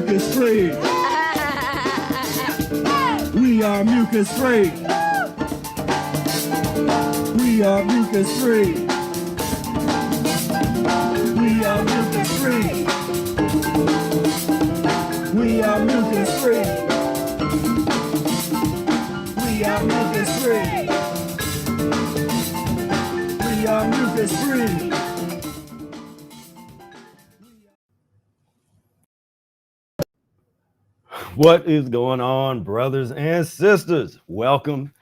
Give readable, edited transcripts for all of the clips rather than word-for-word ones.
mucus-free. We are mucus-free. We are mucus-free. We are mucus-free. We are mucus-free. We are mucus-free. We are mucus-free. What is going on, brothers and sisters? Welcome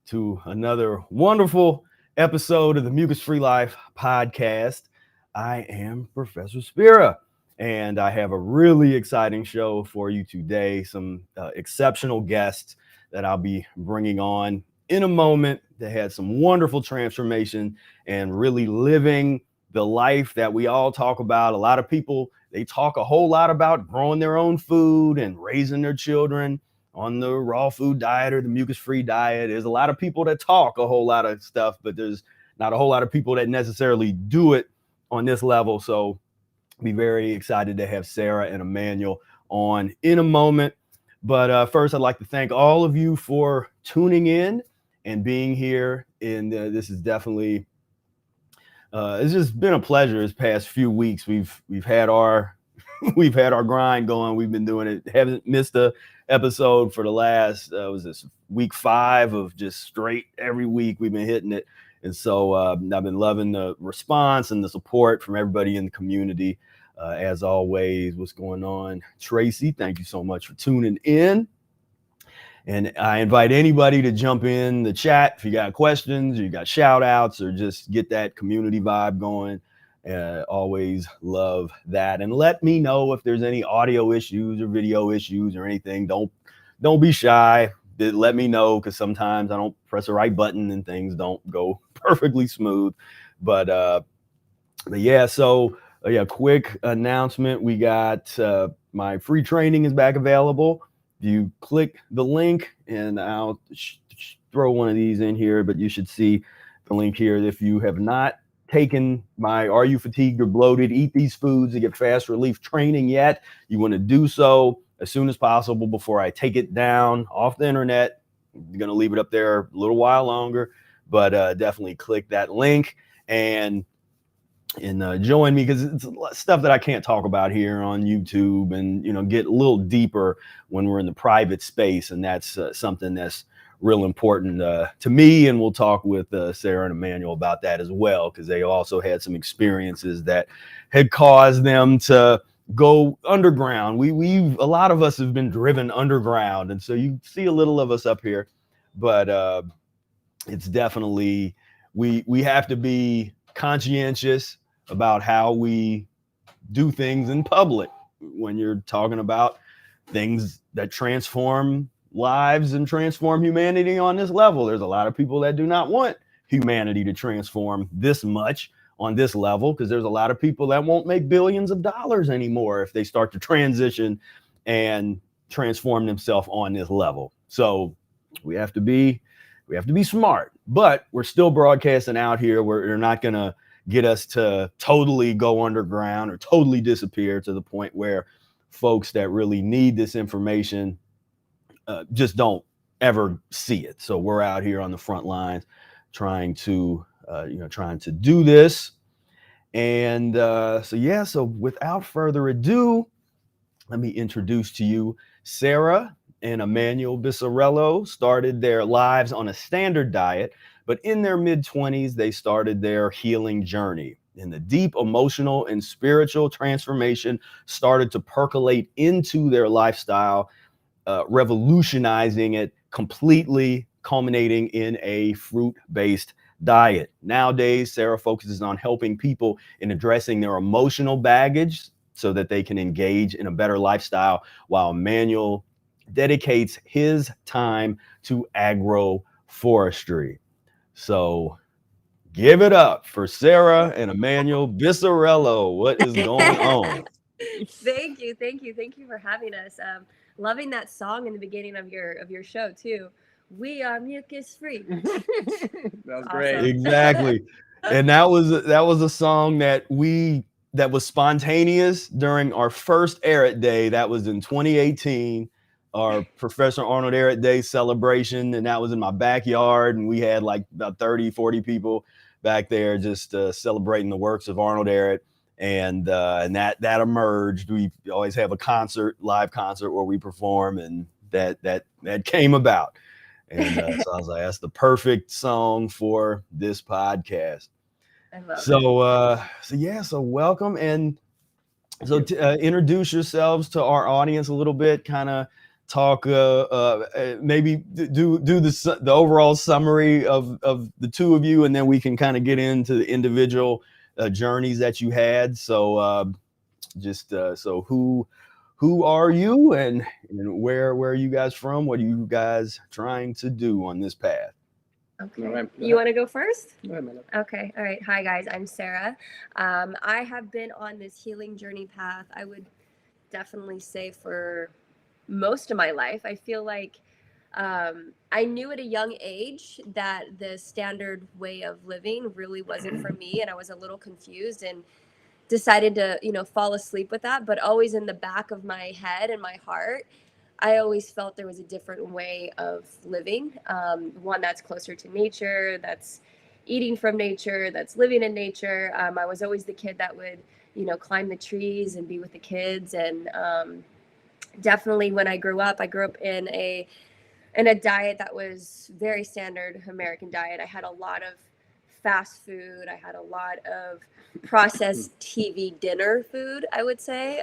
to another wonderful episode of the Mucus-Free Life Podcast. I am Professor Spira, and I have a really exciting show for you today. Some exceptional guests that I'll be bringing on in a moment that had some wonderful transformation and really living the life that we all talk about. A lot of people, they talk a whole lot about growing their own food and raising their children on the raw food diet or the mucus-free diet. There's a lot of people that talk a whole lot of stuff, but there's not a whole lot of people that necessarily do it on this level. So be very excited to have Sarah and Emmanuel on in a moment. But first, I'd like to thank all of you for tuning in and being here. And this is definitely it's just been a pleasure this past few weeks. We've had our we've had our grind going. We've been doing it. Haven't missed a episode for the last was this week 5 of just straight every week. We've been hitting it, and so I've been loving the response and the support from everybody in the community. As always, what's going on, Tracy? Thank you so much for tuning in. And I invite anybody to jump in the chat if you got questions, or you got shout outs, or just get that community vibe going. Always love that. And let me know if there's any audio issues or video issues or anything. Don't be shy. Let me know, because sometimes I don't press the right button and things don't go perfectly smooth. But yeah, so yeah, quick announcement. We got my free training is back available. You click the link, and I'll throw one of these in here, but you should see the link here. If you have not taken my Are You Fatigued or Bloated? Eat These Foods to Get Fast Relief training yet, you want to do so as soon as possible before I take it down off the internet. I'm going to leave it up there a little while longer, but definitely click that link and join me, because it's stuff that I can't talk about here on YouTube, and get a little deeper when we're in the private space, and that's something that's real important to me. And we'll talk with Sarah and Emmanuel about that as well, because they also had some experiences that had caused them to go underground. A lot of us have been driven underground, and so you see a little of us up here, but it's definitely we have to be conscientious about how we do things in public when you're talking about things that transform lives and transform humanity on this level. There's a lot of people that do not want humanity to transform this much on this level, because there's a lot of people that won't make billions of dollars anymore if they start to transition and transform themselves on this level. So we have to be smart, but we're still broadcasting out here. We're not going to get us to totally go underground or totally disappear to the point where folks that really need this information just don't ever see it. So we're out here on the front lines trying to do this. And so without further ado, let me introduce to you Sarah and Emanuel Bisarello. Started their lives on a standard diet, but in their mid-20s, they started their healing journey. And the deep emotional and spiritual transformation started to percolate into their lifestyle, revolutionizing it completely, culminating in a fruit-based diet. Nowadays, Sarah focuses on helping people in addressing their emotional baggage so that they can engage in a better lifestyle, while Emmanuel dedicates his time to agroforestry. So give it up for Sarah and Emmanuel Bisarello. What is going on? Thank you for having us. Loving that song in the beginning of your show too. We are mucus free. That was great. Exactly. And that was a song that we that was spontaneous during our first Ehret Day. That was in 2018, our Professor Arnold Ehret Day celebration. And that was in my backyard. And we had like about 30, 40 people back there just celebrating the works of Arnold Ehret. And that emerged. We always have a live concert where we perform, and that came about. And so I was like, that's the perfect song for this podcast. I love it. So welcome. And so introduce yourselves to our audience a little bit, kind of talk, maybe do the overall summary of the two of you, and then we can kind of get into the individual journeys that you had. So so who are you, and where are you guys from? What are you guys trying to do on this path? Okay. You want to go first? Okay. All right. Hi, guys. I'm Sarah. I have been on this healing journey path, I would definitely say, for most of my life. I feel like I knew at a young age that the standard way of living really wasn't for me, and I was a little confused and decided to, fall asleep with that. But always in the back of my head and my heart, I always felt there was a different way of living, one that's closer to nature, that's eating from nature, that's living in nature. I was always the kid that would, climb the trees and be with the kids. And definitely when I grew up in a diet that was very standard American diet. I had a lot of fast food. I had a lot of processed TV dinner food, I would say.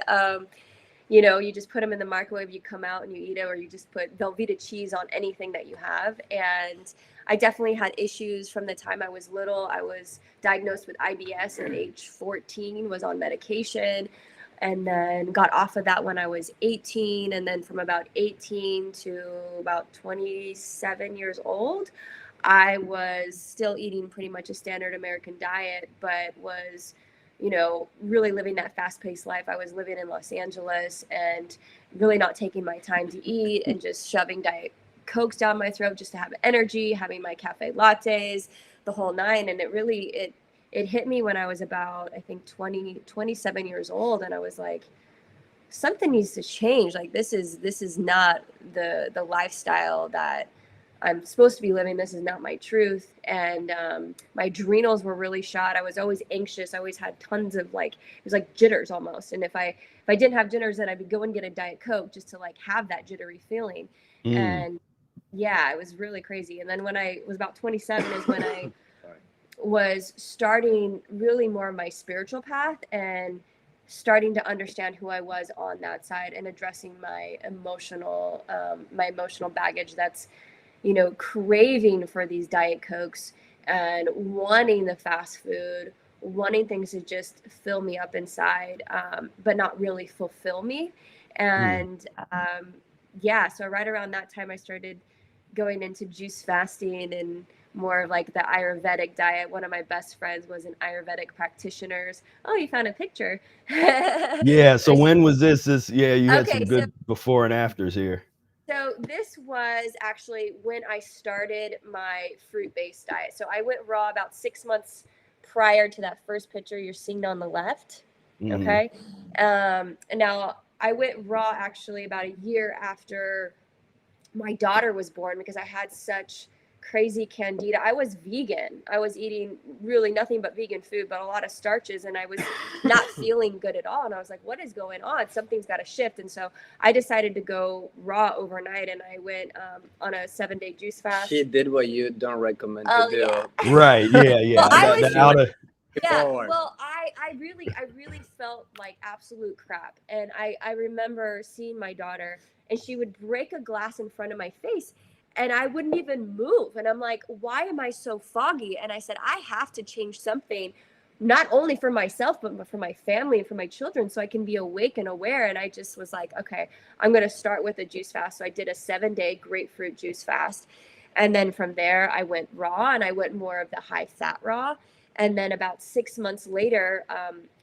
You just put them in the microwave, you come out and you eat it, or you just put Velveeta cheese on anything that you have. And I definitely had issues from the time I was little. I was diagnosed with IBS at age 14, was on medication, and then got off of that when I was 18. And then from about 18 to about 27 years old, I was still eating pretty much a standard American diet, but was really living that fast-paced life. I was living in Los Angeles and really not taking my time to eat and just shoving Diet Cokes down my throat just to have energy, having my cafe lattes, the whole nine. And it hit me when I was about, I think, 27 years old. And I was like, something needs to change. Like, this is not the lifestyle that I'm supposed to be living. This is not my truth. And my adrenals were really shot. I was always anxious. I always had tons of it was like jitters almost. And if I didn't have jitters, then I would go and get a Diet Coke just to have that jittery feeling. And yeah, it was really crazy. And then when I was about 27 is when I was starting really more of my spiritual path and starting to understand who I was on that side and addressing my emotional baggage that's craving for these Diet Cokes and wanting the fast food, wanting things to just fill me up inside, but not really fulfill me. And so right around that time, I started going into juice fasting and more of the Ayurvedic diet. One of my best friends was an Ayurvedic practitioner. Oh, you found a picture. Yeah. So when was this? You had some good before and afters here. So this was actually when I started my fruit-based diet. So I went raw about 6 months prior to that first picture you're seeing on the left. Okay. And now I went raw actually about a year after my daughter was born because I had such crazy candida. I was vegan. I was eating really nothing but vegan food, but a lot of starches, and I was not feeling good at all. And I was like, what is going on? Something's got to shift. And so I decided to go raw overnight, and I went on a 7-day juice fast. She did what you don't recommend to do. Yeah. Right. Yeah. Well, I really felt like absolute crap. And I remember seeing my daughter, and she would break a glass in front of my face, and I wouldn't even move. And I'm like, why am I so foggy? And I said, I have to change something, not only for myself, but for my family and for my children, so I can be awake and aware. And I just was like, okay, I'm going to start with a juice fast. So I did a 7-day grapefruit juice fast. And then from there, I went raw, and I went more of the high fat raw. And then about 6 months later,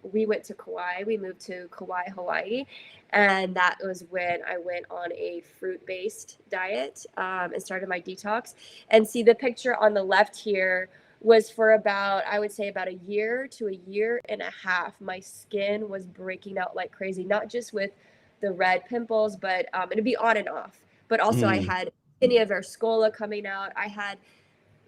we went to Kauai. We moved to Kauai, Hawaii. And that was when I went on a fruit-based diet and started my detox. And see the picture on the left here was for about, I would say about a year to a year and a half. My skin was breaking out like crazy, not just with the red pimples, but it'd be on and off. But also I had tinea verscola coming out. I had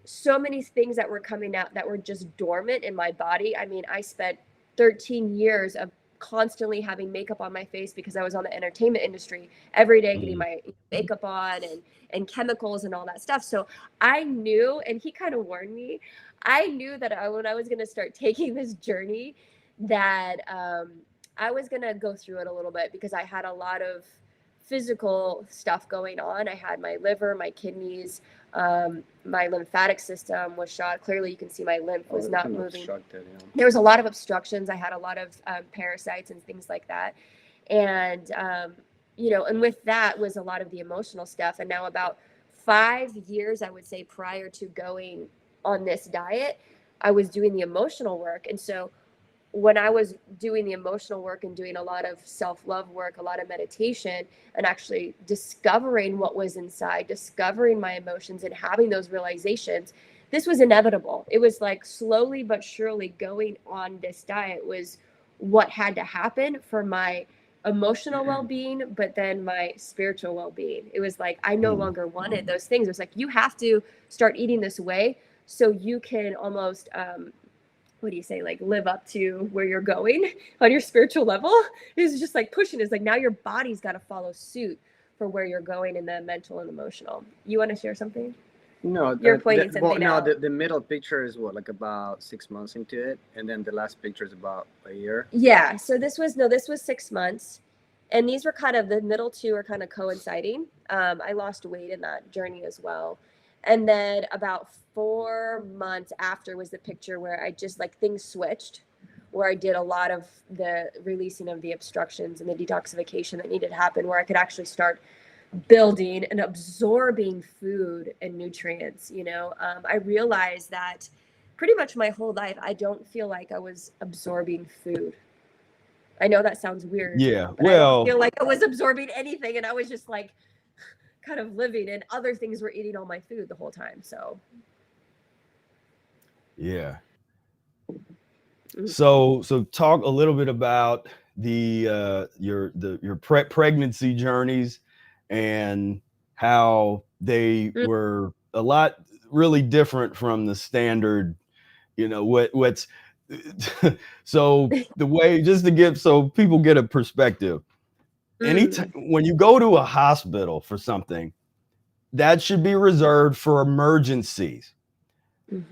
so many things that were coming out that were just dormant in my body. I mean, I spent 13 years of constantly having makeup on my face because I was on the entertainment industry every day, getting my makeup on and chemicals and all that stuff. So I knew, and he kind of warned me, I knew that when I was going to start taking this journey, that I was going to go through it a little bit, because I had a lot of physical stuff going on. I had my liver, my kidneys, my lymphatic system was shot. Clearly you can see my lymph was not moving. There was a lot of obstructions. I had a lot of parasites and things like that. And, and with that was a lot of the emotional stuff. And now about 5 years, I would say, prior to going on this diet, I was doing the emotional work. And so when I was doing the emotional work and doing a lot of self-love work, a lot of meditation, and actually discovering what was inside, discovering my emotions and having those realizations, this was inevitable. It was like slowly but surely going on this diet was what had to happen for my emotional well-being, but then my spiritual well-being. It was like I no longer wanted those things. It was like, you have to start eating this way so you can almost what do you say, like live up to where you're going on your spiritual level. It's just like pushing. It's like now your body's got to follow suit for where you're going in the mental and emotional. You want to share something? No, you're pointing something out. The middle picture is what, like about 6 months into it, and then the last picture is about a year. Yeah. So this was 6 months, and these were kind of, the middle two are kind of coinciding. I lost weight in that journey as well. And then about 4 months after was the picture where I just, like, things switched, where I did a lot of the releasing of the obstructions and the detoxification that needed to happen, where I could actually start building and absorbing food and nutrients. I realized that pretty much my whole life, I don't feel like I was absorbing food. I know that sounds weird. Yeah. But I don't feel like I was absorbing anything, and I was just like kind of living, and other things were eating all my food the whole time. So yeah. So talk a little bit about your pregnancy journeys and how they were a lot really different from the standard, what's so the way, just to give, so people get a perspective. Anytime when you go to a hospital for something, that should be reserved for emergencies.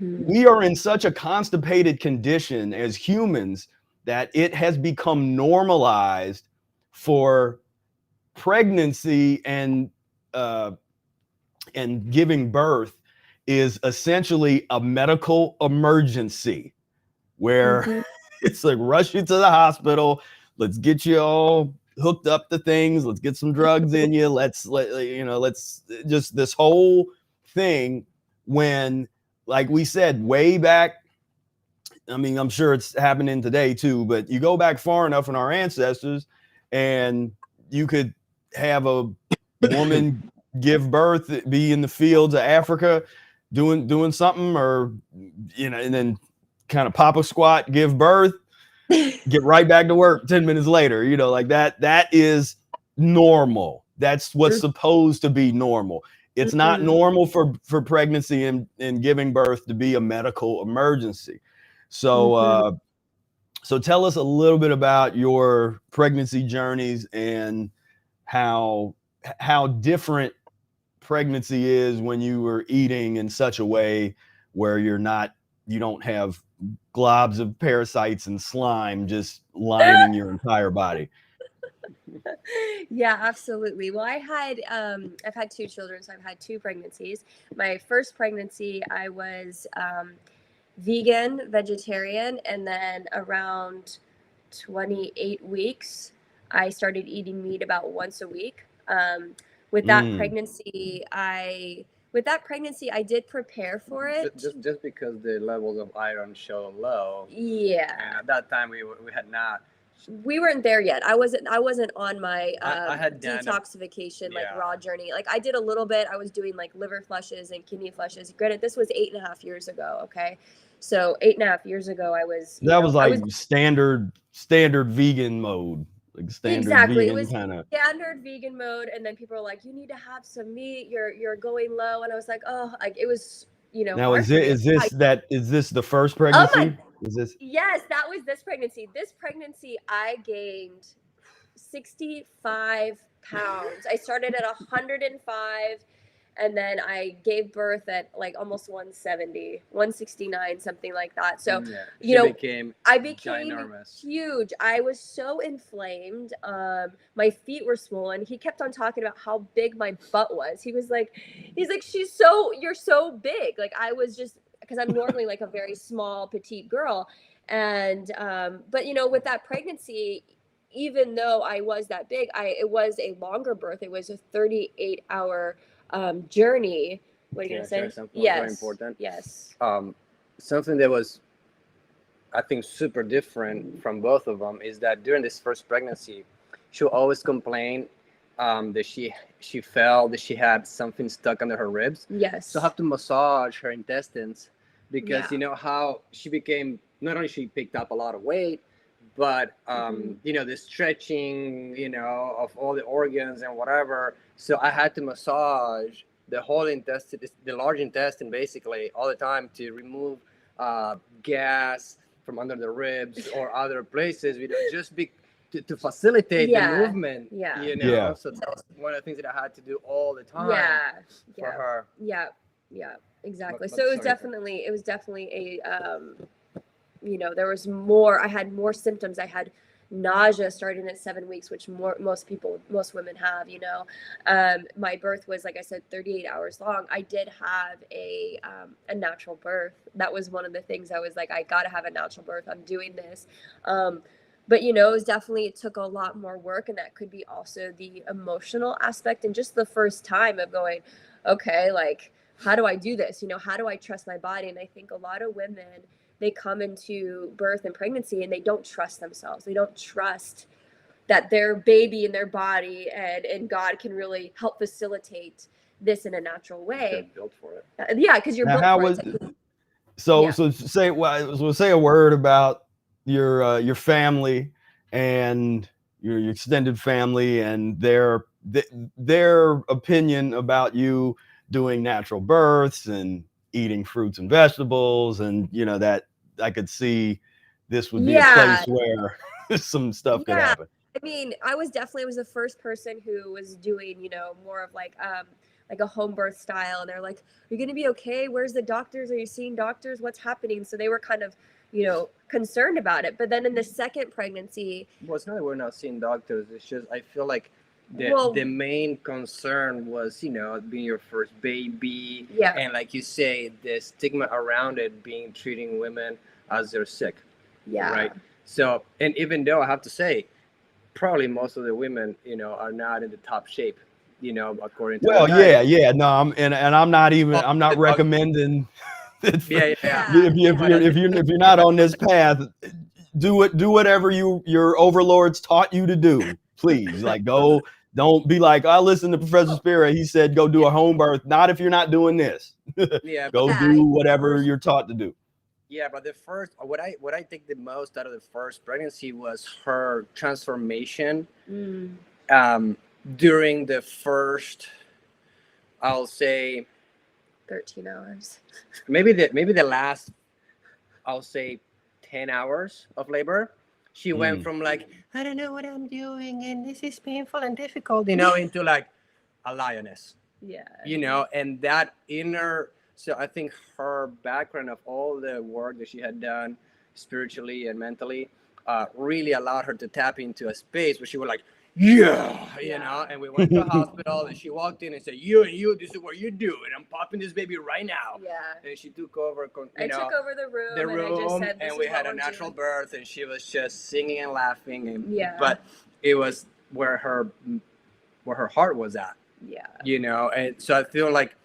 We are in such a constipated condition as humans that it has become normalized for pregnancy and giving birth is essentially a medical emergency, where it's like, rush you to the hospital, let's get you all hooked up to things, let's get some drugs in you, let's just this whole thing, when, like we said, way back, I mean, I'm sure it's happening today too, but you go back far enough in our ancestors and you could have a woman give birth, be in the fields of Africa doing something, or, and then kind of pop a squat, give birth, get right back to work 10 minutes later, like that is normal. That's what's supposed to be normal. It's not normal for pregnancy and giving birth to be a medical emergency. So, so tell us a little bit about your pregnancy journeys and how different pregnancy is when you were eating in such a way where you don't have globs of parasites and slime just lining your entire body. Yeah, absolutely. Well, I've had 2 children, so I've had 2 pregnancies. My first pregnancy, I was vegan, vegetarian, and then around 28 weeks, I started eating meat about once a week. With that pregnancy, I did prepare for it. Just because the levels of iron show low. Yeah. And at that time, we had not We weren't there yet. I wasn't on my I had done detoxification like raw journey. Like I did a little bit. I was doing like liver flushes and kidney flushes. Granted, this was 8.5 years ago. Okay, so 8.5 years ago, I was standard vegan mode, like standard exactly. vegan It was kind of standard vegan mode, and then people were like, "You need to have some meat. You're going low," and I was like, "Oh, like it was." Now is this the first pregnancy? Yes, that was this pregnancy. This pregnancy, I gained 65 pounds. I started at 105, and then I gave birth at like almost 170, 169, something like that. So, I became ginormous. Huge. I was so inflamed. My feet were swollen. He kept on talking about how big my butt was. He's like, you're so big. Like I was just, because I'm normally like a very small, petite girl. And, but with that pregnancy, even though I was that big, it was a longer birth. It was a 38-hour journey. What are you going to say? Yes. Very important. Yes. Something that was, I think, super different from both of them is that during this first pregnancy, she would always complain that she felt that she had something stuck under her ribs. Yes. So I have to massage her intestines because how she became, not only she picked up a lot of weight, but the stretching, of all the organs and whatever. So I had to massage the whole intestine, the large intestine, basically all the time to remove gas from under the ribs or other places, just to facilitate the movement. So that's one of the things that I had to do all the time for her. Yeah, exactly. So it was definitely a there was more. I had more symptoms. I had nausea starting at 7 weeks, which most women have. My birth was, like I said, 38 hours long. I did have a natural birth. That was one of the things I was like, I gotta have a natural birth. I'm doing this. But it took a lot more work, and that could be also the emotional aspect and just the first time of going, okay, like, how do I do this? How do I trust my body? And I think a lot of women, they come into birth and pregnancy and they don't trust themselves. They don't trust that their baby in their body and God can really help facilitate this in a natural way. You're built for it. Because you're built for it. So say a word about your family and your extended family and their opinion about you doing natural births and eating fruits and vegetables, and that I could see this would be a place where some stuff could happen. I mean, I was the first person who was doing, more of like a home birth style. And they're like, are you going to be okay? Where's the doctors? Are you seeing doctors? What's happening? So they were kind of, concerned about it. But then in the second pregnancy. Well, it's not that we're not seeing doctors. It's just, I feel like the main concern was, being your first baby. Yeah. And like you say, the stigma around it being treating women as they're sick. Yeah. Right. So, and even though I have to say, probably most of the women, are not in the top shape, according to. Well, yeah. No, I'm not recommending. If you're not on this path, do whatever your overlords taught you to do. Please, like go. Don't be like, I listened to Professor Spira. He said, go do a home birth. Not if you're not doing this. Go do whatever you're taught to do. Yeah, but the first, what I think the most out of the first pregnancy was her transformation. During the first, I'll say, 13 hours. Maybe the last, I'll say, 10 hours of labor. She went from like, I don't know what I'm doing and this is painful and difficult, into like a lioness. Yeah. And that inner, so I think her background of all the work that she had done spiritually and mentally really allowed her to tap into a space where she was like, and we went to the hospital and she walked in and said, you, this is what you do. And I'm popping this baby right now. Yeah. And she took over, I took over the room and I just said, and we had a natural birth and she was just singing and laughing. And, but it was where her heart was at. Yeah. And so I feel like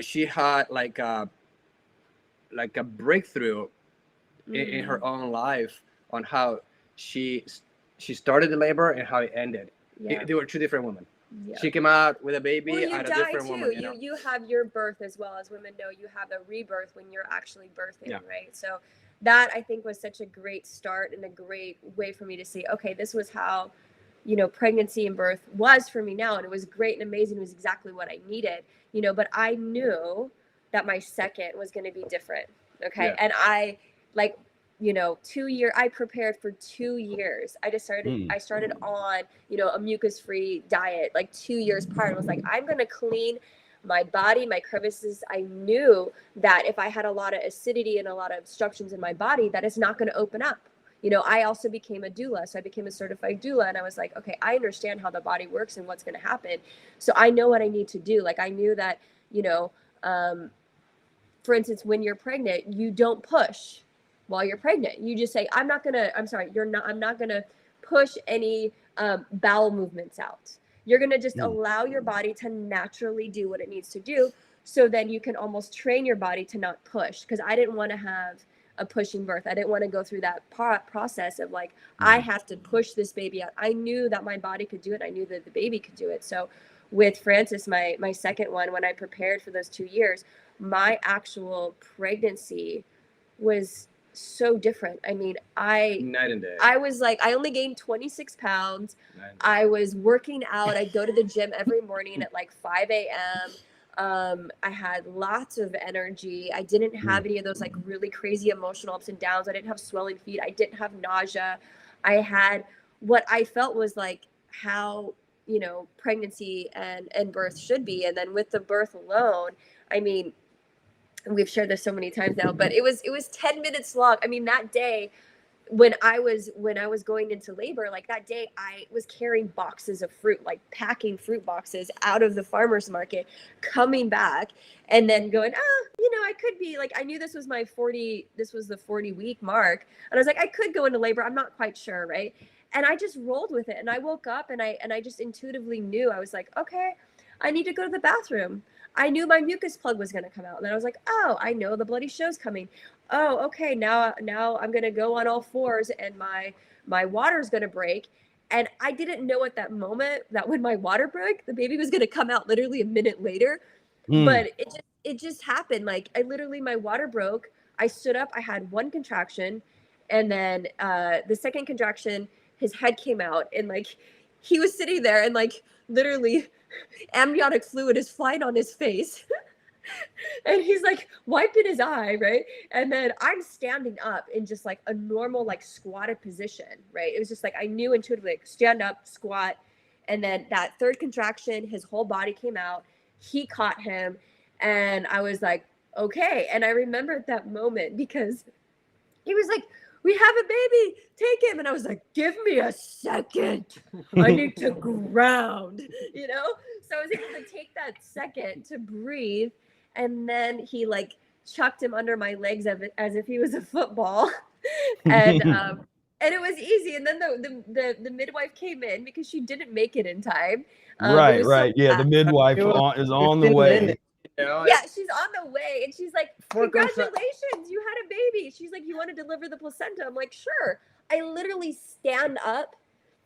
she had like a breakthrough in her own life on how she started the labor and how it ended. Yeah. They were two different women. Yeah. She came out with a baby Well, you and a die different too. woman. You have your birth as well. As women know, you have a rebirth when you're actually birthing, right? So that I think was such a great start and a great way for me to see, okay, this was how, pregnancy and birth was for me now. And it was great and amazing. It was exactly what I needed, but I knew that my second was going to be different. Okay. Yeah. And I like, 2 years, I prepared for 2 years. I started on, a mucus-free diet, like 2 years prior. I was like, I'm going to clean my body, my crevices. I knew that if I had a lot of acidity and a lot of obstructions in my body, that it's not going to open up. I also became a doula. So I became a certified doula, and I was like, okay, I understand how the body works and what's going to happen. So I know what I need to do. Like I knew that, for instance, when you're pregnant, you don't push while you're pregnant. You just say, I'm not going to push any bowel movements out. You're going to just allow your body to naturally do what it needs to do. So then you can almost train your body to not push. Because I didn't want to have a pushing birth. I didn't want to go through that process of like, I have to push this baby out. I knew that my body could do it. I knew that the baby could do it. So with Francis, my second one, when I prepared for those 2 years, my actual pregnancy was so different. I mean, night and day. I was like, I only gained 26 pounds. I was working out. I'd go to the gym every morning at like 5 a.m. I had lots of energy. I didn't have any of those like really crazy emotional ups and downs. I didn't have swelling feet. I didn't have nausea. I had what I felt was like how, pregnancy and birth should be. And then with the birth alone, I mean, we've shared this so many times now, but it was 10 minutes long. I mean, that day when I was going into labor, like that day I was carrying boxes of fruit, like packing fruit boxes out of the farmer's market, coming back and then going, I could be like, I knew this was the 40-week mark. And I was like, I could go into labor. I'm not quite sure. Right. And I just rolled with it. And I woke up and I just intuitively knew. I was like, okay, I need to go to the bathroom. I knew my mucus plug was going to come out. And then I was like, oh, I know the bloody show's coming. Oh, okay. Now I'm going to go on all fours and my water's going to break. And I didn't know at that moment that when my water broke, the baby was going to come out literally a minute later. But it just happened. Like my water broke. I stood up. I had one contraction. And then the second contraction, his head came out and like he was sitting there and like literally amniotic fluid is flying on his face. And he's like wiping his eye, right? And then I'm standing up in just like a normal like squatted position, right? It was just like I knew intuitively, like stand up, squat. And then that third contraction, his whole body came out. He caught him. And I was like, okay. And I remembered that moment because he was like, we have a baby, take him. And I was like, give me a second. I need to ground, So I was able to take that second to breathe. And then he like chucked him under my legs as if he was a football. And it was easy. And then the midwife came in because she didn't make it in time. Right. Yeah, the midwife is on the way. Yeah, she's on the way and she's like, congratulations, you had a baby. She's like, you want to deliver the placenta? I'm like, sure. I literally stand up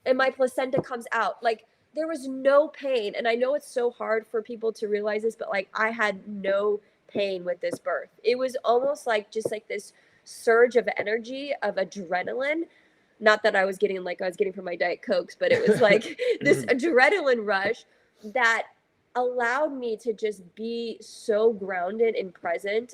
and my placenta comes out. Like there was no pain. And I know it's so hard for people to realize this, but like I had no pain with this birth. It was almost like just like this surge of energy, of adrenaline. Not that I was getting from my Diet Cokes, but it was like this adrenaline rush that allowed me to just be so grounded and present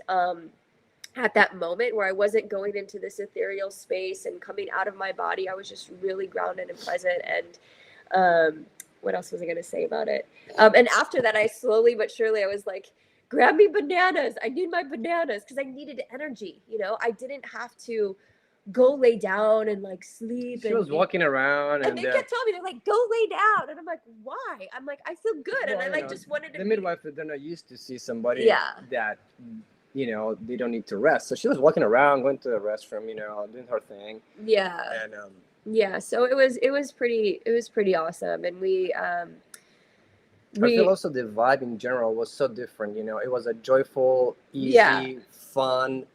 at that moment where I wasn't going into this ethereal space and coming out of my body. I was just really grounded and present. And what else was I going to say about it? And after that, I slowly but surely, I was like, grab me bananas. I need my bananas because I needed energy. I didn't have to go lay down and like sleep. She was walking around and they kept telling me, they're like, go lay down. And I'm like, why? I'm like, I feel good. Well, and I just wanted to the midwife, they're not used to see somebody that they don't need to rest. So she was walking around, going to the restroom, doing her thing. Yeah. And so it was pretty awesome. And I feel also the vibe in general was so different. It was a joyful, easy, fun,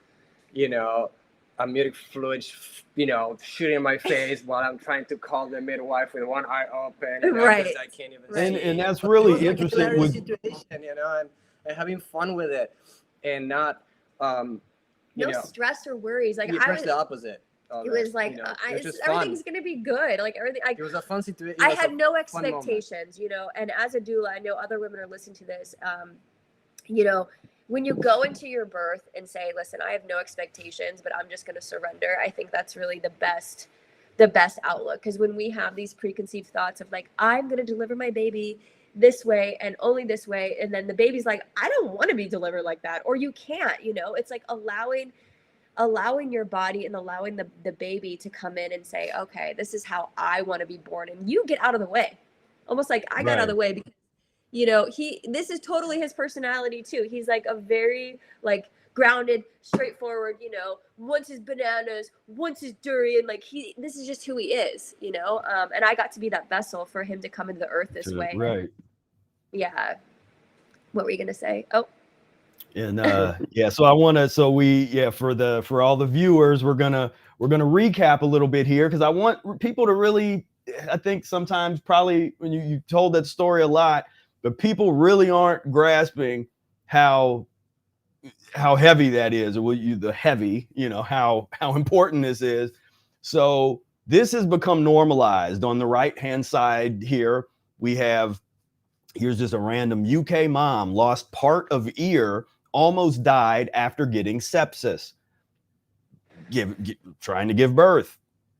amniotic fluid, shooting in my face while I'm trying to call the midwife with one eye open. Right. I can't even see. And that's really It was interesting. like a hilarious situation, and having fun with it, and not, no stress or worries. Like press the opposite. It was like everything's gonna be good. Like everything. It was a fun situation. I had no expectations, and as a doula, I know other women are listening to this. When you go into your birth and say, "Listen, I have no expectations, but I'm just gonna surrender," I think that's really the best outlook. Because when we have these preconceived thoughts of like, "I'm gonna deliver my baby this way and only this way," and then the baby's like, "I don't want to be delivered like that," or you can't. It's like allowing your body and allowing the baby to come in and say, okay, this is how I want to be born. And you get out of the way. Almost like I got out of the way because, this is totally his personality too. He's like a very like grounded, straightforward, once is bananas, once is durian. Like this is just who he is, and I got to be that vessel for him to come into the earth this way. Right. Yeah. What were you going to say? Oh, and so I want to, for all the viewers, we're gonna recap a little bit here, because I want people to really, I think sometimes probably when you told that story a lot, but people really aren't grasping how heavy that is, or how important this is. So this has become normalized. On the right hand side here, here's just a random UK mom lost part of ear, almost died after getting sepsis, trying to give birth.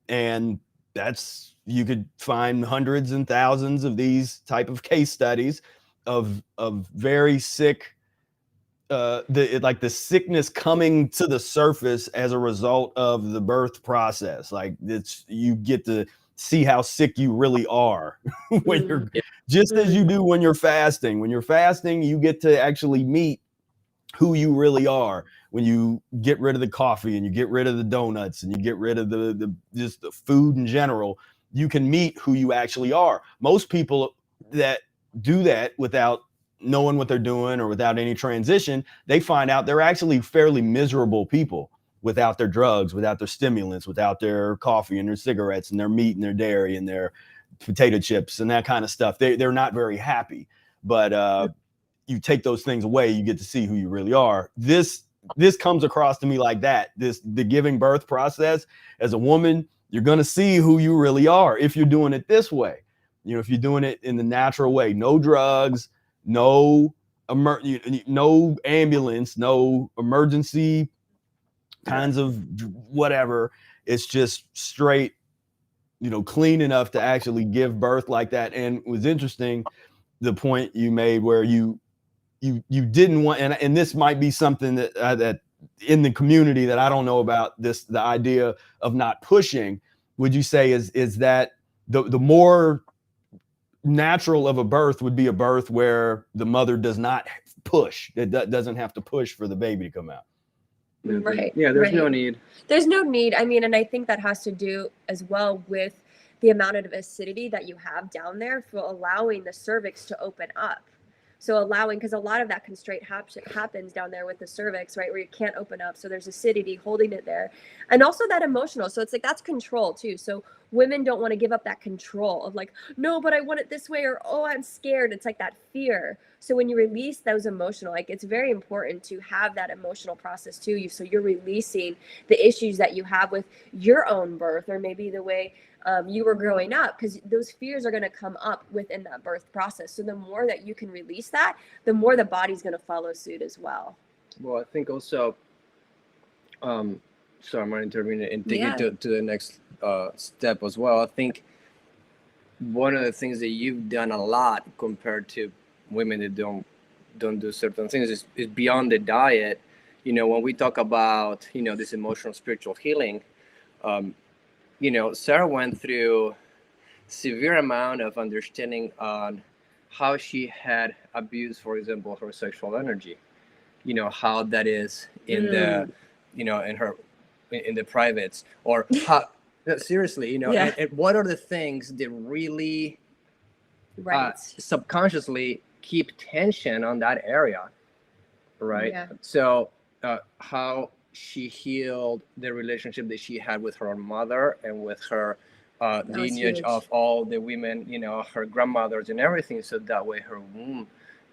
And you could find hundreds and thousands of these type of case studies of very sick, the sickness coming to the surface as a result of the birth process. Like you get to see how sick you really are when you're, just as you do when you're fasting. When you're fasting, you get to actually meet who you really are. When you get rid of the coffee and you get rid of the donuts and you get rid of just the food in general, you can meet who you actually are. Most people that do that without knowing what they're doing or without any transition, they find out they're actually fairly miserable people without their drugs, without their stimulants, without their coffee and their cigarettes and their meat and their dairy and their potato chips and that kind of stuff. They're not very happy. But you take those things away, you get to see who you really are. This comes across to me like that. The giving birth process, as a woman, you're going to see who you really are if you're doing it this way. If you're doing it in the natural way, no drugs, no ambulance, no emergency kinds of whatever. It's just straight, clean enough to actually give birth like that. And it was interesting, the point you made where you didn't want, and this might be something that in the community that I don't know about, the idea of not pushing. Would you say is that the more natural of a birth would be a birth where the mother does not push, it doesn't have to push for the baby to come out? Right. Yeah, there's no need. There's no need. I mean, and I think that has to do as well with the amount of acidity that you have down there for allowing the cervix to open up. So because a lot of that constraint happens down there with the cervix, right, where you can't open up. So there's acidity holding it there. And also that emotional. So it's like, that's control too. So women don't want to give up that control of like, no, but I want it this way, or, oh, I'm scared. It's like that fear. So when you release those emotional, like, it's very important to have that emotional process too. So you're releasing the issues that you have with your own birth, or maybe the way you were growing up, because those fears are going to come up within that birth process. So the more that you can release that, the more the body's going to follow suit as well. Well, I think also, so I'm going to intervene and take it to the next step as well. I think one of the things that you've done a lot compared to women that don't do certain things is beyond the diet. When we talk about, this emotional, spiritual healing, Sarah went through severe amount of understanding on how she had abused, for example, her sexual energy, how that is in the, in the privates, or how, seriously, and what are the things that really subconsciously keep tension on that area, right? Yeah. So how she healed the relationship that she had with her mother and with her lineage of all the women, you know, her grandmothers and everything. So that way her womb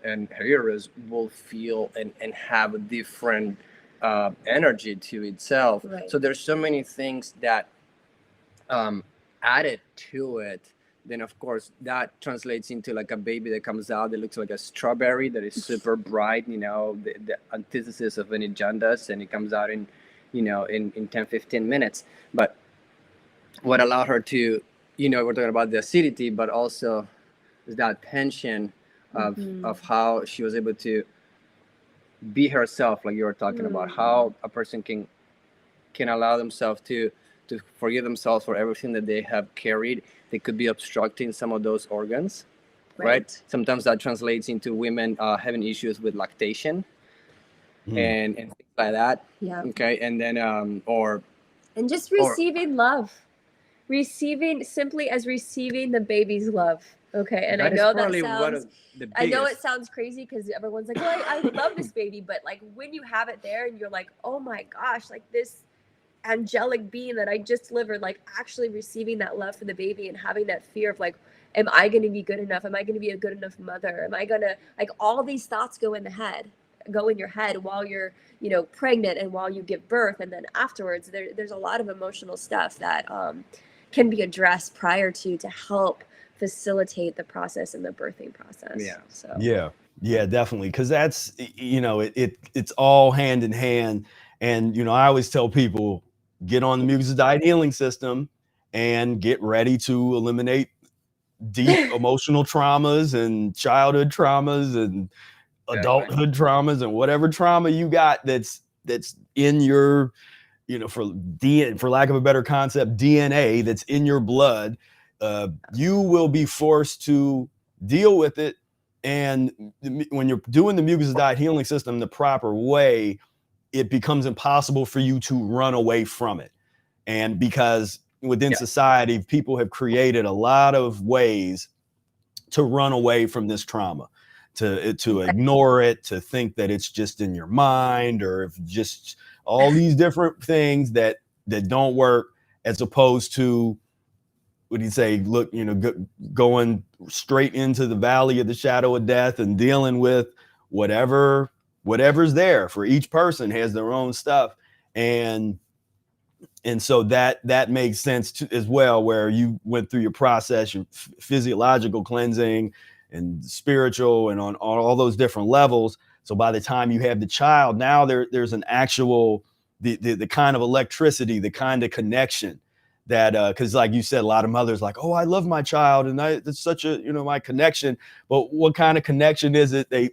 and her uterus will feel and have a different energy to itself. Right. So there's so many things that added to it. Then of course that translates into like a baby that comes out that looks like a strawberry, that is super bright, you know, the antithesis of any jaundice, and it comes out in, you know, in 10-15 minutes. But what allowed her to, you know, we're talking about the acidity, but also that tension of how she was able to be herself, like you were talking about, how a person can allow themselves to forgive themselves for everything that they have carried. They could be obstructing some of those organs, right? Sometimes that translates into women having issues with lactation and things like that. Yeah. Okay. And then and just receiving love, simply as receiving the baby's love. Okay. And I know that sounds, I know it sounds crazy because everyone's like, oh, I love this baby. But like when you have it there and you're like, oh my gosh, like this angelic being that I just delivered, like actually receiving that love for the baby and having that fear of like, am I going to be good enough? Am I going to be a good enough mother? Am I going to, like, all these thoughts go in your head while you're, you know, pregnant and while you give birth. And then afterwards, there's a lot of emotional stuff that can be addressed prior to help facilitate the process and the birthing process. Yeah. So yeah, definitely. Cause that's, you know, it's all hand in hand. And, you know, I always tell people, get on the Mucus diet healing system and get ready to eliminate deep emotional traumas and childhood traumas and adulthood traumas and whatever trauma you got that's in your, you know, for lack of a better concept, DNA that's in your blood. You will be forced to deal with it. And when you're doing the Mucus diet healing system the proper way, it becomes impossible for you to run away from it. And because within society, people have created a lot of ways to run away from this trauma, to ignore it, to think that it's just in your mind, or if just all these different things that don't work, as opposed to, what do you say, look, you know, going straight into the valley of the shadow of death and dealing with whatever's there. For each person has their own stuff. And so that makes sense as well, where you went through your process, your physiological cleansing and spiritual and on all those different levels. So by the time you have the child, now there's an actual, the kind of electricity, the kind of connection that, because like you said, a lot of mothers like, oh, I love my child and it's such a, you know, my connection. But what kind of connection is it? They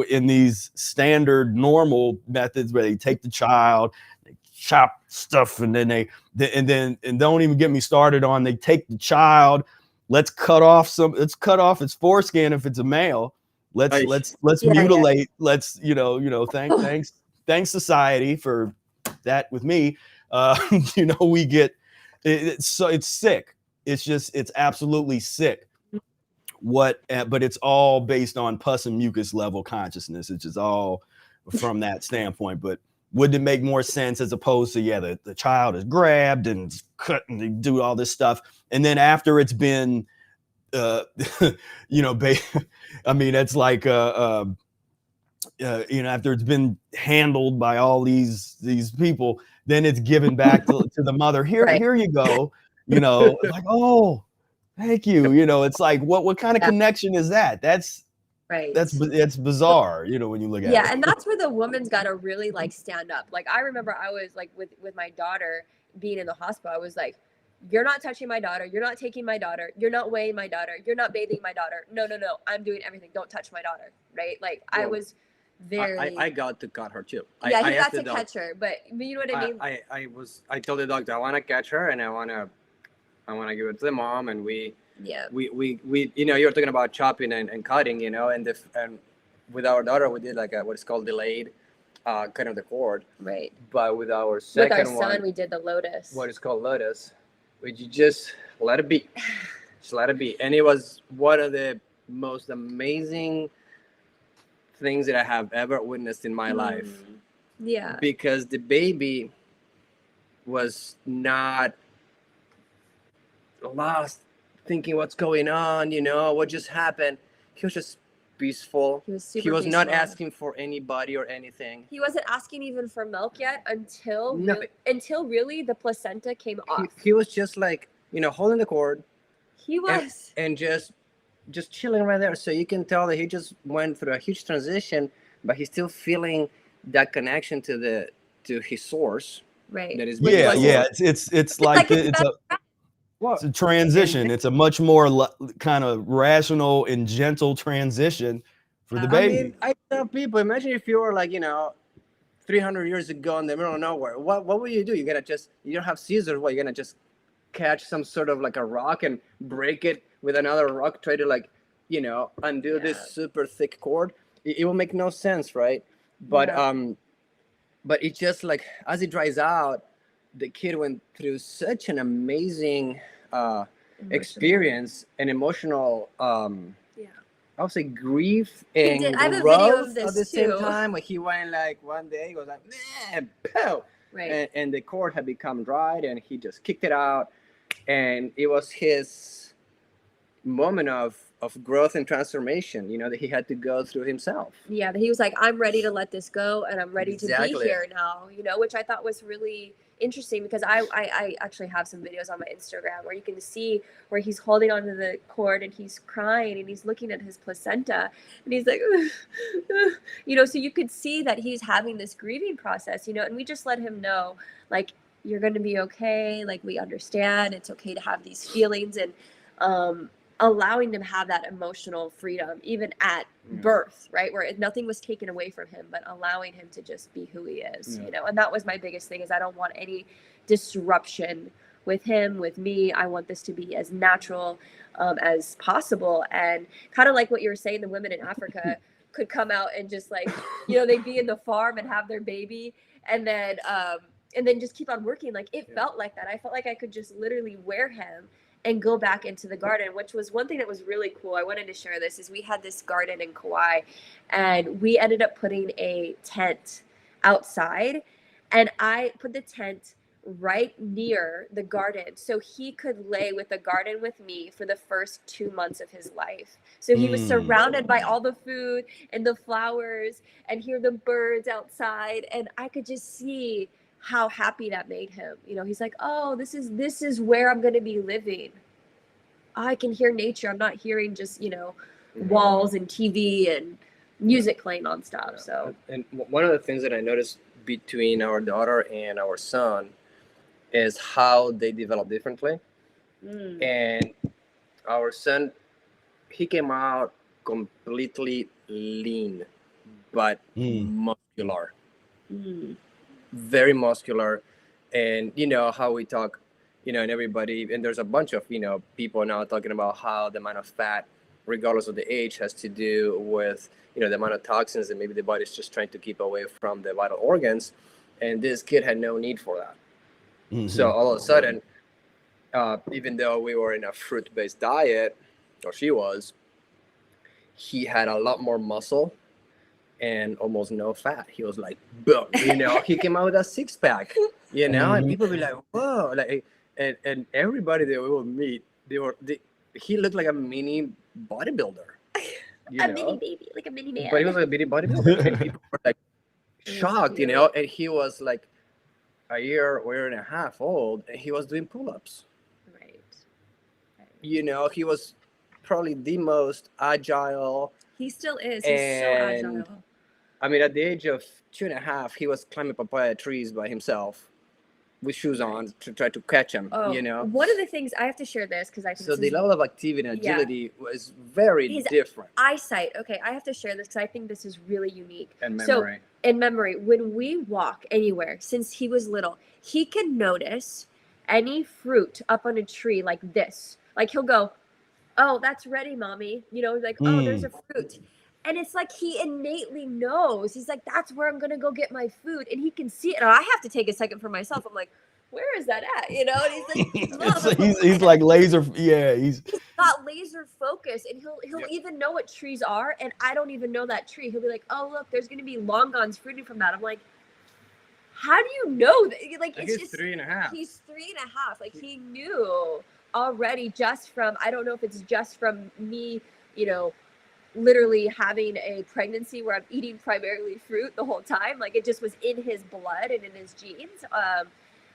in these standard normal methods where they take the child, they chop stuff, and then and don't even get me started on, they take the child, let's cut off its foreskin if it's a male, let's mutilate, let's, you know, thanks society for that with me. You know, we get it's sick. It's absolutely sick. But it's all based on pus and mucus level consciousness. It's just all from that standpoint. But wouldn't it make more sense as opposed to, the child is grabbed and cut and they do all this stuff, and then after it's been you know, I mean, it's like you know, after it's been handled by all these people, then it's given back to the mother. Here you go. You know, like, oh, thank you. You know, it's like, what kind of connection is that? That's bizarre, you know, when you look at it. Yeah, and that's where the woman's got to really like stand up. Like, I remember I was like with my daughter being in the hospital, I was like, you're not touching my daughter. You're not taking my daughter. You're not weighing my daughter. You're not bathing my daughter. No. I'm doing everything. Don't touch my daughter. Right? Like, I was very. I got to cut her too. He got to catch her, but you know what I mean. I told the doctor I want to catch her and I want to give it to the mom, and we you know, you're talking about chopping and cutting, you know, and with our daughter we did like what's called delayed kind of the cord. Right. But with our second son, we did the Lotus. What is called Lotus, which you just let it be. Just let it be. And it was one of the most amazing things that I have ever witnessed in my life. Yeah. Because the baby was not lost, thinking what's going on, what just happened. He was just peaceful. He was super He was peaceful. not asking for anybody or anything. He wasn't asking even for milk yet until really the placenta came off. He was just like, holding the cord. He was. And just chilling right there. So you can tell that he just went through a huge transition, but he's still feeling that connection to his source. Right. That is It's like it's a transition. It's a much more kind of rational and gentle transition for the baby. I mean, I tell people, imagine if you were like, 300 years ago in the middle of nowhere. What would you do? You don't have scissors. What, you're gonna just catch some sort of like a rock and break it with another rock, try to undo this super thick cord? It will make no sense, right? But but it's just like, as it dries out, the kid went through such an amazing experience and emotional I would say grief and growth at the same time. Like, he went like one day, he was like, man, pow! Right. And the cord had become dried, and he just kicked it out, and it was his moment of growth and transformation, that he had to go through himself. Yeah, he was like, I'm ready to let this go, and I'm ready to be here now, which I thought was really interesting, because I actually have some videos on my Instagram where you can see where he's holding onto the cord and he's crying and he's looking at his placenta and he's like, so you could see that he's having this grieving process, and we just let him know, like, you're going to be okay. Like, we understand. It's okay to have these feelings, and allowing them to have that emotional freedom, even at birth, right? Where nothing was taken away from him, but allowing him to just be who he is, and that was my biggest thing, is I don't want any disruption with him, with me. I want this to be as natural as possible. And kind of like what you were saying, the women in Africa could come out and just like, they'd be in the farm and have their baby, and then just keep on working. Like, it felt like that. I felt like I could just literally wear him and go back into the garden, which was one thing that was really cool. I wanted to share this, is we had this garden in Kauai, and we ended up putting a tent outside, and I put the tent right near the garden so he could lay with the garden with me for the first 2 months of his life. So he was surrounded by all the food and the flowers and hear the birds outside, and I could just see how happy that made him. He's like, oh, this is where I'm going to be living. I can hear nature. I'm not hearing just, walls and TV and music playing on stuff. So, and one of the things that I noticed between our daughter and our son is how they develop differently. And our son, he came out completely lean, but muscular. Very muscular. And how we talk, and everybody, and there's a bunch of people now talking about how the amount of fat, regardless of the age, has to do with the amount of toxins that maybe the body's just trying to keep away from the vital organs. And this kid had no need for that. So all of a sudden, even though we were in a fruit-based diet, or she was, he had a lot more muscle and almost no fat. He was like, boom, he came out with a 6-pack, and people be like, whoa, like, and everybody that we would meet, he looked like a mini bodybuilder, mini baby, like a mini man. But he was like a mini bodybuilder, and people were like shocked, and he was like a year and a half old, and he was doing pull-ups. Right. He was probably the most agile. He still is. He's so agile. I mean, at the age of 2.5, he was climbing papaya trees by himself with shoes on to try to catch them, One of the things, I have to share this, because I think so the level of activity and agility was very different. Eyesight. Okay, I have to share this because I think this is really unique. And memory. So, in memory, when we walk anywhere, since he was little, he can notice any fruit up on a tree like this. Like, he'll go, oh, that's ready, mommy. Like, oh, there's a fruit. And it's like he innately knows. He's like, that's where I'm going to go get my food. And he can see it. And I have to take a second for myself. I'm like, where is that at? And he's like, he's like laser. Yeah, he's got laser focus. And he'll even know what trees are. And I don't even know that tree. He'll be like, oh, look, there's going to be longans fruiting from that. I'm like, how do you know that? Like, it's he's just 3.5. He's 3.5. Like, he knew already just from, I don't know if it's just from me, you know, literally having a pregnancy where I'm eating primarily fruit the whole time. Like, it just was in his blood and in his genes.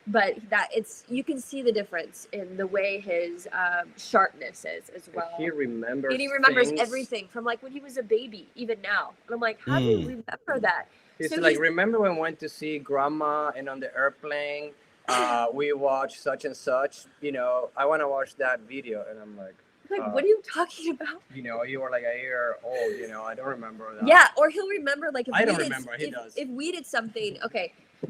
But that you can see the difference in the way his sharpness is as well. He remembers things. Everything from like when he was a baby, even now. And I'm like, how do you remember that? He's so like, remember when we went to see grandma and on the airplane, we watched such and such, you know, I want to watch that video. And I'm like, what are you talking about? You know, you were like a year old, you know, I don't remember that. Yeah, or he'll remember like if I don't remember, he does. If we did something,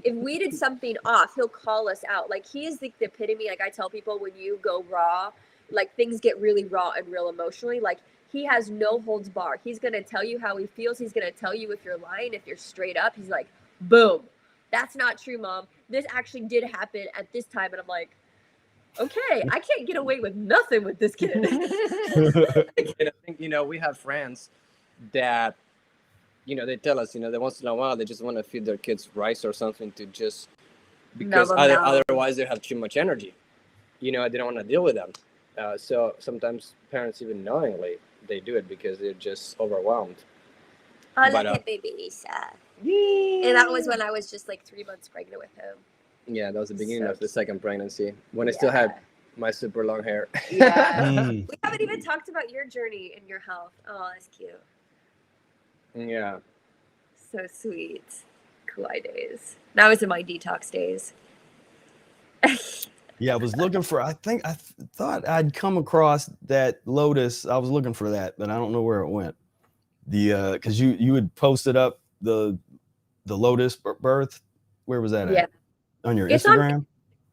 if we did something off, he'll call us out. Like, he is the epitome. Like, I tell people, when you go raw, like, things get really raw and real emotionally. Like, he has no holds bar. He's going to tell you how he feels. He's going to tell you if you're lying, if you're straight up. He's like, boom, that's not true, Mom. This actually did happen at this time. And I'm like, okay, I can't get away with nothing with this kid. And I think, you know, we have friends that, you know, they tell us, you know, that once in a while they just want to feed their kids rice or something to just, because otherwise they have too much energy. You know, they don't want to deal with them. So sometimes parents, even knowingly, they do it because they're just overwhelmed. Oh, look at baby Isa. And that was when I was just like 3 months pregnant with him. Yeah, that was the beginning of the second pregnancy, when I still had my super long hair. Yeah. We haven't even talked about your journey and your health. Oh, that's cute. Yeah. So sweet. Kauai days. That was in my detox days. Yeah, I was looking for, I thought I'd come across that Lotus. I was looking for that, but I don't know where it went. Because you had posted up the Lotus birth. Where was that at? On your Instagram?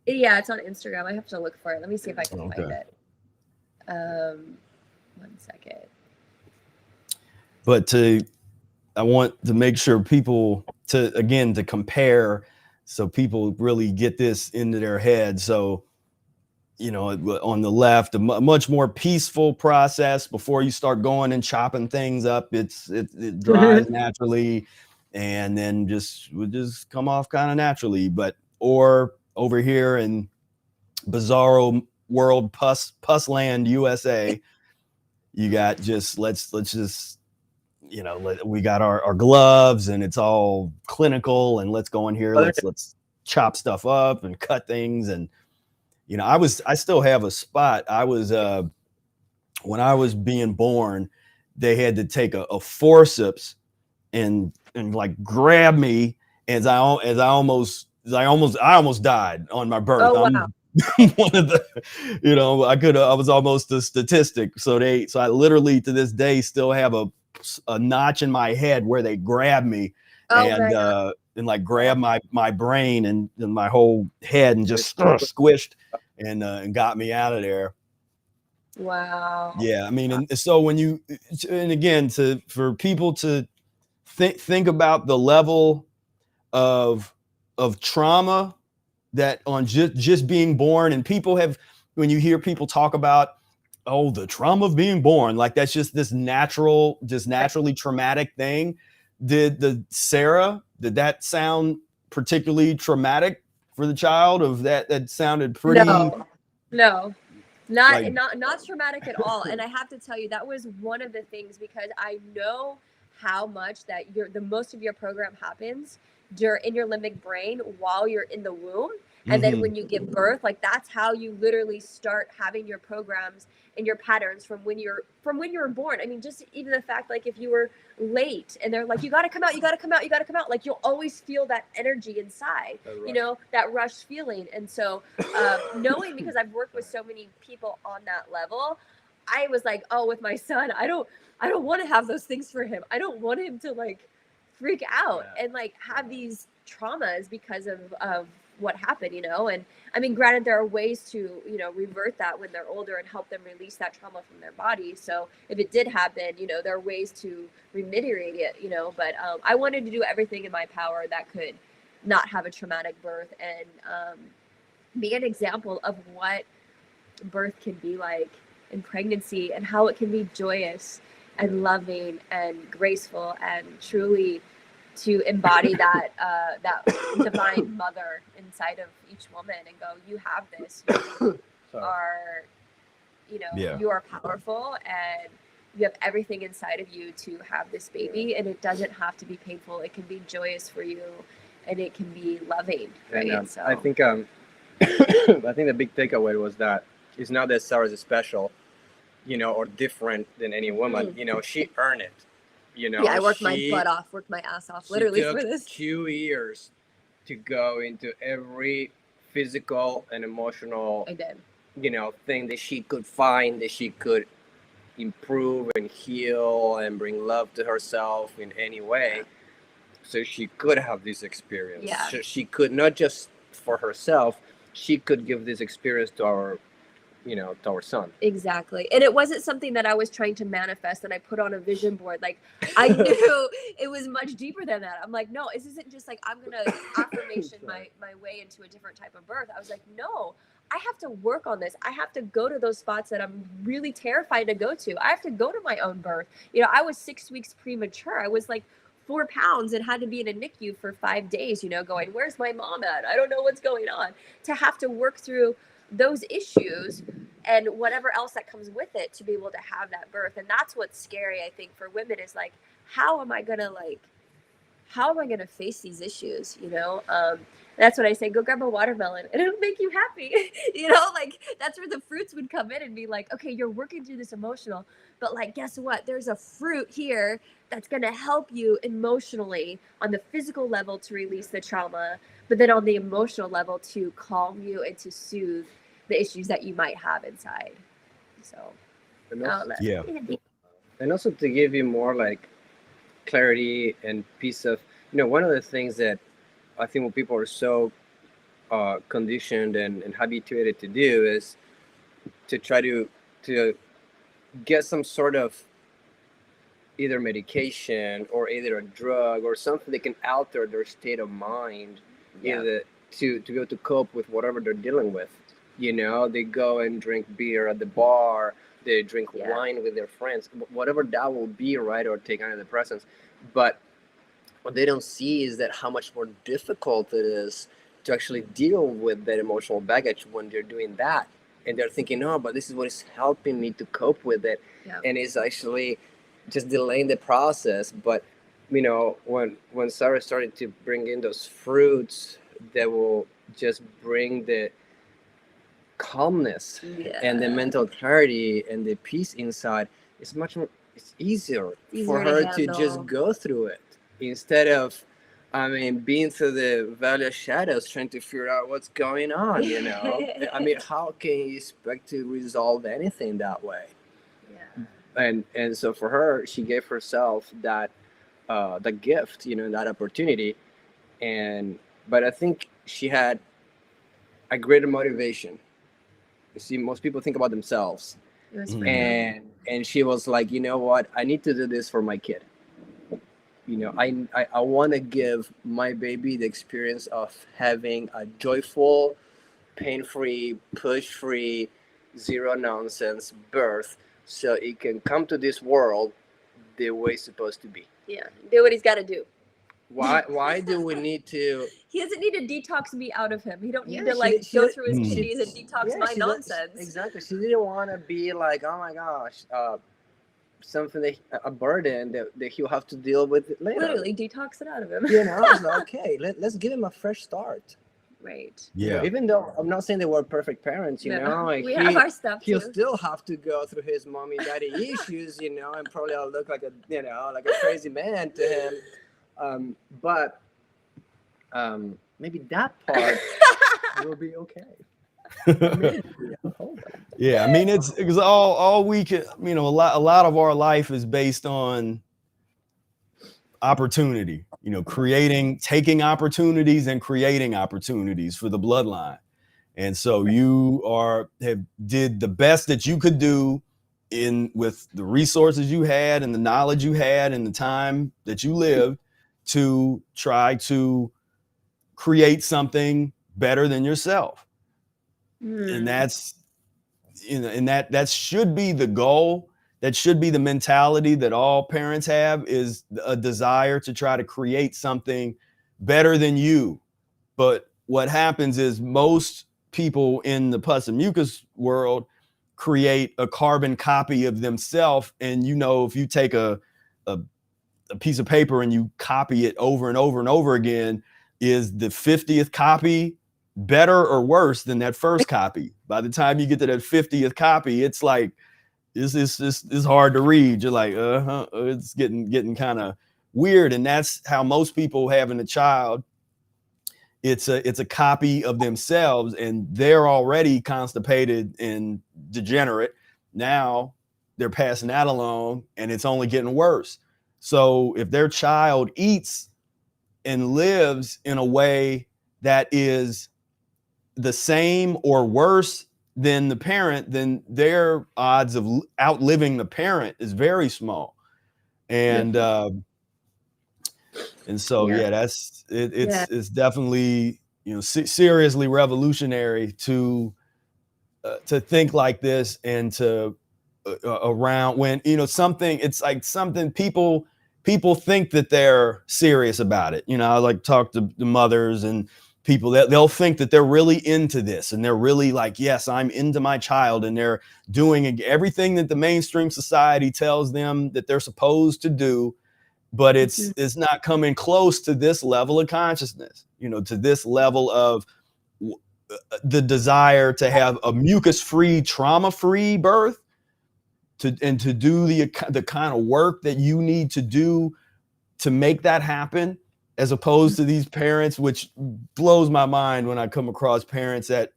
It's on Instagram. I have to look for it. Let me see if I can find it. 1 second. But I want to make sure people to compare, so people really get this into their head. So, you know, on the left, a much more peaceful process before you start going and chopping things up. It dries naturally, and then would just come off kind of naturally. Or over here in Bizarro World Pus Land USA, you got let's just, you know, we got our gloves and it's all clinical, and let's go in here, let's chop stuff up and cut things. And, you know, I still have a spot. I was when I was being born, they had to take a forceps and like grab me as I almost died on my birth. Oh, wow. I'm one of the, you know, I was almost a statistic. So I literally to this day still have a notch in my head where they grabbed me and like grabbed my brain and my whole head and just squished and got me out of there. Wow. Yeah, I mean, and so for people to think about the level of trauma that on just being born, and people have, when you hear people talk about, oh, the trauma of being born, like that's just this naturally traumatic thing. Sarah, did that sound particularly traumatic for the child? Of that sounded pretty. No, not traumatic at all. And I have to tell you, that was one of the things, because I know how much that the most of your program happens in your limbic brain while you're in the womb. And then when you give birth, like that's how you literally start having your programs and your patterns from when you were born. I mean, just even the fact, like if you were late and they're like, you got to come out, like you'll always feel that energy inside, you know, that rush feeling. And so knowing, because I've worked with so many people on that level, I was like, oh, with my son, I don't want to have those things for him. I don't want him to like freak out and like have these traumas because of what happened, you know. And I mean, granted, there are ways to, you know, revert that when they're older and help them release that trauma from their body. So if it did happen, you know, there are ways to remediate it, you know. But I wanted to do everything in my power that could not have a traumatic birth and be an example of what birth can be like in pregnancy and how it can be joyous and loving and graceful and truly to embody that that divine mother inside of each woman and go, you have this, you are, you know, you are powerful and you have everything inside of you to have this baby, and it doesn't have to be painful. It can be joyous for you, and it can be loving, right? And, so I think I think the big takeaway was that it's not that Sarah is special, you know, or different than any woman. You know, she earned it. You know, I worked my butt off, worked my ass off, literally for this. 2 years to go into every physical and emotional, you know, thing that she could find, that she could improve and heal and bring love to herself in any way, so she could have this experience. So she could, not just for herself, she could give this experience to our, you know, to our son. Exactly. And it wasn't something that I was trying to manifest and I put on a vision board. Like, I knew it was much deeper than that. I'm like, no, this isn't just like, I'm going to affirmation my way into a different type of birth. I was like, no, I have to work on this. I have to go to those spots that I'm really terrified to go to. I have to go to my own birth. You know, I was 6 weeks premature. I was like 4 pounds and had to be in a NICU for 5 days, you know, going, where's my mom at? I don't know what's going on. To have to work through those issues and whatever else that comes with it to be able to have that birth. And that's what's scary, I think, for women, is like, how am I going to face these issues? You know, that's what I say, go grab a watermelon and it'll make you happy. You know, like, that's where the fruits would come in and be like, okay, you're working through this emotional, but like, guess what? There's a fruit here that's going to help you emotionally on the physical level to release the trauma, but then on the emotional level to calm you and to soothe the issues that you might have inside. So, and also to give you more like clarity and peace of, you know, one of the things that I think when people are so conditioned and habituated to do is to try to get some sort of either medication or either a drug or something that can alter their state of mind, either to be able to cope with whatever they're dealing with. You know, they go and drink beer at the bar, they drink wine with their friends, whatever that will be, right? Or take antidepressants. But what they don't see is that how much more difficult it is to actually deal with that emotional baggage when they're doing that. And they're thinking, no, but this is what is helping me to cope with it. And it's actually just delaying the process. But, you know, when Sarah started to bring in those fruits that will just bring the calmness and the mental clarity and the peace inside, it's much more, it's easier for her to just go through it instead of, I mean, being through the valley of shadows, trying to figure out what's going on, you know? I mean, how can you expect to resolve anything that way? And so for her, she gave herself that the gift, you know, that opportunity. But I think she had a greater motivation. You see, most people think about themselves. And she was like, you know what? I need to do this for my kid. You know, I want to give my baby the experience of having a joyful, pain-free, push-free, zero-nonsense birth, so it can come to this world the way it's supposed to be. Yeah, do what he's got to do. Why do we need to? He doesn't need to detox me out of him. He don't need to like go through his kidneys and detox my nonsense. Exactly. She didn't want to be like, oh my gosh, something that a burden that he'll have to deal with later. Literally detox it out of him. You know, I was like, okay, let's give him a fresh start. Right. Yeah. You know, even though I'm not saying they were perfect parents, you know, like we have our stuff he'll too. still have to go through his mommy and daddy issues, you know, and probably I'll look like a crazy man to him. But maybe that part will be okay. Yeah, I mean, it's all we can, you know, a lot of our life is based on opportunity, you know, taking opportunities and creating opportunities for the bloodline. And so you did the best that you could do with the resources you had and the knowledge you had and the time that you lived to try to create something better than yourself. And that's, you know, and that should be the goal, that should be the mentality that all parents have, is a desire to try to create something better than you. But what happens is most people in the pus and mucus world create a carbon copy of themselves. And, you know, if you take a piece of paper and you copy it over and over and over again, is the 50th copy better or worse than that first copy? By the time you get to that 50th copy, it's like, it's hard to read. You're like, it's getting kind of weird. And that's how most people having a child, it's a copy of themselves, and they're already constipated and degenerate. Now they're passing that along, and it's only getting worse. So if their child eats and lives in a way that is the same or worse than the parent, then their odds of outliving the parent is very small. And so that's it. It's definitely, you know, seriously revolutionary to think like this, and to around when, you know, something, it's like something people think that they're serious about it. You know, I like talk to the mothers and people that they'll think that they're really into this, and they're really like, yes, I'm into my child, and they're doing everything that the mainstream society tells them that they're supposed to do. But it's not coming close to this level of consciousness, you know, to this level of the desire to have a mucus-free, trauma-free birth, to do the kind of work that you need to do to make that happen, as opposed to these parents, which blows my mind when I come across parents that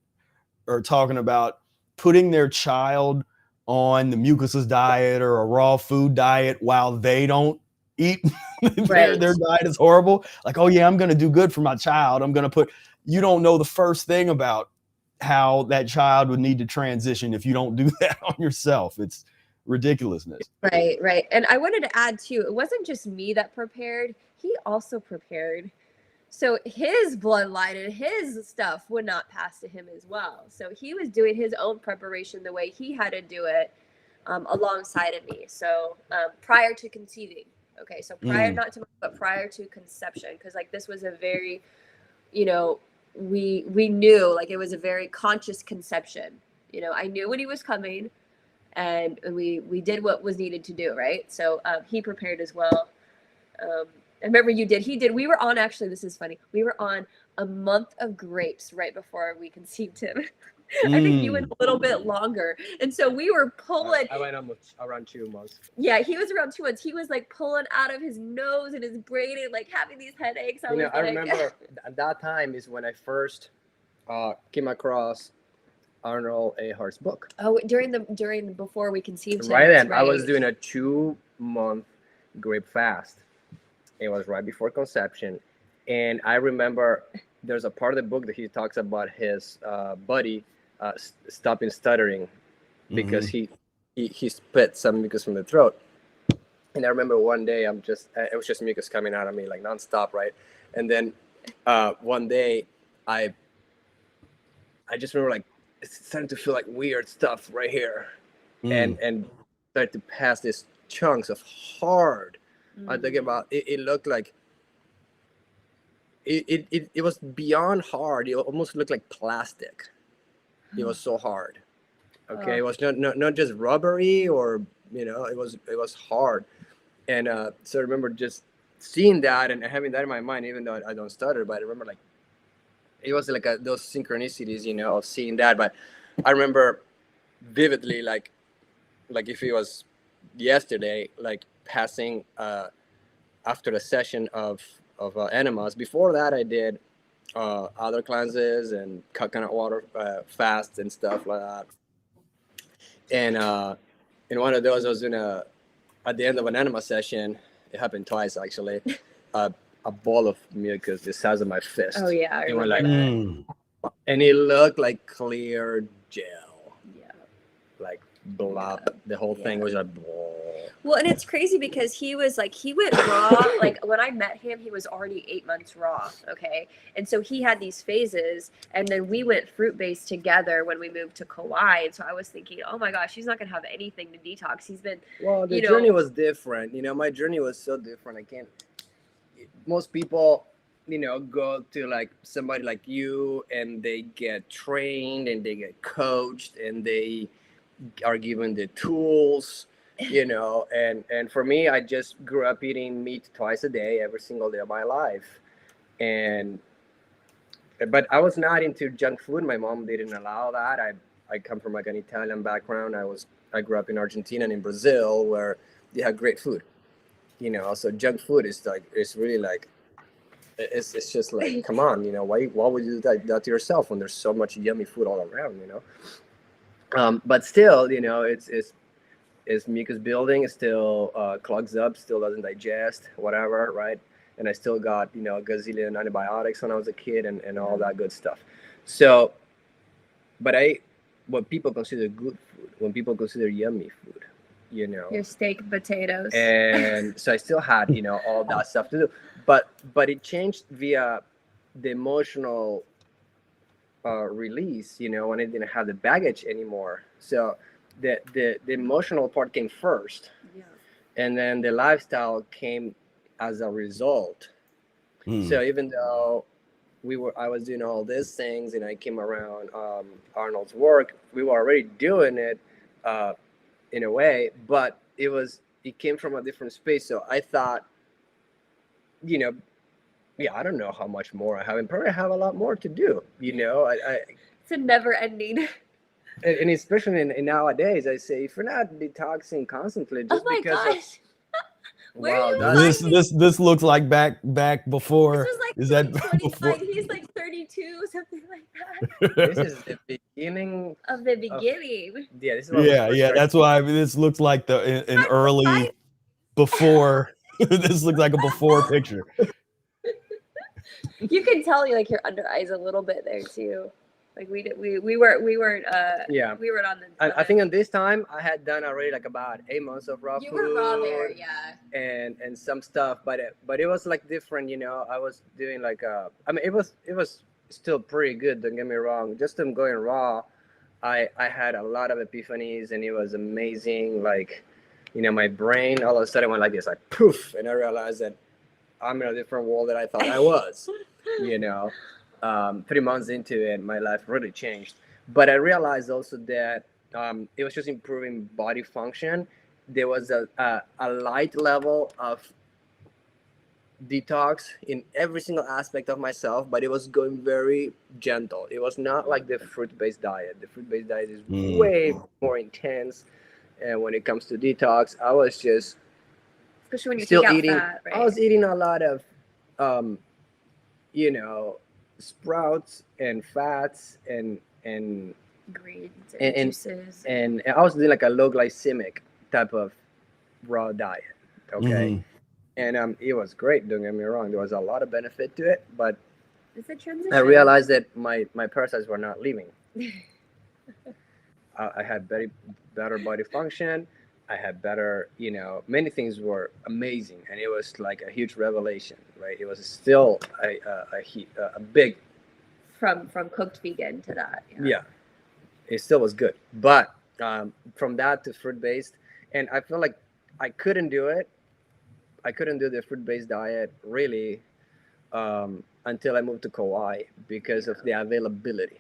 are talking about putting their child on the mucusless diet or a raw food diet while they don't eat. Their diet is horrible. Like, oh yeah, I'm going to do good for my child. I'm going to put, you don't know the first thing about how that child would need to transition if you don't do that on yourself. It's ridiculousness. Right. And I wanted to add too, it wasn't just me that prepared. He also prepared. So his bloodline and his stuff would not pass to him as well. So he was doing his own preparation the way he had to do it, alongside of me. So prior to conceiving. Okay, so prior to conception, because like this was a very, you know, we knew, like, it was a very conscious conception. You know, I knew when he was coming, and we did what was needed to do, right? So he prepared as well. I remember he did. We were on, actually, this is funny. We were on a month of grapes right before we conceived him. I think he went a little bit longer. And so we were pulling. I went almost around 2 months. Yeah, he was around 2 months. He was like pulling out of his nose and his brain and like having these headaches. I remember at that time is when I first came across Arnold Ehret's book. Oh, during before we conceived him. Right then, I was doing a 2-month grape fast. It was right before conception. And I remember there's a part of the book that he talks about his buddy stopping stuttering because he spit some mucus from the throat. And I remember one day it was just mucus coming out of me like nonstop, right? And then one day I just remember like it's starting to feel like weird stuff right here, and started to pass these chunks of hard. I'm thinking about it looked like it was beyond hard. It almost looked like plastic. It was so hard. Okay, it was not just rubbery, or you know, it was hard. And so I remember just seeing that and having that in my mind, even though I don't stutter, but I remember like it was like those synchronicities, you know, of seeing that. But I remember vividly, like if it was yesterday, like passing after a session of enemas. Before that, I did other cleanses and coconut water fasts and stuff like that. And in one of those, I was doing at the end of an enema session. It happened twice actually. A ball of mucus the size of my fist. Oh yeah, I remember that. And it looked like clear gel. Yeah. Like blah. The whole thing was like, blah. Well, and it's crazy because he went raw. Like when I met him, he was already 8 months raw. Okay. And so he had these phases, and then we went fruit-based together when we moved to Kauai. And so I was thinking, oh my gosh, he's not going to have anything to detox. He's been, well, the journey was different. My journey was so different. Most people, go to like somebody like you, and they get trained and they get coached and they are given the tools, and for me, I just grew up eating meat twice a day, every single day of my life. But I was not into junk food. My mom didn't allow that. I come from like an Italian background. I grew up in Argentina and in Brazil, where they have great food, so junk food is like, it's really like, it's just like, come on, why would you do that to yourself when there's so much yummy food all around, but still, it's mucus building, it still clogs up, still doesn't digest, whatever, right? And I still got, a gazillion antibiotics when I was a kid and all that good stuff. So, but what people consider good food, when people consider yummy food, your steak and potatoes. And so I still had, all that stuff to do. But it changed via the emotional release, when I didn't have the baggage anymore. So the emotional part came first, and then the lifestyle came as a result. So even though I was doing all these things, and I came around Arnold's work, we were already doing it in a way, but it came from a different space. So I thought, I don't know how much more I have, and probably have a lot more to do. It's a never ending. And especially in nowadays, I say, if you're not detoxing constantly, just gosh. This looks like back before. This was like before? He's like 32, something like that. This is the beginning of the beginning. This is that's why this looks like an early before. This looks like a before picture. You can tell like your under eyes a little bit there too. Like we weren't we weren't on the. I think on this time I had done already like about 8 months of raw food. You were raw there, and some stuff, but it was like different, I was doing like it was still pretty good. Don't get me wrong. Just them going raw, I had a lot of epiphanies, and it was amazing. Like, my brain all of a sudden went like this, like poof, and I realized that I'm in a different world that I thought I was. 3 months into it, my life really changed. But I realized also that it was just improving body function. There was a light level of detox in every single aspect of myself, but it was going very gentle. It was not like the fruit-based diet. The fruit-based diet is way more intense. And when it comes to detox, I was just especially when you still take out eating. fat, right? I was eating a lot of, sprouts and fats and greens and juices. And I was doing like a low glycemic type of raw diet. Okay. And it was great. Don't get me wrong. There was a lot of benefit to it, but it's a transition. I realized that my parasites were not leaving. I had better body function. I had better, many things were amazing, and it was like a huge revelation, right? It was still a big from cooked vegan to that. Yeah, it still was good, but from that to fruit-based, and I feel like I couldn't do it. I couldn't do the fruit-based diet really until I moved to Kauai because of the availability.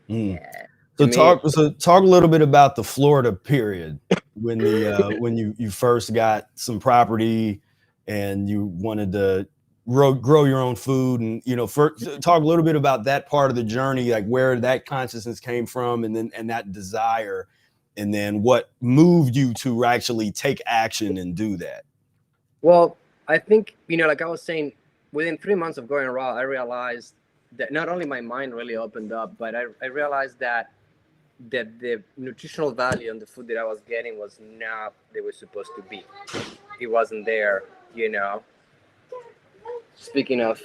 Yeah. So talk a little bit about the Florida period when when you first got some property and you wanted to grow your own food, and talk a little bit about that part of the journey, like where that consciousness came from, and that desire, and then what moved you to actually take action and do that. Well, I think, like I was saying, within 3 months of going raw, I realized that not only my mind really opened up, but I realized that the nutritional value on the food that I was getting was not they were supposed to be. It wasn't there, Speaking of,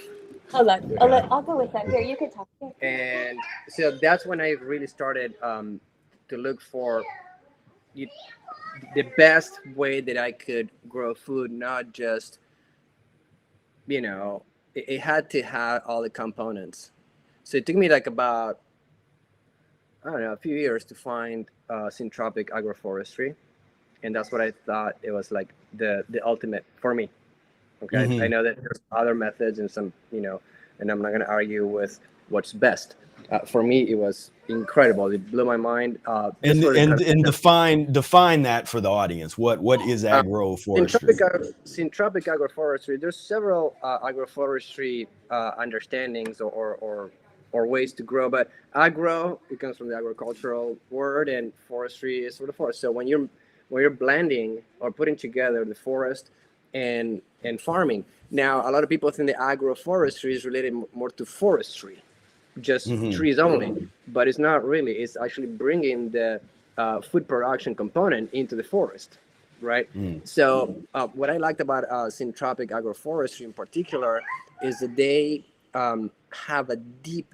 hold on, I'll go with that. Here, you can talk. And so that's when I really started to look for the best way that I could grow food, not just, it had to have all the components. So it took me like about, I don't know, a few years to find Syntropic Agroforestry. And that's what I thought it was like the ultimate for me. Okay. Mm-hmm. I know that there's other methods and some, and I'm not going to argue with what's best. For me, it was incredible. It blew my mind. And define that for the audience. What is agroforestry? Syntropic agroforestry. There's several agroforestry understandings or ways to grow, but agro, it comes from the agricultural word, and forestry is for the forest. So when you're blending or putting together the forest and farming. Now, a lot of people think the agroforestry is related more to forestry, just trees only, but it's not really. It's actually bringing the food production component into the forest, right? So what I liked about Syntropic Agroforestry in particular is that they have a deep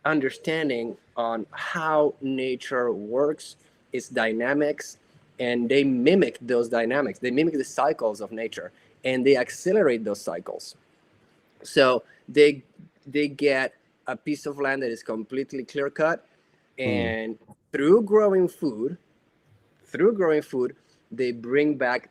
understanding on how nature works, its dynamics, and they mimic those dynamics. They mimic the cycles of nature, and they accelerate those cycles. So they get a piece of land that is completely clear cut, and through growing food, they bring back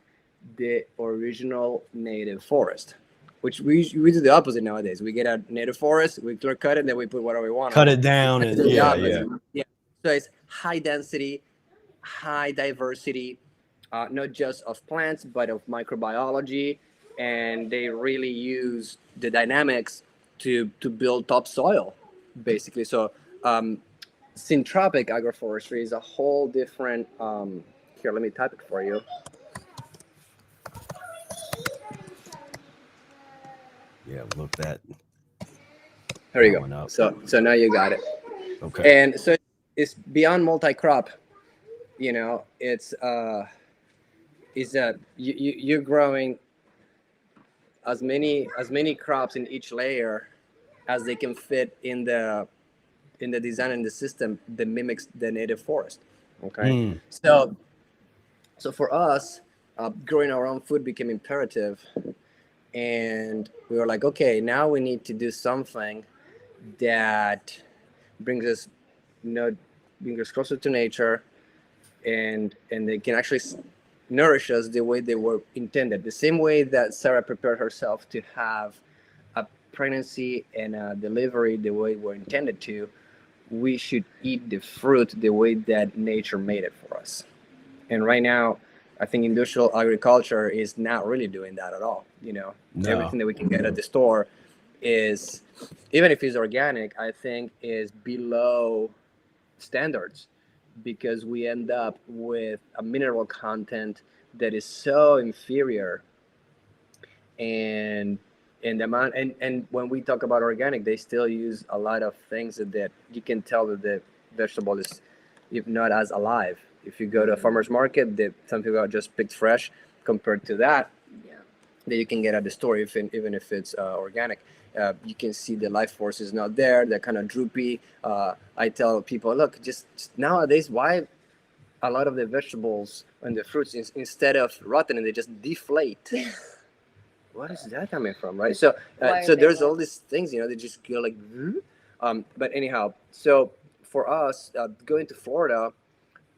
the original native forest, which we do the opposite nowadays. We get a native forest, we clear cut it, and then we put whatever we want. Cut it down, and yeah. So it's high density, high diversity, not just of plants, but of microbiology. And they really use the dynamics to build topsoil, basically. So Syntropic Agroforestry is a whole different, here, let me type it for you. Yeah, look that. There you go. So now you got it. Okay. And so it's beyond multi-crop. It's you're growing as many crops in each layer as they can fit in the design and the system that mimics the native forest. Okay. So for us, growing our own food became imperative, and we were like, okay, now we need to do something that brings us closer to nature, and they can actually nourish us the way they were intended. The same way that Sarah prepared herself to have a pregnancy and a delivery the way we're intended to, we should eat the fruit the way that nature made it for us. And right now, I think industrial agriculture is not really doing that at all. No. Everything that we can get at the store is, even if it's organic, I think is below standards, because we end up with a mineral content that is so inferior. And the amount, and when we talk about organic, they still use a lot of things that you can tell that the vegetable is, if not as alive. If you go to a farmer's market, some people are just picked fresh compared to that you can get at the store, even if it's organic. You can see the life force is not there. They're kind of droopy. I tell people, look, just nowadays, why a lot of the vegetables and the fruits, instead of rotting, they just deflate. What is that coming from, right? So there's all these things, they just go like, but anyhow, so for us, going to Florida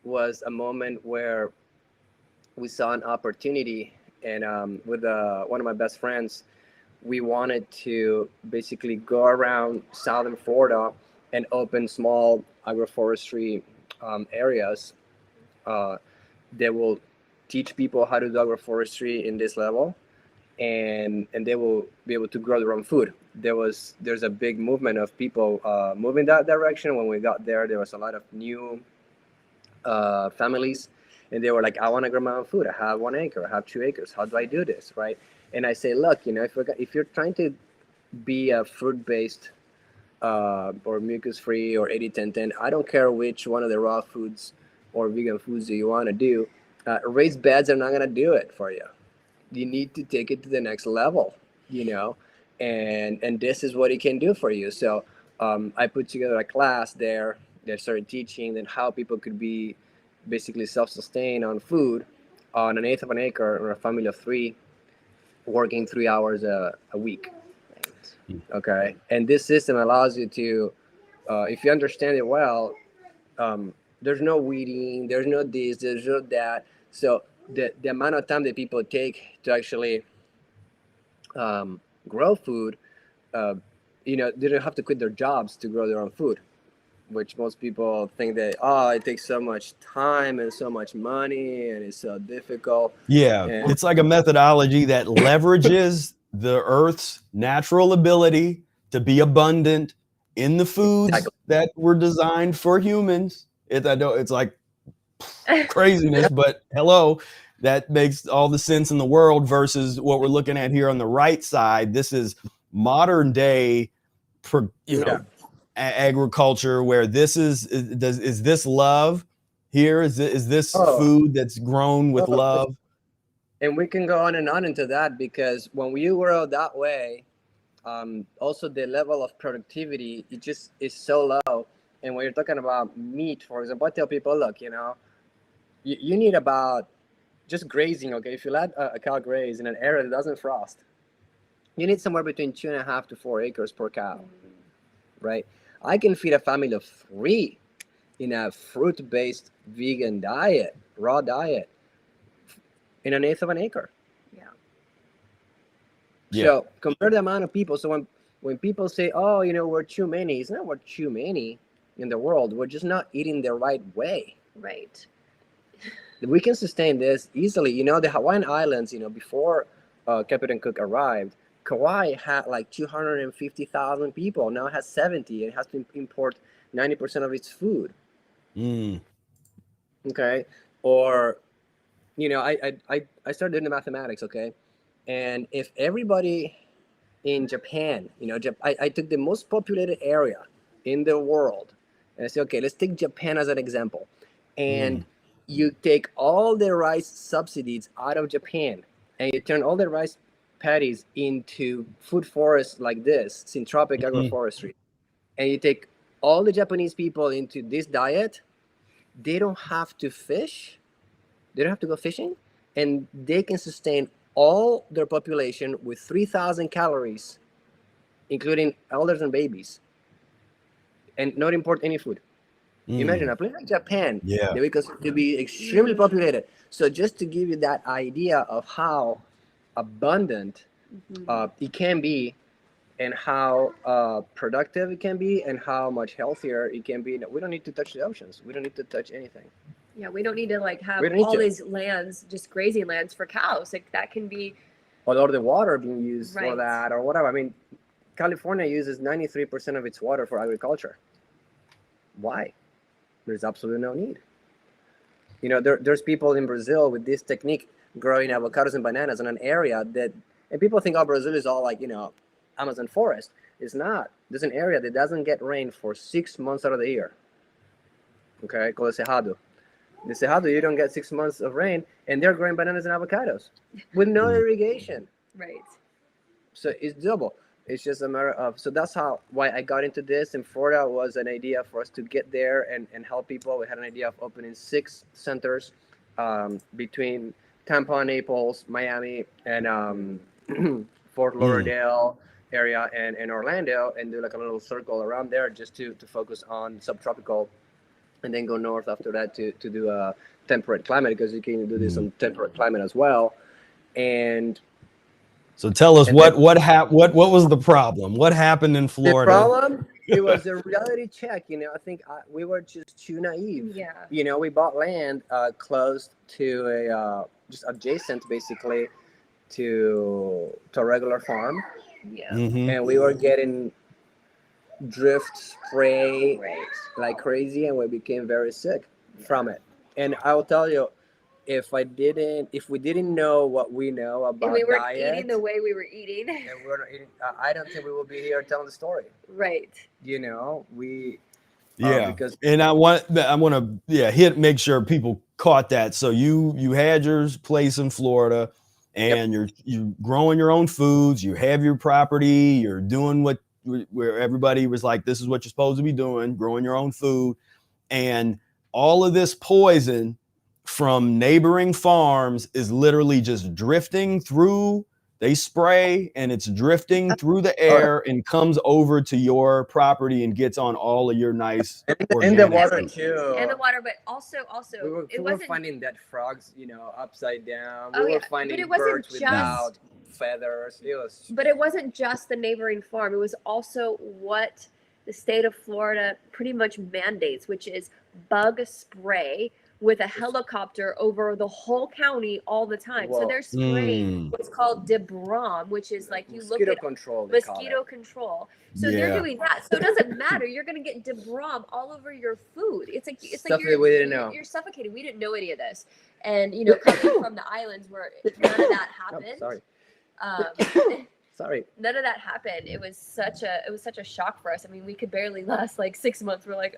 was a moment where we saw an opportunity, and with one of my best friends, we wanted to basically go around southern Florida and open small agroforestry areas that will teach people how to do agroforestry in this level, and they will be able to grow their own food. There's a big movement of people moving that direction. When we got there was a lot of new families, and they were like, I want to grow my own food. I have 1 acre, I have 2 acres. How do I do this, right? And I say, look, if you're trying to be a fruit-based or mucus-free or 80-10-10, I don't care which one of the raw foods or vegan foods that you want to do. Raised beds are not going to do it for you. You need to take it to the next level, and this is what it can do for you. So I put together a class there. that started teaching then how people could be basically self-sustained on food on an eighth of an acre or a family of 3 working 3 hours a week. Okay, and this system allows you to if you understand it well, there's no weeding, there's no this, there's no that. So the amount of time that people take to actually grow food, they don't have to quit their jobs to grow their own food, which most people think that, it takes so much time and so much money and it's so difficult. Yeah, and it's like a methodology that leverages the earth's natural ability to be abundant in the foods that were designed for humans. It's like craziness, but hello, that makes all the sense in the world versus what we're looking at here on the right side. This is modern day, agriculture, where this is this love here? Is this food that's grown with love? And we can go on and on into that, because when you grow that way, also the level of productivity, it just is so low. And when you're talking about meat, for example, I tell people, look, you need about just grazing. Okay, if you let a cow graze in an area that doesn't frost, you need somewhere between 2.5 to 4 acres per cow, right? I can feed a family of 3 in a fruit-based vegan diet, raw diet, in an eighth of an acre. So compare the amount of people. So when people say, we're too many, it's not we're too many in the world. We're just not eating the right way. Right. We can sustain this easily. The Hawaiian Islands, before Captain Cook arrived, Kauai had like 250,000 people. Now it has 70 and has to import 90% of its food. Okay. Or, I started doing the mathematics. Okay. And if everybody in Japan, I took the most populated area in the world, and I said, okay, let's take Japan as an example. And you take all the rice subsidies out of Japan, and you turn all the rice paddies into food forests like this, Syntropic Agroforestry, and you take all the Japanese people into this diet, they don't have to fish, they don't have to go fishing, and they can sustain all their population with 3,000 calories, including elders and babies, and not import any food. Imagine a place like Japan, that we consider to be extremely populated. So just to give you that idea of how abundant it can be, and how productive it can be, and how much healthier it can be. We don't need to touch the oceans. We don't need to touch anything. Yeah, we don't need to have all these lands, just grazing lands for cows. Like that can be, or the water being used for that, or whatever. I mean, California uses 93% of its water for agriculture. Why? There's absolutely no need. There's people in Brazil with this technique growing avocados and bananas in an area and people think, Brazil is all like, Amazon forest. It's not. There's an area that doesn't get rain for 6 months out of the year. Okay, called the Cerrado. The Cerrado, you don't get 6 months of rain, and they're growing bananas and avocados with no irrigation. Right. So it's doable. It's just a matter of, so that's why I got into this. In Florida was an idea for us to get there and help people. We had an idea of opening 6 centers between Tampa, Naples, Miami, and Fort Lauderdale area and Orlando, and do like a little circle around there just to focus on subtropical, and then go north after that to do a temperate climate, because you can do this on temperate climate as well. And so tell us what was the problem? What happened in Florida? The problem, it was a reality check. I think we were just too naive. Yeah. We bought land close to a just adjacent, basically, to a regular farm. Yeah. And we were getting drift spray like crazy, and we became very sick from it. And I'll tell you, if we didn't know what we know about and we were diet, eating the way we were eating, and we're not eating, I don't think we will be here telling the story. Right. Because and I want to make sure people caught that. So you had your place in Florida, and you're growing your own foods. You have your property. You're doing where everybody was like, this is what you're supposed to be doing, growing your own food. And all of this poison from neighboring farms is literally just drifting through. They spray and it's drifting through the air and comes over to your property and gets on all of your nice in the water too. And the water, but also we were finding dead frogs, upside down. Oh, we were finding birds without feathers. But it wasn't just the neighboring farm. It was also what the state of Florida pretty much mandates, which is bug spray with a helicopter over the whole county all the time. Whoa. So they're spraying what's called DeBrom, which is like you mosquito look at control. Mosquito control. So they're doing that. So it doesn't matter. You're gonna get DeBrom all over your food. It's like Stuff that we didn't know. You're suffocating. We didn't know any of this. And coming from the islands where none of that happened. Sorry. None of that happened. It was such a shock for us. I mean, we could barely last like 6 months. We're like,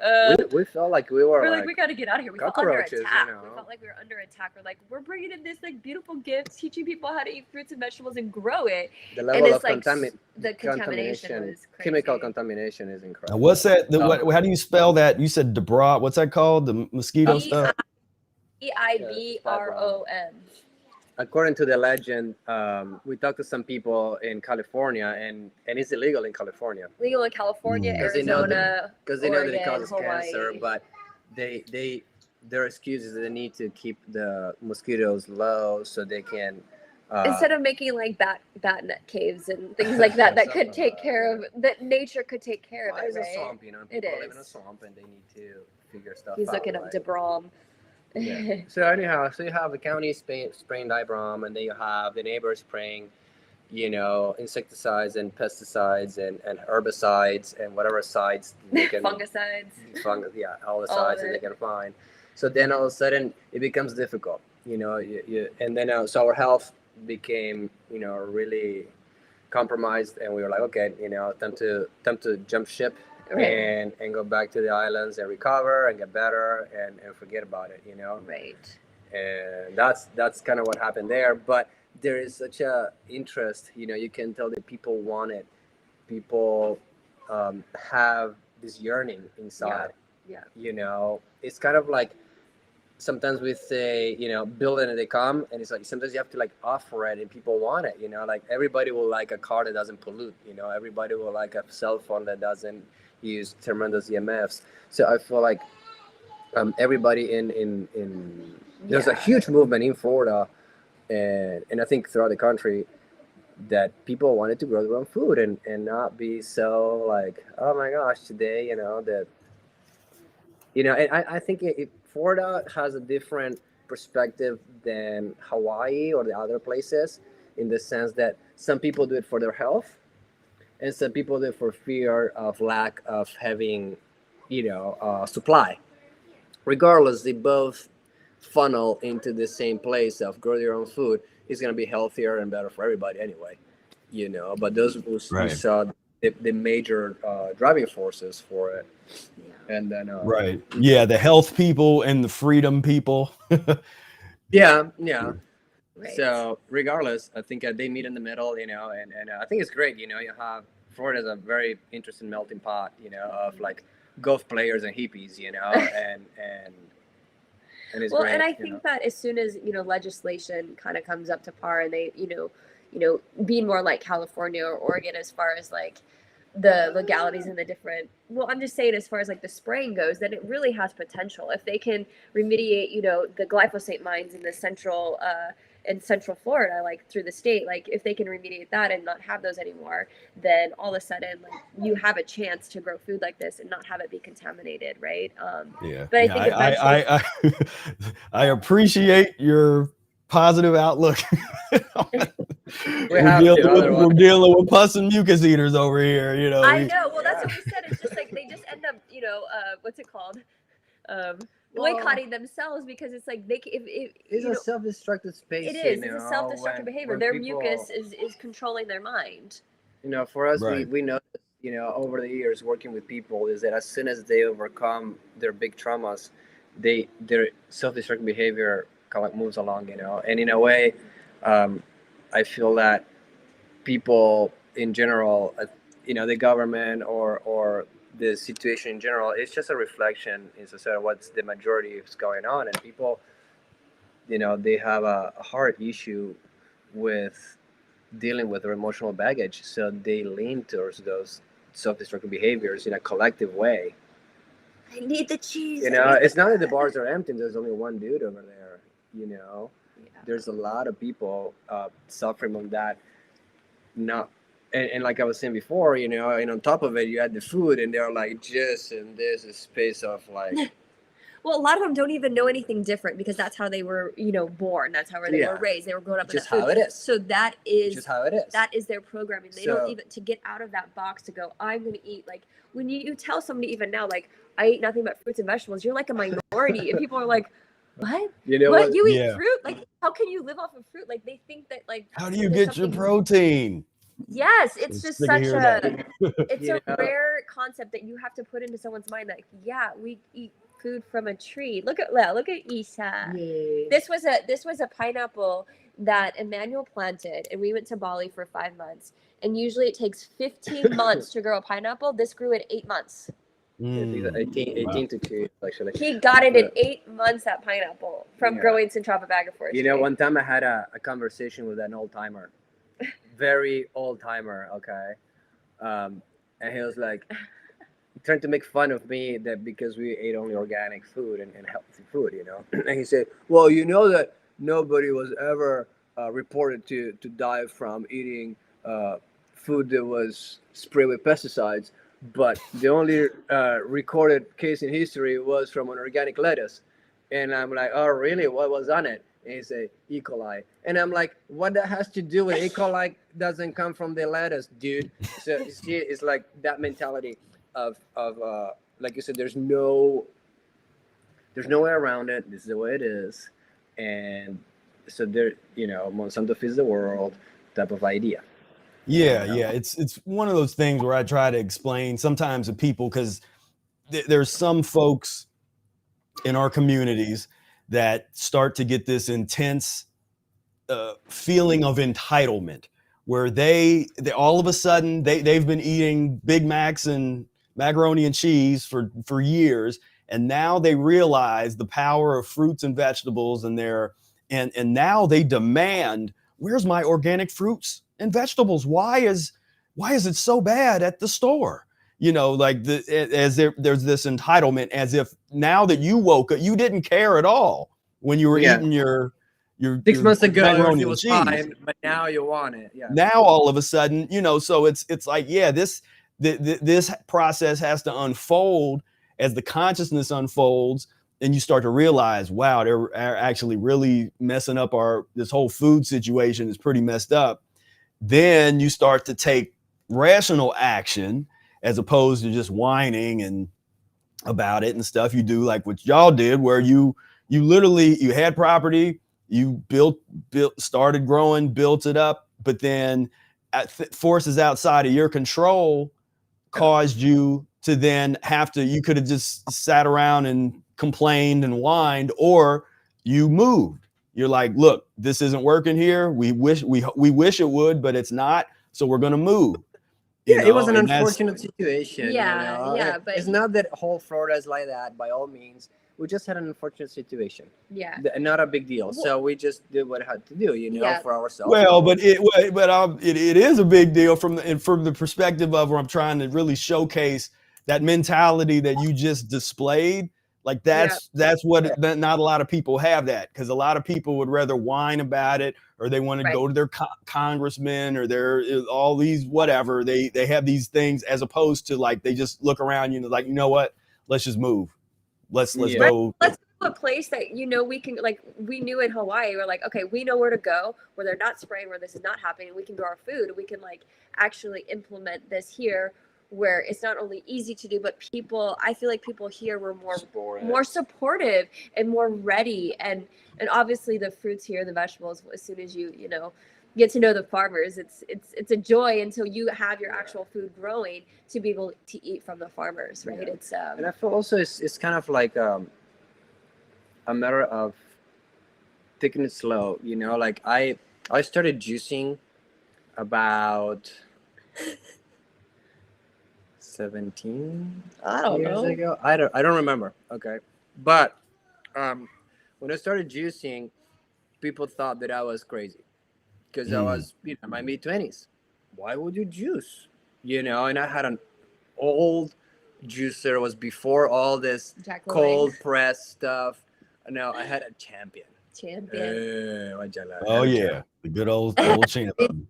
we felt like we were like we got to get out of here. We felt under attack. We felt like we were under attack. We're like, we're bringing in this like beautiful gift, teaching people how to eat fruits and vegetables and grow it. The level of the contamination was crazy. Chemical contamination is incredible. Now, what's that? How do you spell that? You said DeBrom. What's that called? The mosquito stuff? DeIBROM. According to the legend, we talked to some people in California, and it's illegal in California. Legal in California, Arizona, because they know that it causes Hawaii. cancer, but their excuse is that they need to keep the mosquitoes low so they can. Instead of making like bat net caves and things like that could take care of that nature could take care of it. It's right? a swamp, people live in a swamp and they need to figure stuff out. He's looking up DeBrom. Yeah. So anyhow, you have the county spraying DeBrom, and then you have the neighbors spraying, insecticides and pesticides and herbicides and whatever sides they can. Fungicides. All the sides that they can find. So then all of a sudden it becomes difficult, and then so our health became, really compromised, and we were like, okay, time to jump ship. Right. And go back to the islands and recover and get better and forget about it, Right. And that's kind of what happened there. But there is such a interest, you can tell that people want it. People have this yearning inside. Yeah. It's kind of like sometimes we say, build it and they come, and it's like sometimes you have to like offer it and people want it, like everybody will like a car that doesn't pollute, everybody will like a cell phone that doesn't use tremendous EMFs. So I feel like everybody in there's a huge movement in Florida and I think throughout the country that people wanted to grow their own food and not be so like, oh my gosh, today, and I think Florida has a different perspective than Hawaii or the other places, in the sense that some people do it for their health and some people do it for fear of lack of having, supply. Regardless, they both funnel into the same place of grow your own food. It's going to be healthier and better for everybody anyway, but those who saw the major driving forces for it. And then the health people and the freedom people. yeah. Right. So regardless, I think they meet in the middle, and I think it's great. You have Florida's a very interesting melting pot, of like golf players and hippies, and it's great. And I think that as soon as legislation kind of comes up to par, and they being more like California or Oregon as far as like the legalities and the different, I'm just saying as far as like the spraying goes, then it really has potential if they can remediate the glyphosate mines in the central Florida, like through the state. Like if they can remediate that and not have those anymore, then all of a sudden like you have a chance to grow food like this and not have it be contaminated, right? But I think I appreciate your positive outlook. We're dealing with pus and mucus eaters over here, I know. Well, that's what we said. It's just like they just end up, what's it called? Boycotting themselves, because it's like it's a self-destructive space. It is. It's a self-destructive behavior. Their mucus is controlling their mind. For us, we know, over the years working with people, is that as soon as they overcome their big traumas, their self-destructive behavior kind of moves along, and in a way, I feel that people in general, the government or the situation in general. It's just a reflection in society what's the majority is going on, and people, they have a hard issue with dealing with their emotional baggage, so they lean towards those self-destructive behaviors in a collective way. I need the cheese. It's not that the bars are empty. There's only one dude over there. Yeah. There's a lot of people suffering from that. And like I was saying before, and on top of it, you had the food, and they're like just in this space of like. Well, a lot of them don't even know anything different because that's how they were, born. That's how they were raised. They were grown up in that food. Just how it is. So that is just how it is. That is their programming. They don't even, to get out of that box to go, I'm going to eat. Like when you tell somebody even now, like I eat nothing but fruits and vegetables, you're like a minority. And people are like, what? What? You eat fruit? Like how can you live off of fruit? Like they think that like. How do you get your protein? Yes, it's just such a, it's a rare concept that you have to put into someone's mind. Like, yeah, we eat food from a tree. Look at Isa. Yay. This was a pineapple that Emmanuel planted, and we went to Bali for 5 months. And usually it takes 15 months to grow a pineapple. This grew at 8 months. 18 to 2 actually. He got it in 8 months, that pineapple, from growing Syntropic Agroforestry. One time I had a conversation with an old timer, very old timer. Okay, and he was like. Trying to make fun of me that because we ate only organic food and healthy food, and he said, well, that nobody was ever reported to die from eating food that was sprayed with pesticides, but the only recorded case in history was from an organic lettuce. And I'm like, oh really, what was on it? And he said E. coli, and I'm like, what that has to do with E. coli? Doesn't come from the lettuce, dude. So you see, it's like that mentality of like you said, there's no way around it. This is the way it is. And so there, Monsanto feeds the world type of idea. Yeah. It's one of those things where I try to explain sometimes to people, because there's some folks in our communities that start to get this intense feeling of entitlement, where they all of a sudden they've been eating Big Macs and macaroni and cheese for years, and now they realize the power of fruits and vegetables, and now they demand, where's my organic fruits and vegetables? Why is it so bad at the store? There's this entitlement, as if now that you woke up, you didn't care at all when you were eating your 6 months ago it was fine, but now you want it. Yeah. Now all of a sudden, so it's like, this process has to unfold as the consciousness unfolds, and you start to realize, wow, they're actually really messing up this whole food situation is pretty messed up. Then you start to take rational action as opposed to just whining and about it and stuff. You do like what y'all did, where you literally, you had property, you started growing, built it up, but then forces outside of your control caused you to then you could have just sat around and complained and whined, or you moved. You're like, look, this isn't working here. We wish it would, but it's not. So we're going to move. It was an unfortunate situation. Yeah, but it's not that whole Florida is like that, by all means. We just had an unfortunate situation. Yeah. Not a big deal. So we just did what I had to do, for ourselves. Well, but it is a big deal from the perspective of where I'm trying to really showcase that mentality that you just displayed. Like that's what not a lot of people have that, because a lot of people would rather whine about it, or they want to go to their congressman or their all these whatever. They have these things, as opposed to like they just look around, like, you know what, let's just move. Let's go. Let's go to a place that we can, like we knew in Hawaii. We're like, okay, we know where to go, where they're not spraying, where this is not happening. We can grow our food, and we can like actually implement this here, where it's not only easy to do, but I feel like people here were more supportive and more ready. And obviously the fruits here, the vegetables, as soon as you get to know the farmers, it's a joy until you have your actual food growing to be able to eat from the farmers, right? It's and I feel also it's kind of like a matter of taking it slow, like I started juicing about 17 I don't years know. ago. I don't remember. Okay, but when I started juicing, people thought that I was crazy because I was in my mid-20s. Why would you juice? And I had an old juicer. It was before all this Jack cold LaLange. press stuff. No, I had a Champion. Oh yeah, the good old champion.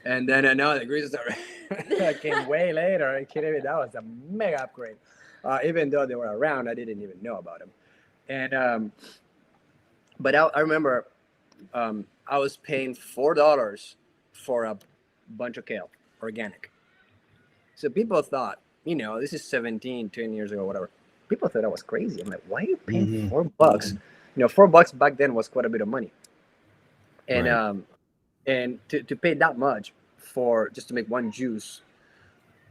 And then I know the greases that came way later. Are you kidding me? That was a mega upgrade. Even though they were around, I didn't even know about them. And but I remember I was paying $4 for a bunch of kale, organic. So people thought, this is 17, 20 years ago, whatever. People thought I was crazy. I'm like, why are you paying $4? $4 back then was quite a bit of money. And Right. And to pay that much for just to make one juice,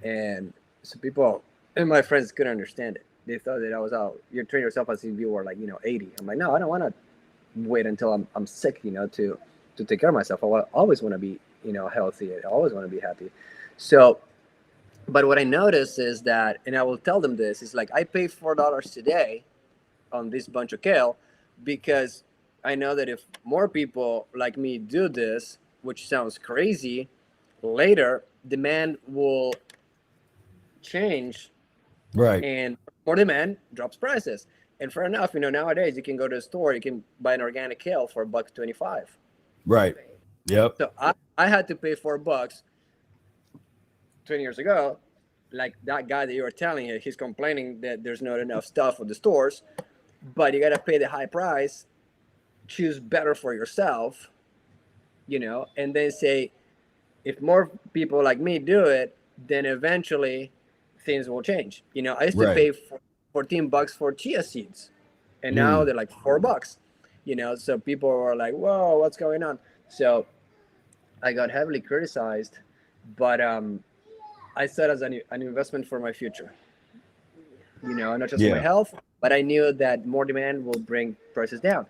and so people and my friends couldn't understand it. They thought that I was out. You're treating yourself as if you were like 80. I'm like, no, I don't want to wait until I'm sick, to take care of myself. I always want to be healthy. I always want to be happy. So, but what I noticed is that, and I will tell them this, is like I pay $4 today on this bunch of kale because I know that if more people like me do this, which sounds crazy, later demand will change, Right. and more demand drops prices. And fair enough, nowadays you can go to the store, you can buy an organic kale for $1.25. Right. Yep. So I had to pay $4 20 years ago. Like that guy that you were telling, he's complaining that there's not enough stuff at the stores, but you got to pay the high price, choose better for yourself, and then say, if more people like me do it, then eventually things will change. I used to pay $14 for chia seeds, and now they're like $4. So people were like, whoa, what's going on? So I got heavily criticized, but I said as an investment for my future, not just for my health, but I knew that more demand will bring prices down.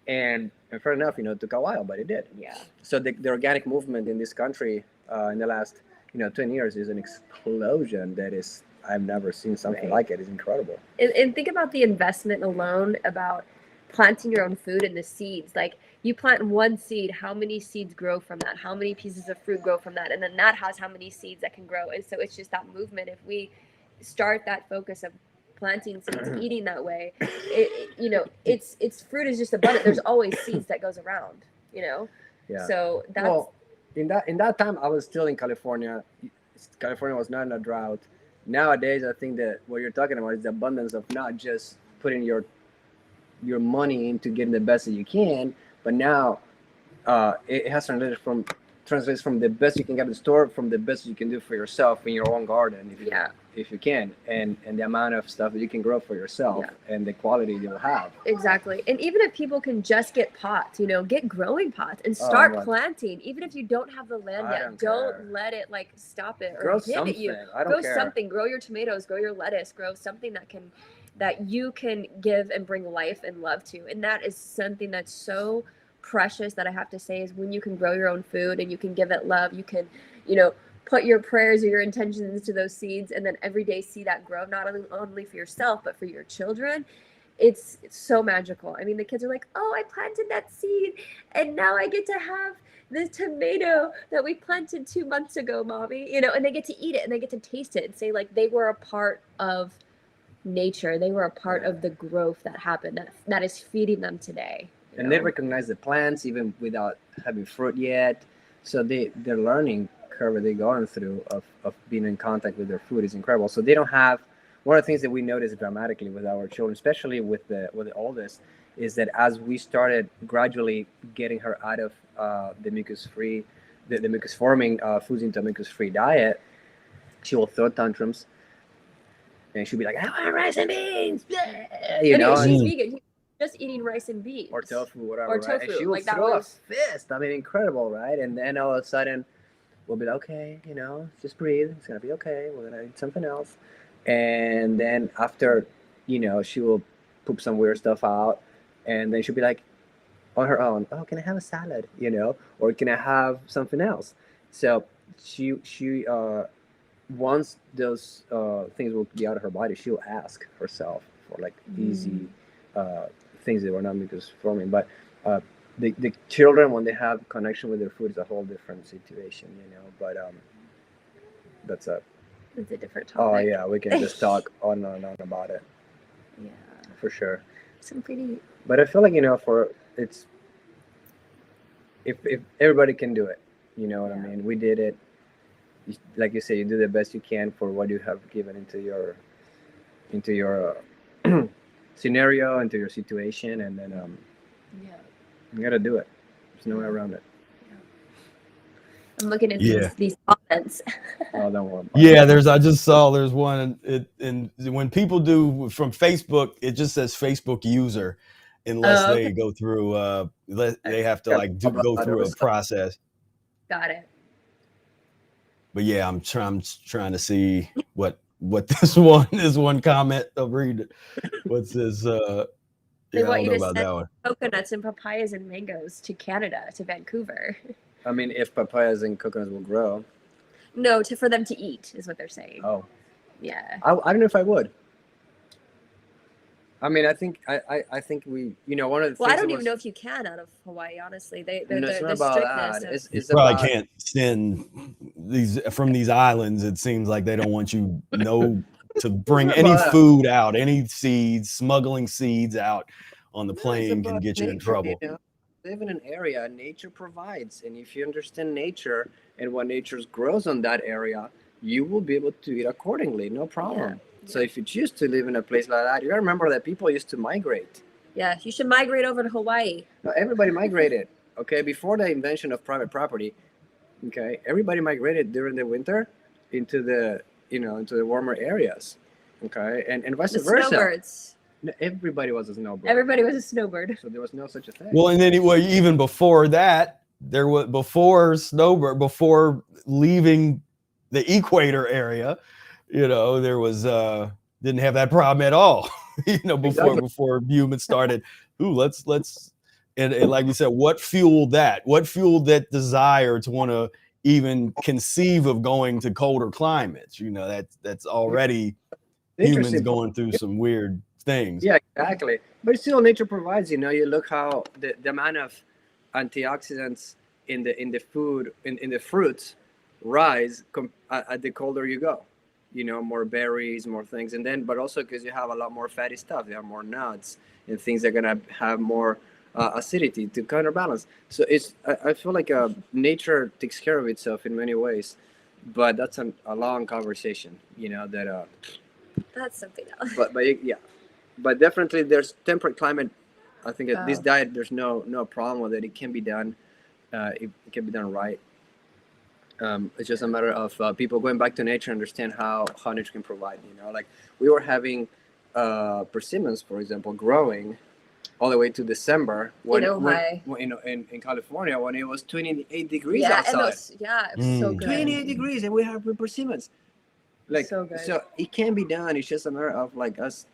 And fair enough, it took a while, but it did. Yeah. So the organic movement in this country in the last 10 years is an explosion that is, I've never seen something like it. It's incredible. And think about the investment alone about planting your own food and the seeds. Like you plant one seed, how many seeds grow from that? How many pieces of fruit grow from that? And then that has how many seeds that can grow. And so it's just that movement. If we start that focus of planting seeds, eating that way, it's fruit is just abundant. There's always seeds that goes around, Yeah. So that's in that time I was still in California. California was not in a drought. Nowadays, I think that what you're talking about is the abundance of not just putting your money into getting the best that you can, but now it has translates from the best you can get at the store, from the best you can do for yourself in your own garden, if you can, and the amount of stuff that you can grow for yourself and the quality you'll have. Exactly. And even if people can just get pots, get growing pots and start planting, even if you don't have the land yet, don't let it stop it or inhibit you. Grow something, grow your tomatoes, grow your lettuce, grow something that you can give and bring life and love to. And that is something that's so precious that I have to say is when you can grow your own food and you can give it love, you can, put your prayers or your intentions into those seeds and then every day see that grow, not only for yourself, but for your children. It's so magical. I mean, the kids are like, oh, I planted that seed and now I get to have this tomato that we planted 2 months ago, mommy, and they get to eat it and they get to taste it and say like they were a part of nature. They were a part of the growth that happened that is feeding them today. And they recognize the plants even without having fruit yet. So their learning curve they're going through of being in contact with their food is incredible. So they don't have, one of the things that we noticed dramatically with our children, especially with the oldest, is that as we started gradually getting her out of the mucus-free, the mucus-forming foods into a mucus-free diet, she will throw tantrums. And she'll be like, I want rice and beans. She's vegan. Just eating rice and beans. Or tofu, whatever. Or tofu. Right? And she will throw a fist. I mean, incredible, right? And then all of a sudden, we'll be like, okay, just breathe. It's going to be okay. We're going to eat something else. And then after, she will poop some weird stuff out. And then she'll be like, on her own, oh, can I have a salad? Or can I have something else? So she once those things will be out of her body, she'll ask herself for like easy things that were not mucus forming. But the children, when they have connection with their food, is a whole different situation, But that's a different topic. Oh yeah, we can just talk on and on about it. Yeah, for sure. Some pretty. But I feel like if everybody can do it, you know what I mean. We did it. Like you say, you do the best you can for what you have given into your scenario, into your situation, and then you gotta do it. There's no way around it. I'm looking at these comments. Oh, don't worry. Yeah, I just saw there's one, and when people do from Facebook, it just says Facebook user, unless they go through. They have to go through a process. Got it. But yeah, I'm trying to see what this one comment. I'll read it. What's this? They want you to send coconuts and papayas and mangoes to Canada, to Vancouver. I mean, if papayas and coconuts will grow. No, for them to eat is what they're saying. Oh. Yeah. I don't know if I would. I mean, I think we, one of the things. Well, I don't even know if you can out of Hawaii, honestly. It's not about that. You probably can't send from these islands. It seems like they don't want you to bring any food out, any seeds. Smuggling seeds out on the plane can get you in trouble. Live in an area nature provides, and if you understand nature and what nature grows on that area, you will be able to eat accordingly, no problem. So if you choose to live in a place like that, you gotta remember that people used to migrate. Yeah, you should migrate over to Hawaii. No, everybody migrated. Okay, before the invention of private property, okay, everybody migrated during the winter into the warmer areas. Okay, and vice versa. Snowbirds. No, everybody was a snowbird. Everybody was a snowbird. So there was no such a thing. Well, and then even before that, there was before leaving the equator area, there was didn't have that problem at all. Before humans started. Let's and like we said, what fueled that? What fueled that desire to want to even conceive of going to colder climates? That's already humans going through some weird things. Yeah, exactly. But still, nature provides. You look how the amount of antioxidants in the food in the fruits rise at the colder you go. More berries, more things, and then but also because you have a lot more fatty stuff, you have more nuts and things that are gonna have more acidity to counterbalance. So I feel like nature takes care of itself in many ways, but that's a long conversation. That's something else. But definitely there's temperate climate. I think this diet, there's no problem with it. It can be done. It can be done right. It's just a matter of people going back to nature and understand how nature can provide. Like we were having persimmons, for example, growing all the way to December in California when it was 28 degrees outside. It was so good. 28 degrees, and we have persimmons. So good. So it can be done. It's just a matter of like us,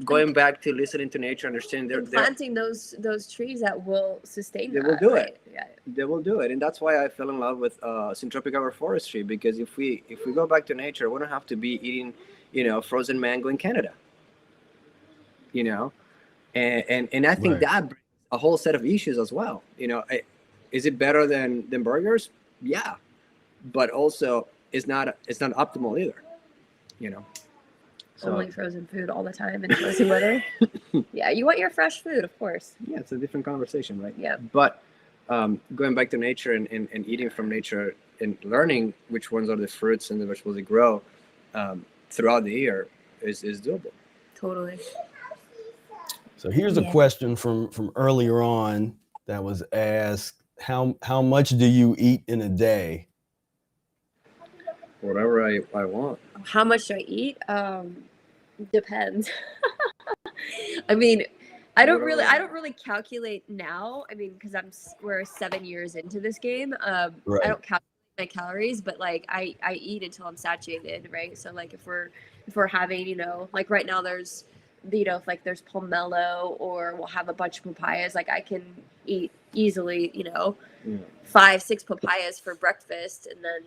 going back to listening to nature, understanding they're planting those trees that will sustain. They will do it. Yeah, they will do it, and that's why I fell in love with Syntropic Agroforestry, because if we go back to nature, we don't have to be eating, frozen mango in Canada. And I think that brings a whole set of issues as well. Is it better than burgers? Yeah, but also it's not optimal either. So, only frozen food all the time in frozen weather. Yeah, you want your fresh food, of course. Yeah, it's a different conversation, right? Yeah. But going back to nature and eating from nature and learning which ones are the fruits and the vegetables that grow throughout the year is doable. Totally. So here's a question from earlier on that was asked: How much do you eat in a day? Whatever I want. How much do I eat? Depends. I mean, I don't really calculate now. I mean, because we're 7 years into this game. I don't calculate my calories, but like I eat until I'm satiated, right? So like if we're having, like right now there's, if like there's pomelo or we'll have a bunch of papayas, like I can eat easily, 5-6 papayas for breakfast, and then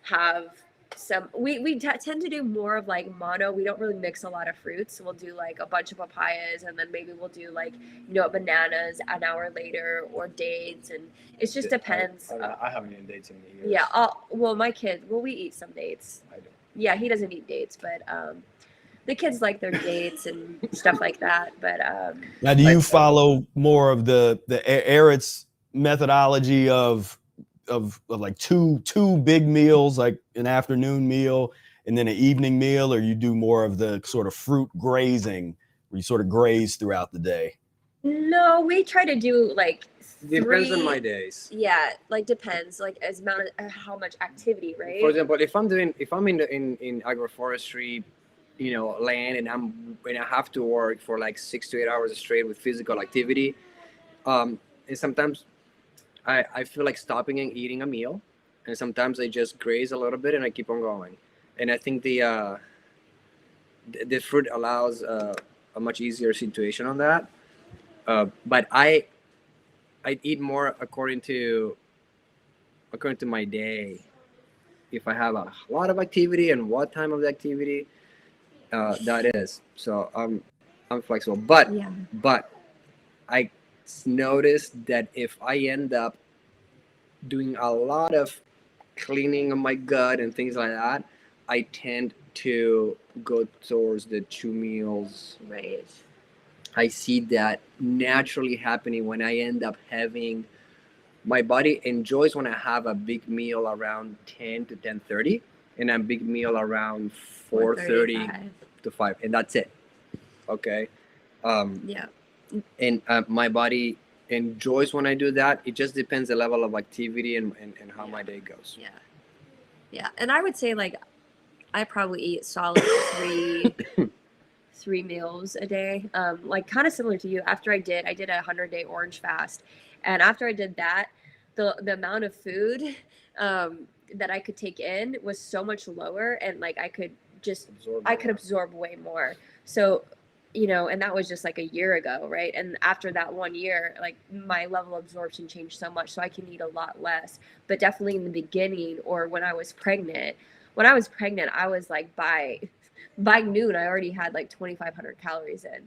have some, we tend to do more of like mono. We don't really mix a lot of fruits. So we'll do like a bunch of papayas, and then maybe we'll do like, bananas an hour later, or dates, and it just depends. I haven't eaten dates in years. Yeah. Well, my kids, we eat some dates. I don't. Yeah, he doesn't eat dates, but the kids like their dates and stuff like that. But now, do you follow more of the Ehret's methodology of like two big meals, like an afternoon meal and then an evening meal, or you do more of the sort of fruit grazing where you sort of graze throughout the day? No, we try to do like depends on my days. Yeah, like depends, like as amount of how much activity, right? For example, if I'm in agroforestry, land, and I have to work for like 6 to 8 hours straight with physical activity, and sometimes I feel like stopping and eating a meal, and sometimes I just graze a little bit and I keep on going. And I think the fruit allows a much easier situation on that. But I eat more according to my day. If I have a lot of activity and what time of the activity that is. So I'm flexible. But I noticed that if I end up doing a lot of cleaning of my gut and things like that, I tend to go towards the 2 meals. Right. I see that naturally happening when I end up having, my body enjoys when I have a big meal around 10 to 10:30 and a big meal around 4:30 to 5, and that's it. Okay. And my body enjoys when I do that. It just depends the level of activity and how my day goes. Yeah. And I would say like I probably eat solid three meals a day. Like kind of similar to you. After I did a 100-day orange fast, and after I did that, the amount of food that I could take in was so much lower, and like I could absorb way more. So, and that was just like a year ago, right? And after that 1 year, like my level of absorption changed so much, so I can eat a lot less. But definitely in the beginning, or when I was pregnant, I was like by noon, I already had like 2,500 calories in,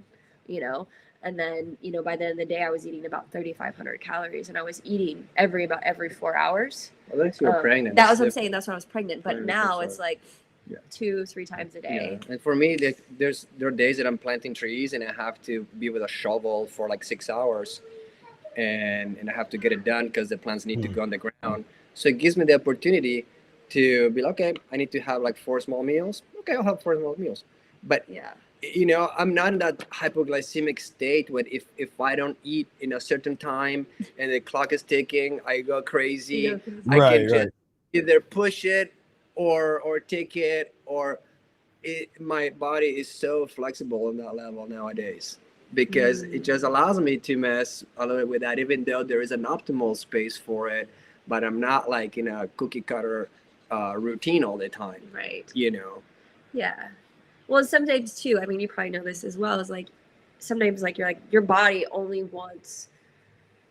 and then, by the end of the day, I was eating about 3,500 calories, and I was eating about every 4 hours. Well, that's you were pregnant. That was what I'm saying. That's when I was pregnant. But now it's like 2-3 times a day. And for me, there are days that I'm planting trees and I have to be with a shovel for like 6 hours, and I have to get it done because the plants need to go on the ground. So it gives me the opportunity to be like, okay, I need to have like 4 small meals. Okay, I'll have 4 small meals. But I'm not in that hypoglycemic state where if I don't eat in a certain time and the clock is ticking, I go crazy. I can just either push it or take it, or my body is so flexible on that level nowadays, because it just allows me to mess a little bit with that, even though there is an optimal space for it. But I'm not like in a cookie cutter routine all the time. Right. Yeah. Well, sometimes too, I mean, you probably know this as well, is like sometimes like you're like, your body only wants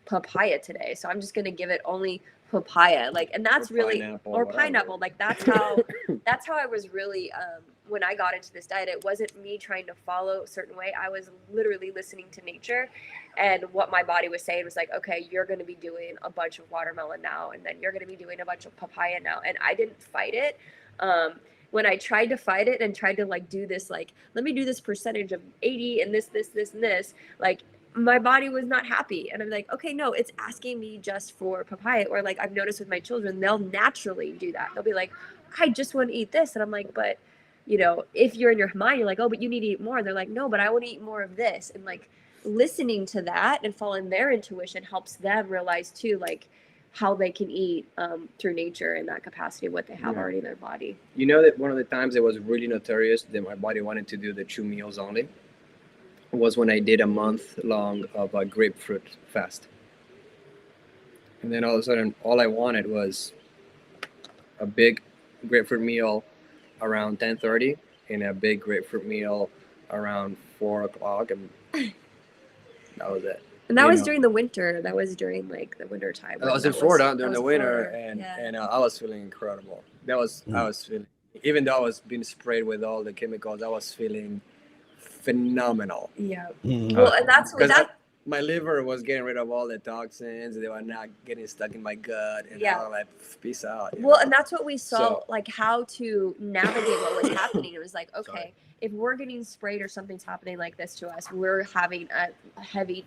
papaya today, so I'm just gonna give it only papaya, like, and that's really pineapple. Like that's how I was really when I got into this diet. It wasn't me trying to follow a certain way. I was literally listening to nature, and what my body was saying was like, okay, you're going to be doing a bunch of watermelon now, and then you're going to be doing a bunch of papaya now. And I didn't fight it. When I tried to fight it and tried to like do this, like, let me do this percentage of 80 and this and this, like my body was not happy. And I'm like, okay, no, it's asking me just for papaya. Or like I've noticed with my children, they'll naturally do that. They'll be like, I just want to eat this. And I'm like, but if you're in your mind, you're like, oh, but you need to eat more. And they're like, no, but I want to eat more of this. And like listening to that and following their intuition helps them realize too, like how they can eat through nature and that capacity of what they have already in their body. That one of the times it was really notorious that my body wanted to do the 2 meals only was when I did a month long of a grapefruit fast. And then all of a sudden, all I wanted was a big grapefruit meal around 10:30 and a big grapefruit meal around 4 o'clock, and that was it. And that was during the winter. That was during like the winter time. I was in Florida during the winter, and I was feeling incredible. I was feeling, even though I was being sprayed with all the chemicals, I was feeling phenomenal. Yeah. Mm. Well, and that's my liver was getting rid of all the toxins. They were not getting stuck in my gut. And I was like, peace out. Well, and that's what we saw, like how to navigate what was happening. It was like, okay, if we're getting sprayed or something's happening like this to us, we're having a heavy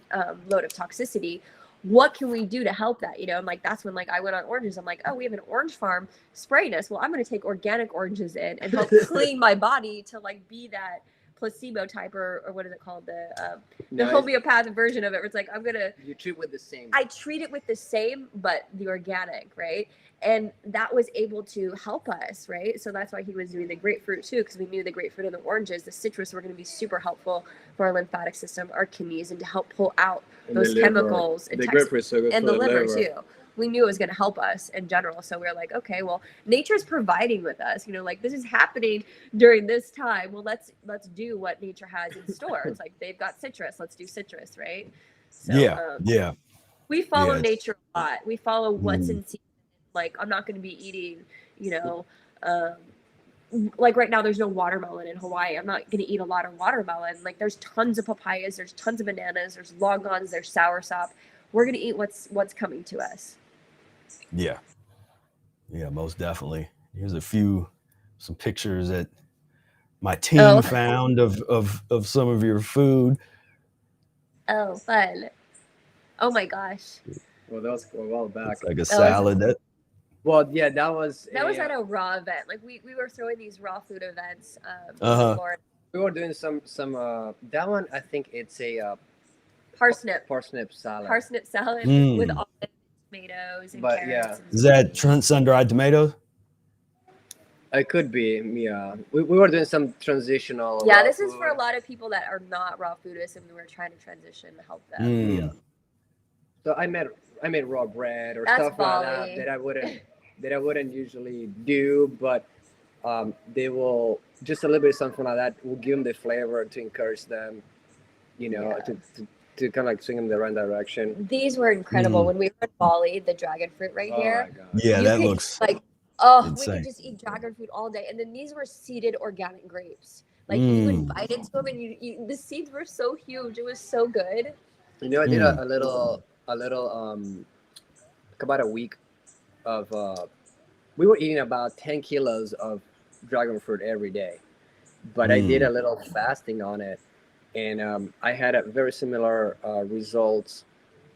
load of toxicity. What can we do to help that? You know, and like that's when like I went on oranges. I'm like, oh, we have an orange farm spraying us. Well, I'm going to take organic oranges in and help clean my body to like be that placebo type or what is it called, the homeopathic version of it, where it's like you treat with the same. I treat it with the same, but the organic, right? And that was able to help us, right? So that's why he was doing the grapefruit too, because we knew the grapefruit and the oranges, the citrus, were going to be super helpful for our lymphatic system, our kidneys, and to help pull out those chemicals and the grapefruit so good and for the liver liver too. We knew it was going to help us in general. So we were like, okay, well, nature's providing with us, you know, like this is happening during this time. Well, let's do what nature has in store. It's like, they've got citrus. Let's do citrus. Right. So, we follow nature a lot. We follow what's in season. Like, I'm not going to be eating, you know, like right now there's no watermelon in Hawaii. I'm not going to eat a lot of watermelon. Like there's tons of papayas. There's tons of bananas. There's longans. There's soursop. We're going to eat what's coming to us. Yeah, most definitely. Here's some pictures that my team found of some of your food. Oh, fun! Oh my gosh. Well, that was a while back. It's like a salad. That was at a raw event. Like we were throwing these raw food events. We were doing some that one. I think it's a parsnip salad. Parsnip salad with all the tomatoes and carrots. Is that sun-dried tomatoes? It could be. Yeah, we were doing some transitional. Yeah, this is for a lot of people that are not raw foodists, and we were trying to transition to help them. Yeah. So I made raw bread or stuff like that that I wouldn't usually do, but they will just a little bit of something like that will give them the flavor to encourage them, you know, to kind of like swing them in the right direction. These were incredible. When we were in Bali, the dragon fruit here. Yeah, that looks like insane. We could just eat dragon fruit all day. And then these were seeded organic grapes. Like you would bite into them and you the seeds were so huge. It was so good. You know, I did a little about a week of we were eating about 10 kilos of dragon fruit every day, but I did a little fasting on it, and I had a very similar results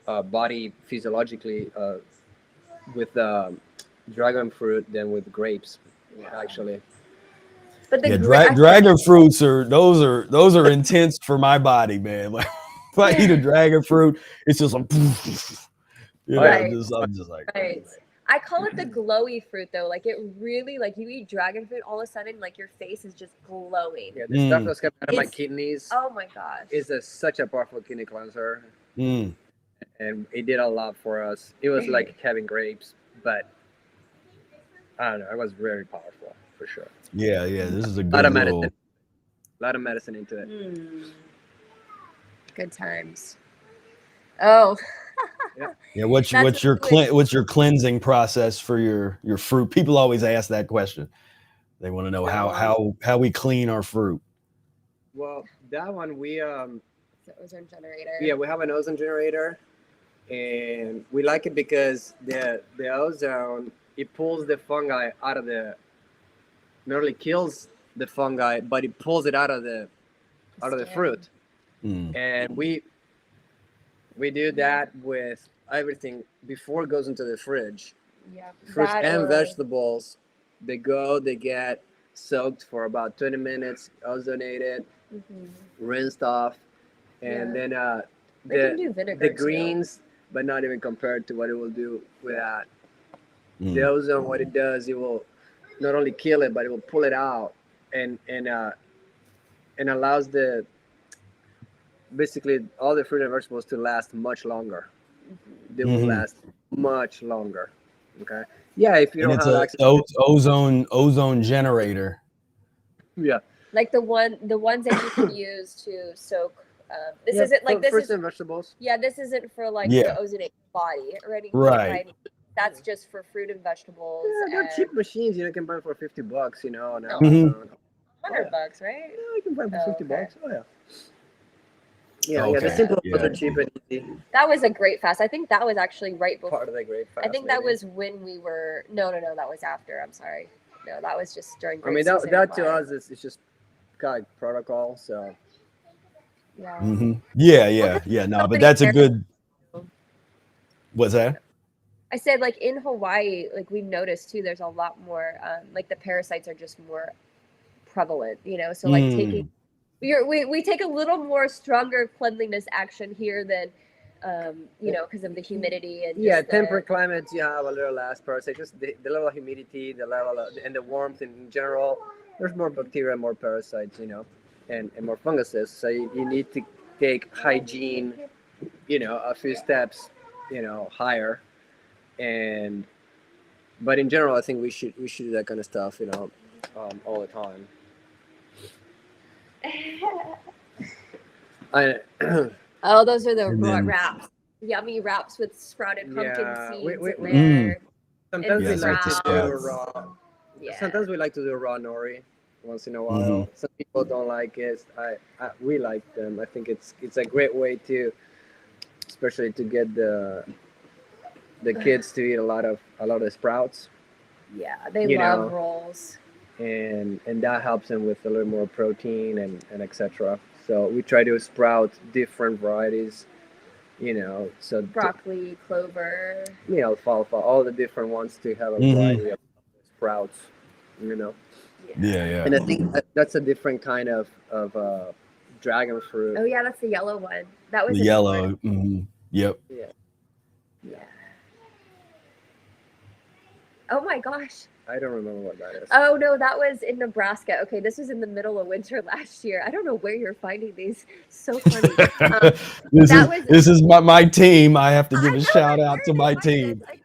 body physiologically with dragon fruit than with grapes actually. But the dragon fruits are intense for my body, man. Like if I eat a dragon fruit, it's just like, you know, I'm just like. Right. I call it the glowy fruit though. Like it really, like you eat dragon fruit, all of a sudden, like your face is just glowing. Yeah, the stuff that's coming out of my kidneys. Oh my gosh. Is such a powerful kidney cleanser. And it did a lot for us. It was like having grapes, but I don't know. It was very powerful for sure. Yeah. This is a good lot of medicine into it. Good times. Oh. Yeah. What's your cleansing process for your fruit? People always ask that question. They want to know how we clean our fruit. Well, that one we the ozone generator. Yeah, we have an ozone generator, and we like it because the ozone, it pulls the fungi out of the, not only kills the fungi, but it pulls it out of the fruit. And we do that with everything before it goes into the fridge. Yeah. Fruits and vegetables, they get soaked for about 20 minutes, ozonated, rinsed off, and then the greens, but not even compared to what it will do with that. The ozone, what it does, it will not only kill it, but it will pull it out and allows basically all the fruit and vegetables to last much longer. They will last much longer. Okay. Yeah, if you don't have access to ozone generator. Yeah. Like the ones that you can use to soak. This isn't like this fruits and vegetables. Yeah, this isn't for like the ozonated body or anything. Right. that's just for fruit and vegetables. Yeah, they're and cheap machines. You can buy for $50. Now. No. Mhm. $100, right? Yeah, you can buy for $50. Okay. Oh yeah. Yeah, Okay. the simple ones Yeah. are cheap and easy. That was a great fast. I think that was actually right before. Part of the great fast. I think that was when we were. No, that was after. I'm sorry. No, that was just during. I mean, that to us is just kind of like protocol. So. Yeah. Mm-hmm. Yeah. No, but that's a good. What's that? I said, like, in Hawaii, like, we've noticed too, there's a lot more, like, the parasites are just more prevalent, so like taking, we take a little more stronger cleanliness action here than, because of the humidity and temperate climates, you have a little less parasites, just the level of humidity, the level of, and the warmth in general, there's more bacteria, more parasites, and more funguses. So you need to take hygiene, a few steps, higher. But in general, I think we should do that kind of stuff, all the time. Oh, those are the wraps, yummy wraps with sprouted pumpkin seeds in there. Sometimes we like to do raw. Yeah. Sometimes we like to do raw nori once in a while. Some people don't like it. We like them. I think it's a great way to, especially to get the kids to eat a lot of sprouts. Yeah, they love rolls. And that helps them with a little more protein and etc. So we try to sprout different varieties, so broccoli, clover, alfalfa, all the different ones to have a variety of sprouts, Yeah. And I think that's a different kind of dragon fruit. Oh yeah, that's the yellow one. That was the yellow. Mm-hmm. Yep. Yeah. Oh my gosh. I don't remember what that is. Oh no, that was in Nebraska. Okay, this was in the middle of winter last year. I don't know where you're finding these. So funny. This is my team. I have to give a shout out to my team. I'm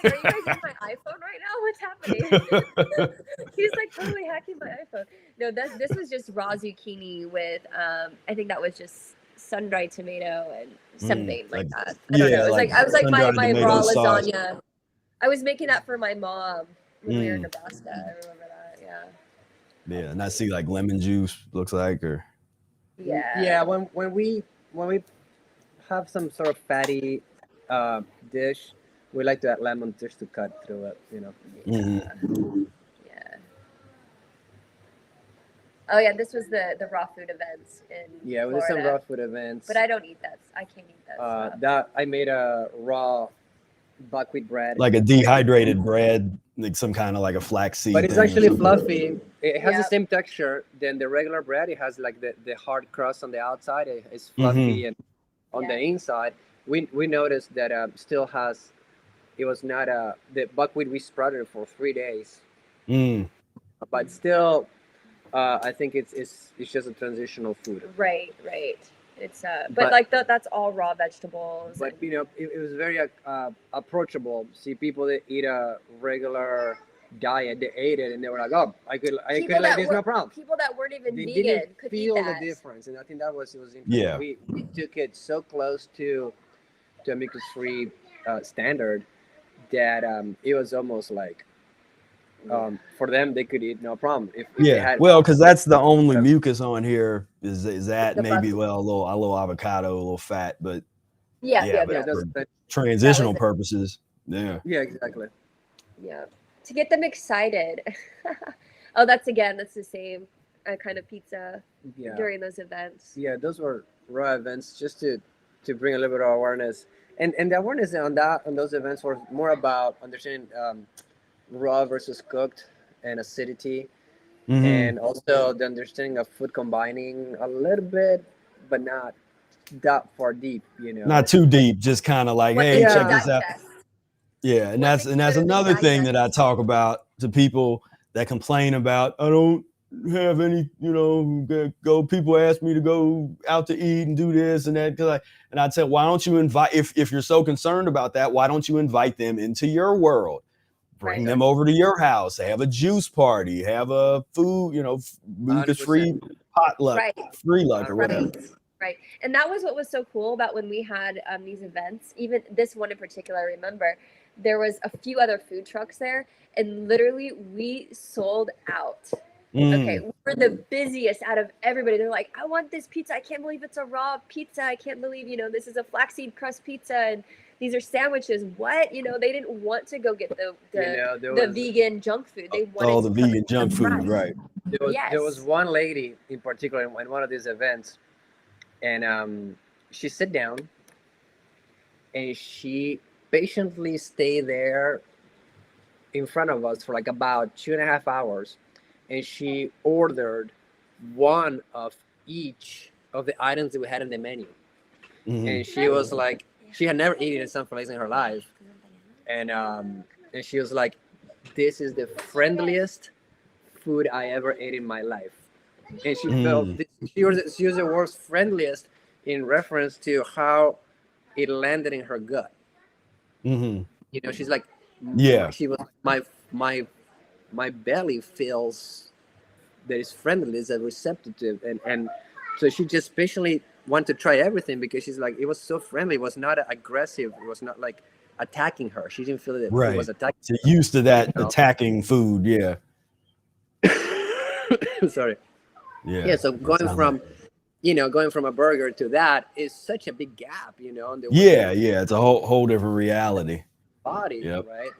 like, are you guys on my iPhone right now? What's happening? He's like totally hacking my iPhone. No, this was just raw zucchini with I think that was just sun-dried tomato and something like that. I don't know. I was like my raw sauce. lasagna. I was making that for my mom when we were in Nebraska. I remember that. Yeah. Yeah, and I see like lemon juice looks like, or yeah. When we have some sort of fatty dish, we like to add lemon just to cut through it, Yeah. Oh yeah, this was the raw food events in we did Florida. some raw food events. But I don't eat that. I can't eat that stuff. That I made a raw buckwheat bread, like a dehydrated bread, like some kind of like a flaxseed. But it's actually fluffy. It has the same texture than the regular bread. It has like the hard crust on the outside. It's fluffy and on the inside. We noticed that still has. It was not the buckwheat we sprouted for 3 days, but still, I think it's just a transitional food. Right. It's but like that's all raw vegetables. But it was very approachable. See, people that eat a regular diet, they ate it and they were like, "Oh, I could like this, no problem." People that weren't even they vegan didn't could feel eat that. the difference, and I think that was interesting. Yeah, we took it so close to a mucus-free standard that it was almost like. For them, they could eat no problem. If they had, because that's the only mucus on here is that the maybe a little avocado, a little fat, but but transitional purposes. Yeah, exactly. Yeah, to get them excited. Oh, that's the same kind of pizza during those events. Yeah, those were raw events just to bring a little bit of awareness, and the awareness on those events was more about understanding. Raw versus cooked and acidity, and also the understanding of food combining a little bit, but not that far deep, not too deep, just kind of like, hey, check this out. Yeah, and that's another thing that I talk about to people that complain about, I don't have any, people ask me to go out to eat and do this and that, and I'd say, why don't you invite, if you're so concerned about that, why don't you invite them into your world? Bring them over to your house, have a juice party, have a food, mucus-free potluck, free lunch or whatever. Right. And that was what was so cool about when we had these events, even this one in particular, I remember there was a few other food trucks there, and literally we sold out. Okay, we're the busiest out of everybody. They're like, I want this pizza. I can't believe it's a raw pizza. I can't believe, this is a flaxseed crust pizza and these are sandwiches. What? They didn't want to go get the vegan junk food. They wanted the vegan junk food, right? There was one lady in particular in one of these events, and she sat down and she patiently stayed there in front of us for like about 2.5 hours. And she ordered one of each of the items that we had in the menu. And she was like, she had never eaten something in her life. And she was like, this is the friendliest food I ever ate in my life. And she felt, she used the word friendliest in reference to how it landed in her gut. She's like, she was, my belly feels that it's friendly, it's receptive, and so she just patiently wanted to try everything because she's like, it was so friendly, it was not aggressive, it was not like attacking her. She didn't feel that it was attacking. So used to that attacking food, Sorry. So going from a burger to that is such a big gap, on the it's a whole different reality. Body, right?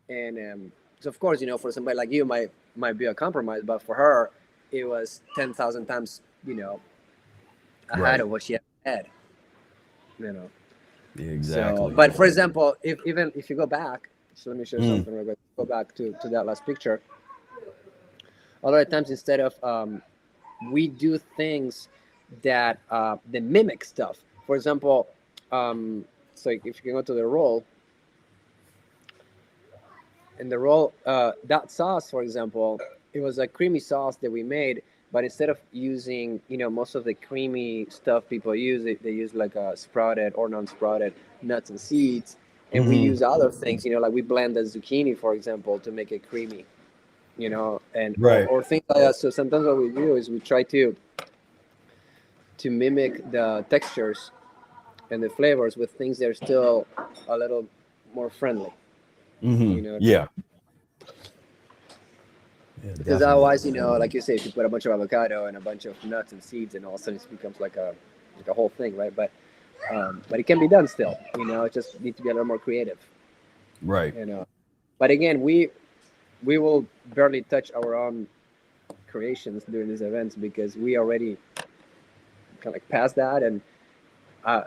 And so of course, for somebody like you might be a compromise, but for her, it was 10,000 times, ahead of what she had. Exactly. So, but for example, if you go back, so let me show you something. We're going to go back to that last picture. A lot of times, instead of we do things that mimic stuff. For example, so if you can go to the roll. In the roll, that sauce, for example, it was a creamy sauce that we made, but instead of using, most of the creamy stuff people use, they use like a sprouted or non-sprouted nuts and seeds, and we use other things, like we blend the zucchini, for example, to make it creamy, and or things like that. So sometimes what we do is we try to mimic the textures and the flavors with things that are still a little more friendly. Because otherwise, like you say, if you put a bunch of avocado and a bunch of nuts and seeds, and all of a sudden it becomes like a whole thing, right? But it can be done still. It just needs to be a little more creative, right? But again, we will barely touch our own creations during these events because we already kind of like past that, and I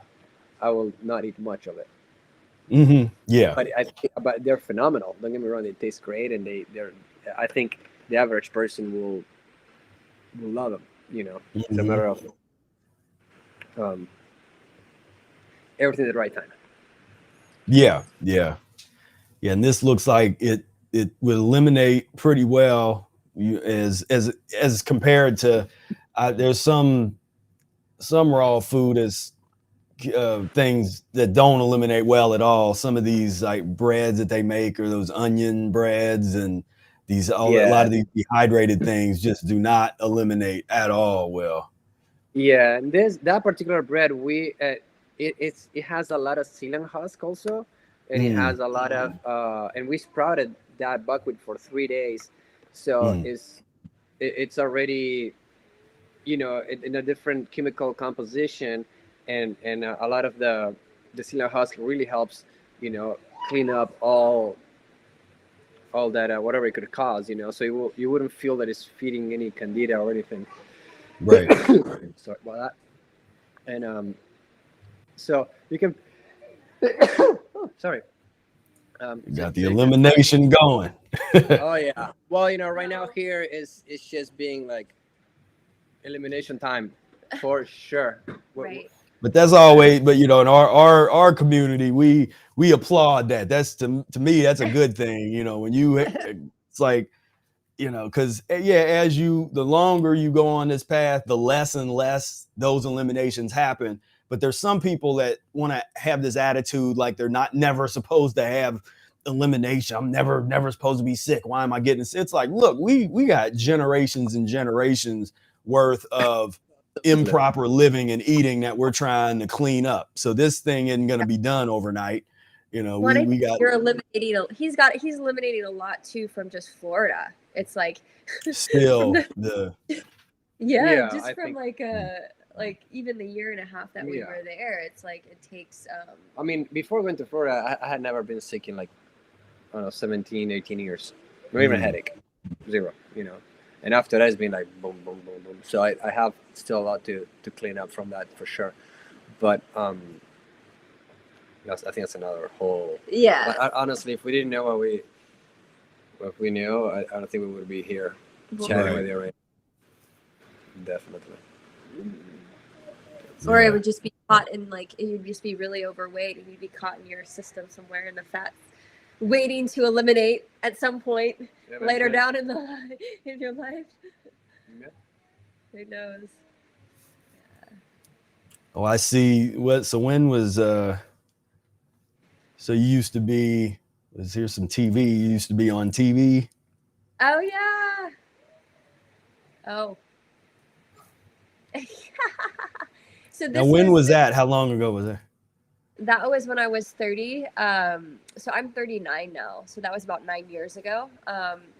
will not eat much of it. But they're phenomenal. Don't get me wrong; they taste great, and they're. I think the average person will love them. It's a matter of everything at the right time. And this looks like it would eliminate pretty well as compared to there's some raw food as things that don't eliminate well at all. Some of these like breads that they make, or those onion breads, and a lot of these dehydrated things just do not eliminate at all well. And that particular bread, it has a lot of psyllium husk also, and it has a lot of and we sprouted that buckwheat for 3 days, so it's already in a different chemical composition. And a lot of the psyllium husk really helps, clean up all that whatever it could cause, so you wouldn't feel that it's feeding any candida or anything. Right. Sorry about that. And so you can. Sorry. You got the elimination going. Oh yeah. Well, right now here it's just being like elimination time for sure. Right. But that's always, in our community, we applaud that. That's to me, that's a good thing. When it's like, because the longer you go on this path, the less and less those eliminations happen. But there's some people that want to have this attitude like they're never supposed to have elimination. I'm never supposed to be sick. Why am I getting sick? It's like, look, we got generations and generations worth of improper living and eating that we're trying to clean up. So this thing isn't going to be done overnight. You know, well, we got you're eliminating. He's eliminating a lot too from just Florida. It's like still yeah, just I from think, like even the year and a half that we were there. It's like it takes. I mean, before going to Florida, I had never been sick in like, I don't know, 17, 18 years. Not even a headache, zero. You know, and after that, it's been like boom, boom, boom, boom. So I have still a lot to clean up from that for sure. But I think that's another whole. Yeah. But honestly, if we didn't know what we knew, I don't think we would be here chatting with you right now. Definitely. Or it would just be caught in you'd just be really overweight and you'd be caught in your system somewhere in the fats, waiting to eliminate at some point later down in your life. Yeah. Who knows? Oh, I see. So when was so you used to be, here's some TV. You used to be on TV. Oh yeah. Oh. So now when was that? How long ago was that? That was when I was 30. So I'm 39 now. So that was about 9 years ago.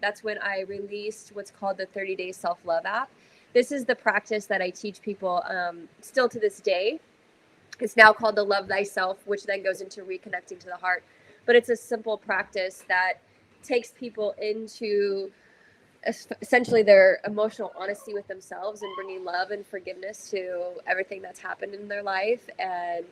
That's when I released what's called the 30-day self-love app. This is the practice that I teach people still to this day. It's now called the Love Thyself, which then goes into reconnecting to the heart. But it's a simple practice that takes people into essentially their emotional honesty with themselves and bringing love and forgiveness to everything that's happened in their life, and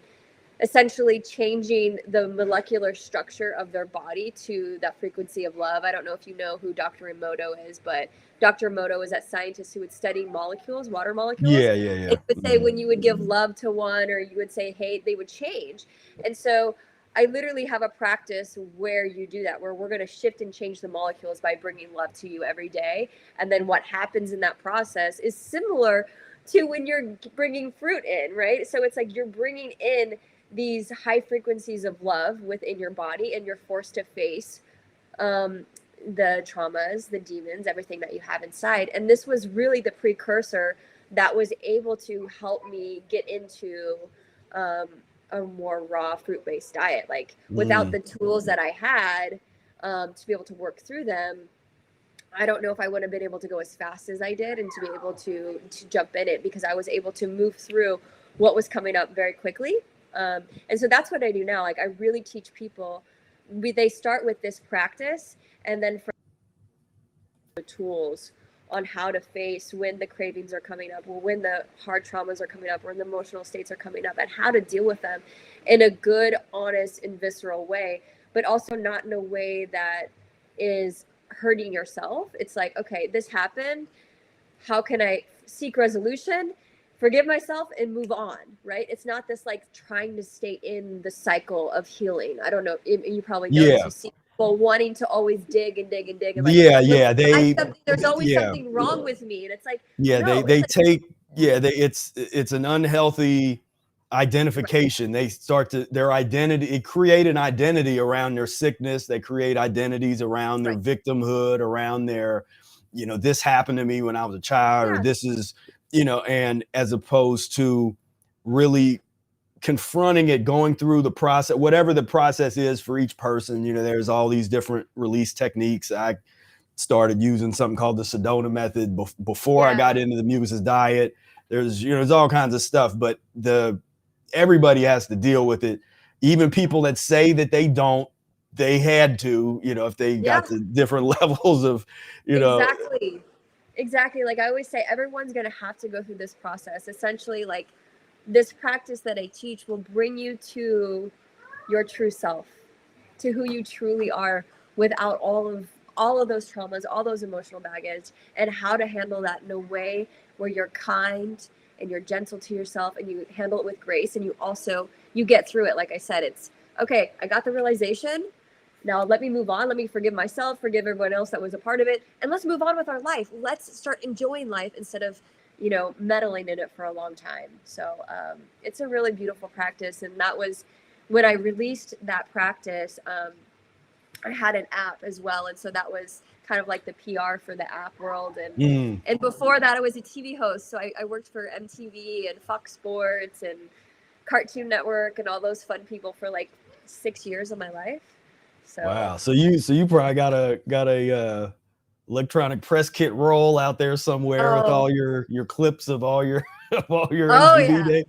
essentially changing the molecular structure of their body to that frequency of love. I don't know if you know who Dr. Emoto is, but Dr. Emoto is that scientist who would study molecules, water molecules. Yeah. It would say when you would give love to one or you would say hate, they would change. And so I literally have a practice where you do that, where we're going to shift and change the molecules by bringing love to you every day. And then what happens in that process is similar to when you're bringing fruit in, right? So it's like you're bringing in these high frequencies of love within your body, and you're forced to face the traumas, the demons, everything that you have inside. And this was really the precursor that was able to help me get into a more raw fruit-based diet. Like without the tools that I had to be able to work through them, I don't know if I would have been able to go as fast as I did and to be able to jump in it, because I was able to move through what was coming up very quickly. And so that's what I do now. Like I really teach people, they start with this practice, and then from the tools on how to face when the cravings are coming up, or when the hard traumas are coming up, or when the emotional states are coming up, and how to deal with them in a good, honest, and visceral way, but also not in a way that is hurting yourself. It's like, okay, this happened. How can I seek resolution, forgive myself, and move on, right? It's not this like trying to stay in the cycle of healing. I don't know. You probably know this. You see people wanting to always dig and dig and dig. And like, there's always something wrong with me. And it's like, it's an unhealthy identification. They start to their identity, create an identity around their sickness. They create identities around their victimhood, around their, this happened to me when I was a child, or this is, and as opposed to really confronting it, going through the process, whatever the process is for each person. There's all these different release techniques. I started using something called the Sedona method before I got into the mucusless diet. There's all kinds of stuff, but everybody has to deal with it. Even people that say that they don't, they had to, if they got to different levels of, Exactly. Like I always say, everyone's going to have to go through this process. Essentially, like this practice that I teach will bring you to your true self, to who you truly are, without all of those traumas, all those emotional baggage, and how to handle that in a way where you're kind and you're gentle to yourself, and you handle it with grace, and you get through it. Like I said, it's okay. I got the realization. Now let me move on. Let me forgive myself, forgive everyone else that was a part of it, and let's move on with our life. Let's start enjoying life instead of, meddling in it for a long time. So it's a really beautiful practice. And that was when I released that practice. I had an app as well, and so that was kind of like the PR for the app world. And and before that, I was a TV host. So I worked for MTV and Fox Sports and Cartoon Network and all those fun people for like 6 years of my life. So wow. So you probably got a electronic press kit roll out there somewhere with all your clips of all your MTV days.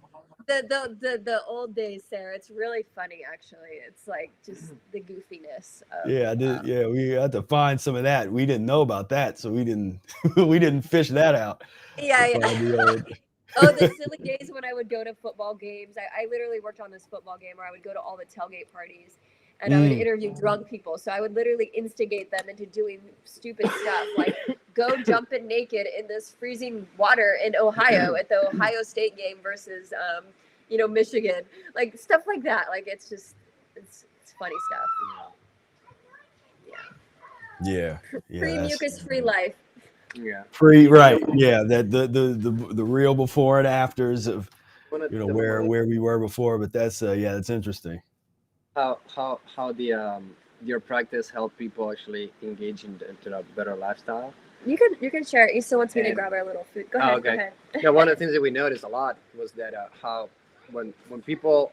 The old days, Sarah. It's really funny, actually. It's like just the goofiness. We had to find some of that. We didn't know about that, so we didn't fish that out. Yeah. The silly days when I would go to football games. I literally worked on this football game where I would go to all the tailgate parties and I would interview drunk people. So I would literally instigate them into doing stupid stuff, like go jumping naked in this freezing water in Ohio at the Ohio State game versus, Michigan, like stuff like that. Like it's funny stuff. Yeah. Free mucus-free life. Yeah. Right. Yeah. That the real before and afters of where we were before. But that's that's interesting. How your practice help people actually engage into a better lifestyle? You can share. He still wants me to grab our little food. Go ahead. Okay. Go ahead. Yeah, one of the things that we noticed a lot was that how when people,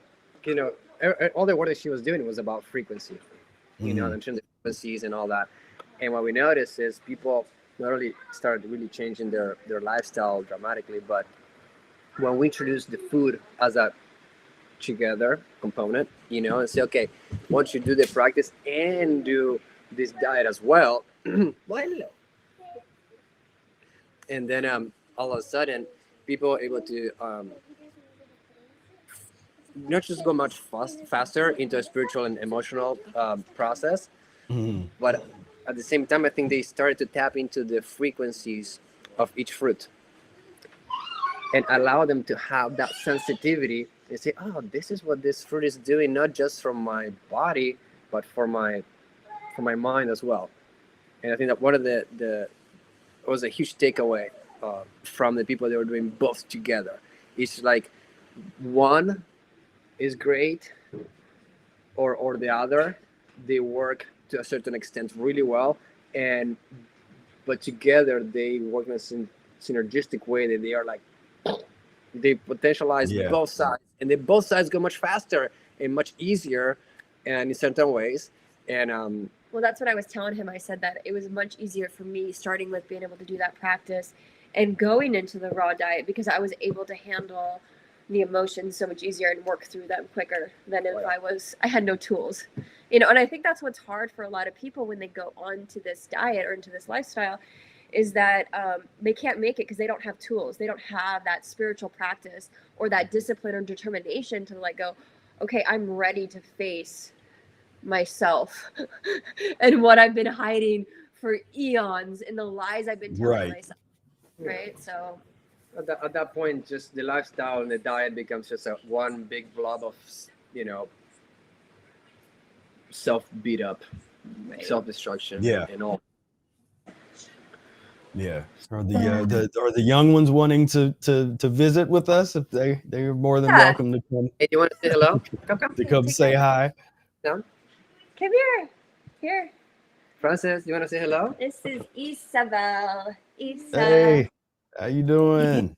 all the work that she was doing was about frequency, in terms of frequencies and all that. And what we noticed is people not only started really changing their lifestyle dramatically, but when we introduced the food as a together component, and say, okay, once you do the practice and do this diet as well, and then all of a sudden people are able to not just go much faster into a spiritual and emotional process, but at the same time, I think they started to tap into the frequencies of each fruit and allow them to have that sensitivity and say, oh, this is what this fruit is doing, not just for my body, but for my mind as well. And I think that one of the was a huge takeaway from the people that were doing both together. It's like one is great or the other, they work to a certain extent really well, but together they work in a synergistic way that they are like, they potentialize both sides, and then both sides go much faster and much easier and in certain ways. And well, that's what I was telling him. I said that it was much easier for me starting with being able to do that practice and going into the raw diet because I was able to handle the emotions so much easier and work through them quicker than if I had no tools, and I think that's what's hard for a lot of people when they go on to this diet or into this lifestyle is that they can't make it because they don't have tools. They don't have that spiritual practice or that discipline or determination to like go, okay, I'm ready to face myself and what I've been hiding for eons and the lies I've been telling myself. Right. So at that point, just the lifestyle and the diet becomes just one big blob of, self beat up, self-destruction, and all. Yeah. Are the young ones wanting to visit with us? If they're more than welcome to come. Hey, you want to say hello? To come say hi. Down. Come here. Frances, you want to say hello? This is Isabel. Hey, how you doing?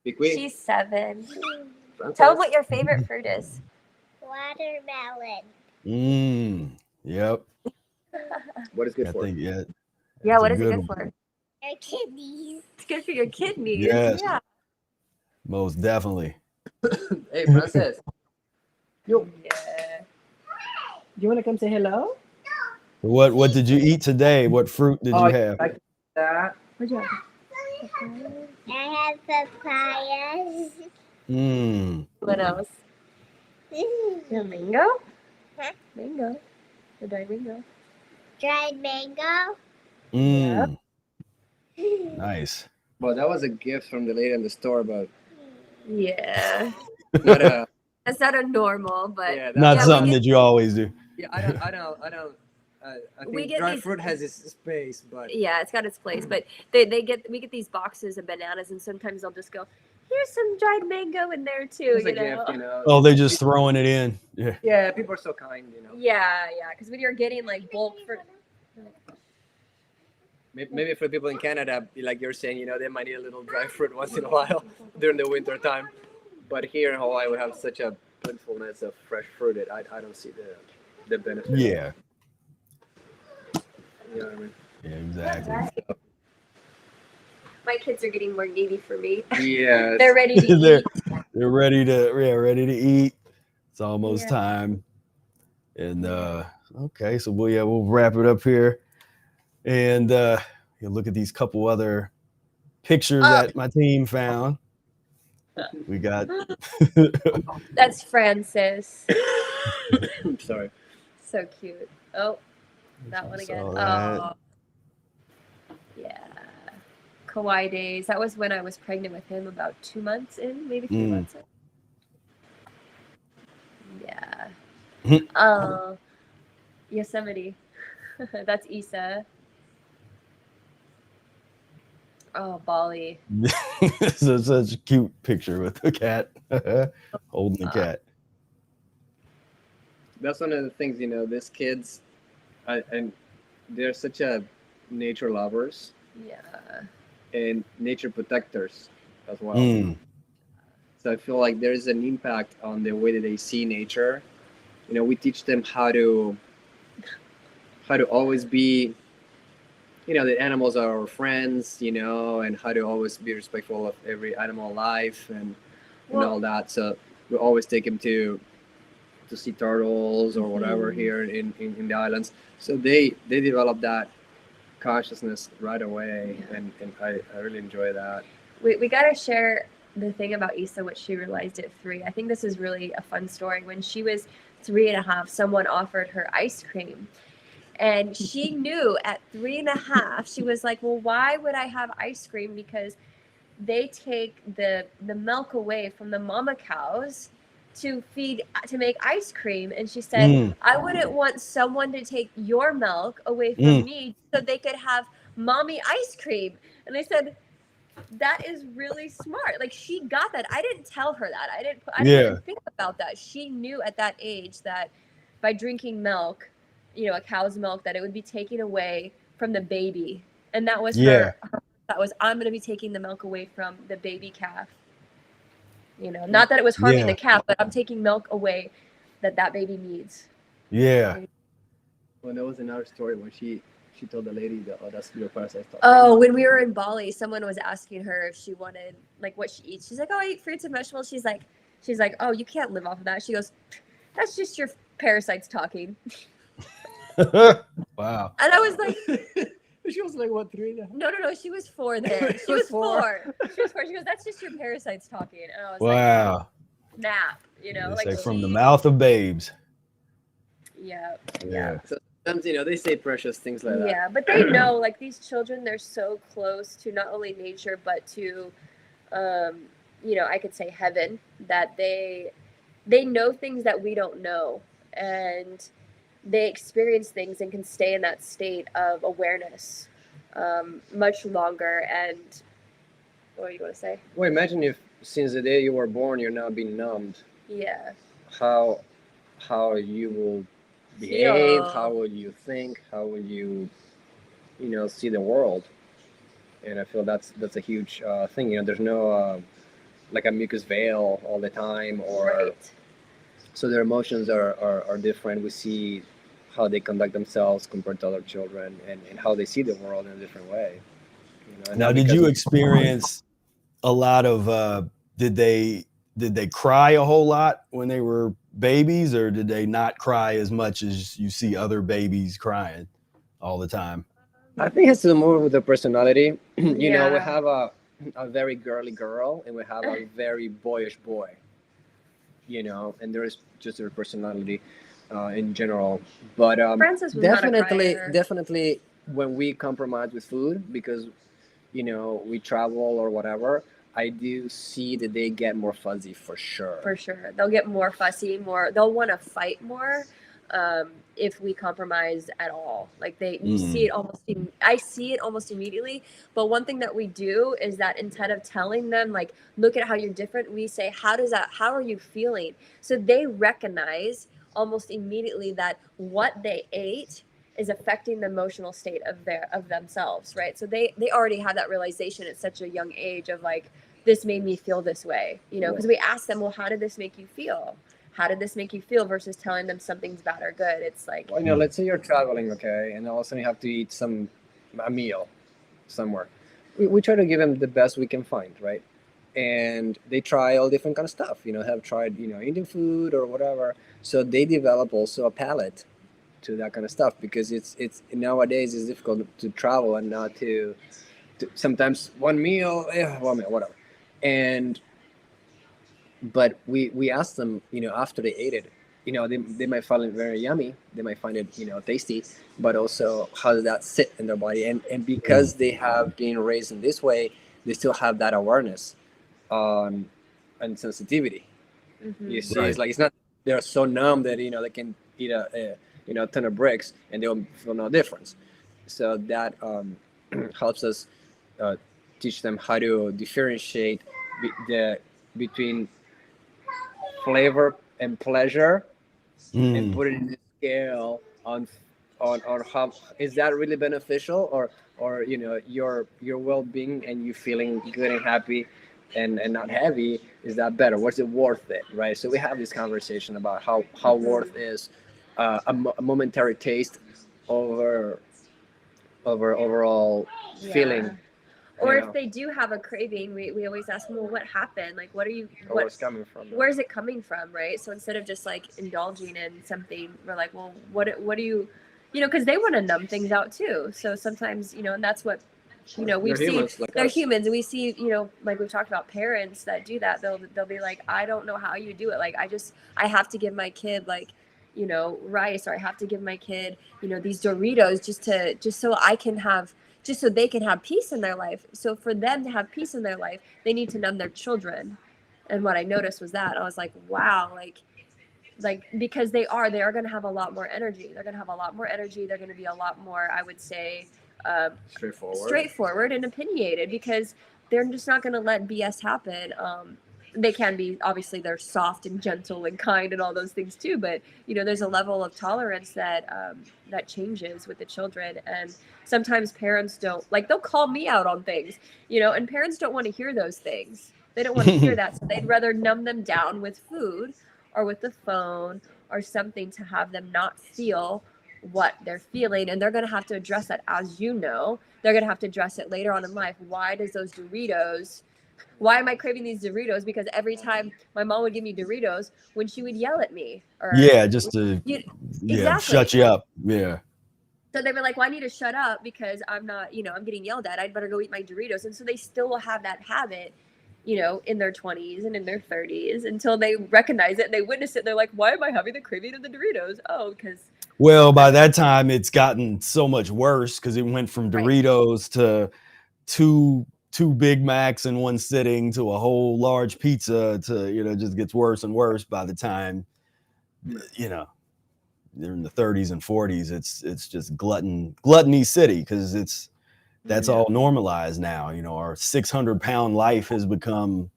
Be quick. She's 7. Frances. Tell them what your favorite fruit is. Watermelon. Yep. What is good for? Yeah, what is it good for? Your kidneys. It's good for your kidneys. Yes. Yeah. Most definitely. Hey, Frances. Yeah. You want to come say hello? What did you eat today? What fruit did you have? Like that. What'd you have? I have papayas. What else? The mango? Huh? Mango. The dried mango. Dried mango. Nice. Well, that was a gift from the lady in the store, but Yeah. not a. That's not a normal, but Not something that you always do. Yeah, I don't. I think dry fruit has its space, but yeah, it's got its place. But we get these boxes of bananas, and sometimes they'll just go, here's some dried mango in there too. it's a gift, Oh, they're just throwing it in. Yeah. Yeah, people are so kind, Yeah, because when you're getting like bulk for. Maybe for people in Canada, like you're saying, they might need a little dry fruit once in a while during the winter time. But here in Hawaii, we have such a plentifulness of fresh fruit, I don't see the benefit. Yeah. You know what I mean? Yeah, exactly. My kids are getting more needy for me. Yeah. They're ready to eat. They're ready to eat. It's almost time. And okay, so we'll wrap it up here. And you look at these couple other pictures that my team found. We got That's Francis. I'm sorry. So cute. Oh, that one again. That. Oh, yeah. Kauai days. That was when I was pregnant with him, about 2 months in, maybe 3 months in. Yeah. Oh, Yosemite. That's Issa. Oh, Bali. So such a cute picture with the cat holding the cat. That's one of the things, these kids, and they're such a nature lovers. Yeah. And nature protectors as well. So I feel like there's an impact on the way that they see nature. We teach them how to always be, that animals are our friends, and how to always be respectful of every animal life and all that. So we always take them to see turtles or whatever here in the islands. So they develop that consciousness right away, and I really enjoy that. We got to share the thing about Issa, what she realized at 3. I think this is really a fun story. When she was 3.5, someone offered her ice cream. And she knew at 3.5, she was like, well, why would I have ice cream? Because they take the milk away from the mama cows to make ice cream. And she said, I wouldn't want someone to take your milk away from me so they could have mommy ice cream. And I said, that is really smart. Like, she got that. I didn't tell her that. I didn't even think about that. She knew at that age that by drinking milk, a cow's milk, that it would be taken away from the baby. And that was her. That was, I'm going to be taking the milk away from the baby calf. Not that it was harming the calf, but I'm taking milk away that baby needs. Yeah. Well, there was another story when she told the lady that, that's your parasite. Oh, when we were in Bali, someone was asking her if she wanted, like, what she eats. She's like, oh, I eat fruits and vegetables. She's like, oh, you can't live off of that. She goes, that's just your parasites talking. Wow. And I was like, she was like, what, 3? No, she was 4 there. She was 4. She was 4. She goes, that's just your parasites talking. And I was like, snap, like from the mouth of babes. Yeah. So sometimes, they say precious things like that. Yeah, but they know, like, these children, they're so close to not only nature, but to, I could say heaven, that they know things that we don't know. And they experience things and can stay in that state of awareness much longer. And what do you want to say? Well, imagine if since the day you were born, you're now being numbed. Yeah. How you will behave, how will you think, how will you, see the world. And I feel that's a huge thing. There's no like a mucus veil all the time, or so their emotions are different. We see how they conduct themselves compared to other children, and how they see the world in a different way. Now, did you experience a lot of did they cry a whole lot when they were babies, or did they not cry as much as you see other babies crying all the time? I think it has to do more with the personality. We have a very girly girl, and we have a very boyish boy. And there is just their personality in general. But Francis was definitely when we compromise with food, because we travel or whatever, I do see that they get more fuzzy for sure. For sure. They'll get more fussy, they'll want to fight more if we compromise at all. Like you see it I see it almost immediately. But one thing that we do is that instead of telling them, like, look at how you're different, we say, how are you feeling? So they recognize almost immediately that what they ate is affecting the emotional state of themselves, right? So they already have that realization at such a young age of, like, this made me feel this way, because we ask them, well, how did this make you feel? how did this make you feel, versus telling them something's bad or good. It's like, well, let's say you're traveling, okay, and all of a sudden you have to eat a meal somewhere. We try to give them the best we can find, right? And they try all different kind of stuff, have tried, Indian food or whatever. So they develop also a palate to that kind of stuff, because it's nowadays it's difficult to travel and not to sometimes one meal, whatever. But we asked them, after they ate it, they might find it very yummy, they might find it, tasty, but also how does that sit in their body? And because they have been raised in this way, they still have that awareness and sensitivity. You see, It's like, it's not, they're so numb that they can eat a ton of bricks and they'll feel no difference. So that helps us teach them how to differentiate between flavor and pleasure, and put it in the scale on how is that really beneficial, or your well-being and you feeling good and happy and not heavy, is that better? Was it worth it, right? So we have this conversation about how worth is a momentary taste over overall feeling. Or if they do have a craving, we always ask them, well, what happened? Like, where's coming from? Where's it coming from, right? So instead of just like indulging in something, we're like, well, what do you, because they want to numb things out too. So sometimes, and that's what, we see, they're humans. And we see, like we've talked about, parents that do that. They'll be like, I don't know how you do it. Like, I have to give my kid like, rice, or I have to give my kid, these Doritos just so I can have, just so they can have peace in their life. So for them to have peace in their life, they need to numb their children. And what I noticed was that I was like, wow, like because they are going to have a lot more energy. They're going to have a lot more energy. They're going to be a lot more, I would say, straightforward and opinionated, because they're just not going to let BS happen. They can be, obviously they're soft and gentle and kind and all those things too, but there's a level of tolerance that changes with the children. And sometimes parents don't, like, they'll call me out on things, and parents don't want to hear those things. They don't want to hear that. So they'd rather numb them down with food or with the phone or something to have them not feel what they're feeling. And they're going to have to address that, as they're going to have to address it later on in life. Why am I craving these Doritos? Because every time my mom would give me Doritos, when she would yell at me, or just to exactly. shut you up. Yeah. So they were like, well, I need to shut up because I'm not, I'm getting yelled at. I'd better go eat my Doritos. And so they still will have that habit, in their 20s and in their 30s, until they recognize it and they witness it. They're like, why am I having the craving of the Doritos? Oh, because. Well, by that time it's gotten so much worse, because it went from Doritos to two Big Macs in one sitting to a whole large pizza to, just gets worse and worse by the time, they're in the 30s and 40s. It's just gluttony city, because that's all normalized now. Our 600-pound life has become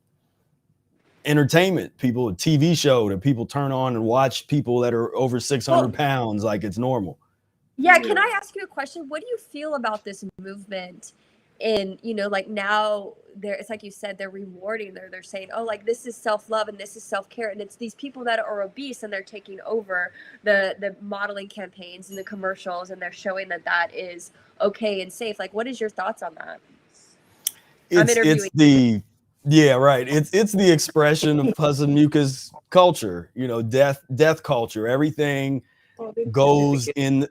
entertainment. A TV show that people turn on and watch people that are over 600 pounds like it's normal. Yeah. Can I ask you a question? What do you feel about this movement? And, like now it's like you said, they're rewarding, they're saying, oh, like this is self-love and this is self-care. And it's these people that are obese and they're taking over the modeling campaigns and the commercials, and they're showing that is okay and safe. Like, what is your thoughts on that? It's the expression of pus and mucus culture, death culture. Everything goes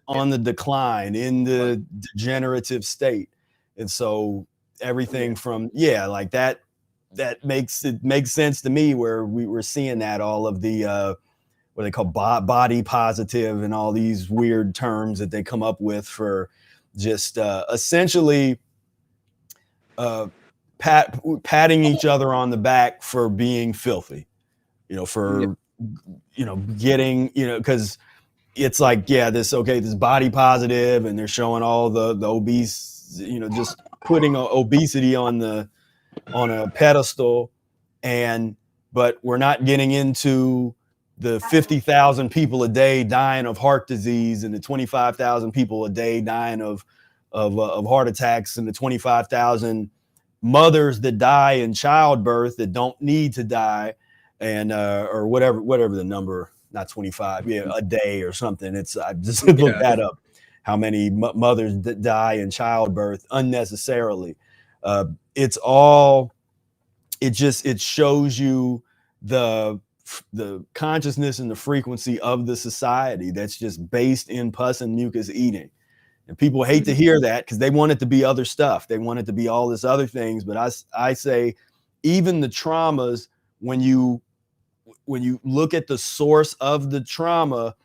on the decline, in the degenerative state. And so everything from, like that makes sense to me, where we were seeing that all of the, what they call body positive and all these weird terms that they come up with for just essentially patting each other on the back for being filthy, getting, because it's like, this body positive, and they're showing all the obese, just putting obesity on a pedestal, but we're not getting into the 50,000 people a day dying of heart disease, and the 25,000 people a day dying of heart attacks, and the 25,000 mothers that die in childbirth that don't need to die, and or whatever the number, not 25, a day or something. I just looked that up, how many mothers die in childbirth unnecessarily. It shows you the consciousness and the frequency of the society that's just based in pus and mucus eating. And people hate to hear that because they want it to be other stuff. They want it to be all this other things. But I say even the traumas, when you look at the source of the trauma,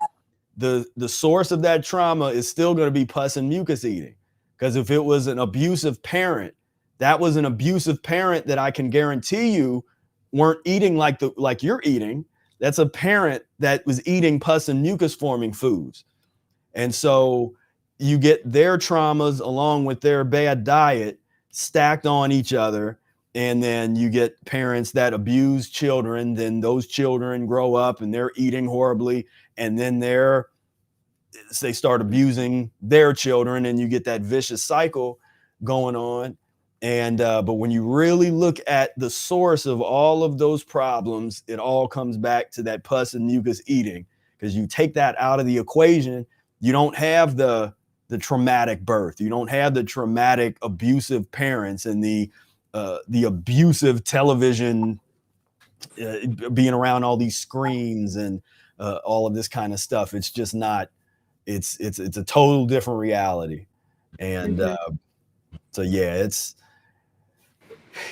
the source of that trauma is still going to be pus and mucus eating. Because if it was an abusive parent, that was an abusive parent that I can guarantee you weren't eating like you're eating. That's a parent that was eating pus and mucus forming foods. And so you get their traumas along with their bad diet stacked on each other. And then you get parents that abuse children. Then those children grow up and they're eating horribly. And then they start abusing their children, and you get that vicious cycle going on. And but when you really look at the source of all of those problems, it all comes back to that pus and mucus eating. Because you take that out of the equation, you don't have the traumatic birth, you don't have the traumatic abusive parents and the abusive television, being around all these screens and all of this kind of stuff. It's just not. It's a total different reality. And so yeah,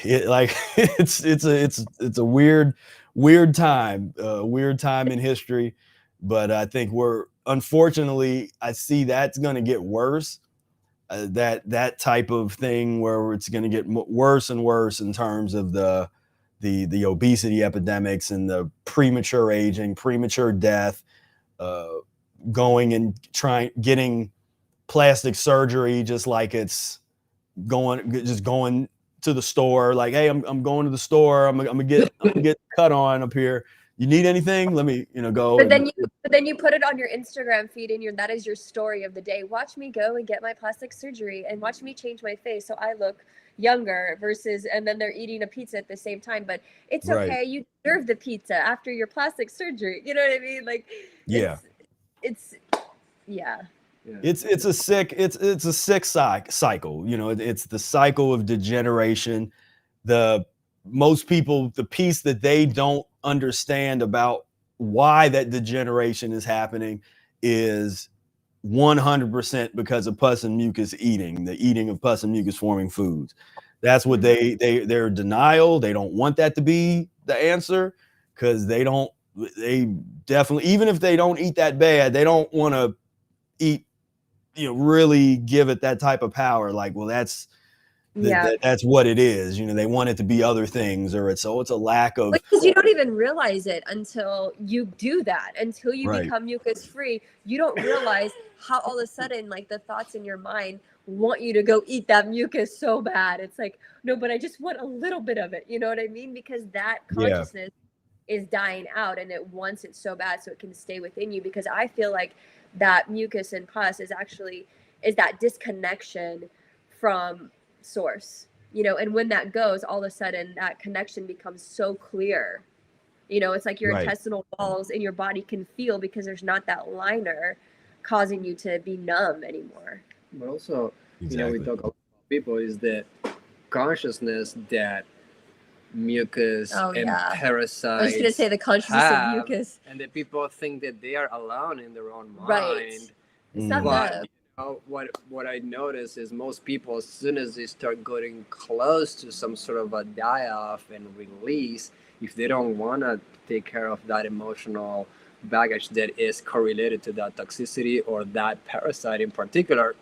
it's a weird time in history. But I think unfortunately, I see that's going to get worse. That type of thing where it's going to get worse and worse in terms of the obesity epidemics and the premature aging, premature death, going and getting plastic surgery just like it's going to the store. Like, hey, I'm going to the store. I'm gonna get cut on up here. You need anything? Let me, go. But then you put it on your Instagram feed, and that is your story of the day. Watch me go and get my plastic surgery, and watch me change my face so I look younger. And then they're eating a pizza at the same time. But it's okay. Right. You deserve the pizza after your plastic surgery. You know what I mean? Like, yeah, it's a sick cycle. It's the cycle of degeneration. Most people, the piece that they don't understand about why that degeneration is happening is 100% because of pus and mucus eating, the eating of pus and mucus forming foods. That's what they're denial. They don't want that to be the answer, because they definitely, even if they don't eat that bad, they don't want to eat, really give it that type of power. Like, well, that's what it is. They want it to be other things, or it's a lack of. Because you don't even realize it until you do that, until you become mucus free. You don't realize how all of a sudden, like, the thoughts in your mind want you to go eat that mucus so bad. It's like, no, but I just want a little bit of it. You know what I mean? Because that consciousness is dying out, and it wants it so bad so it can stay within you. Because I feel like that mucus and pus is that disconnection from source, and when that goes, all of a sudden that connection becomes so clear. It's like your intestinal walls in your body can feel, because there's not that liner causing you to be numb anymore. But also, we talk about people is the consciousness that mucus and parasites. I was going to say the consciousness of mucus, and the people think that they are alone in their own mind. Right. It's not that. What I notice is most people, as soon as they start getting close to some sort of a die-off and release, if they don't want to take care of that emotional baggage that is correlated to that toxicity or that parasite in particular,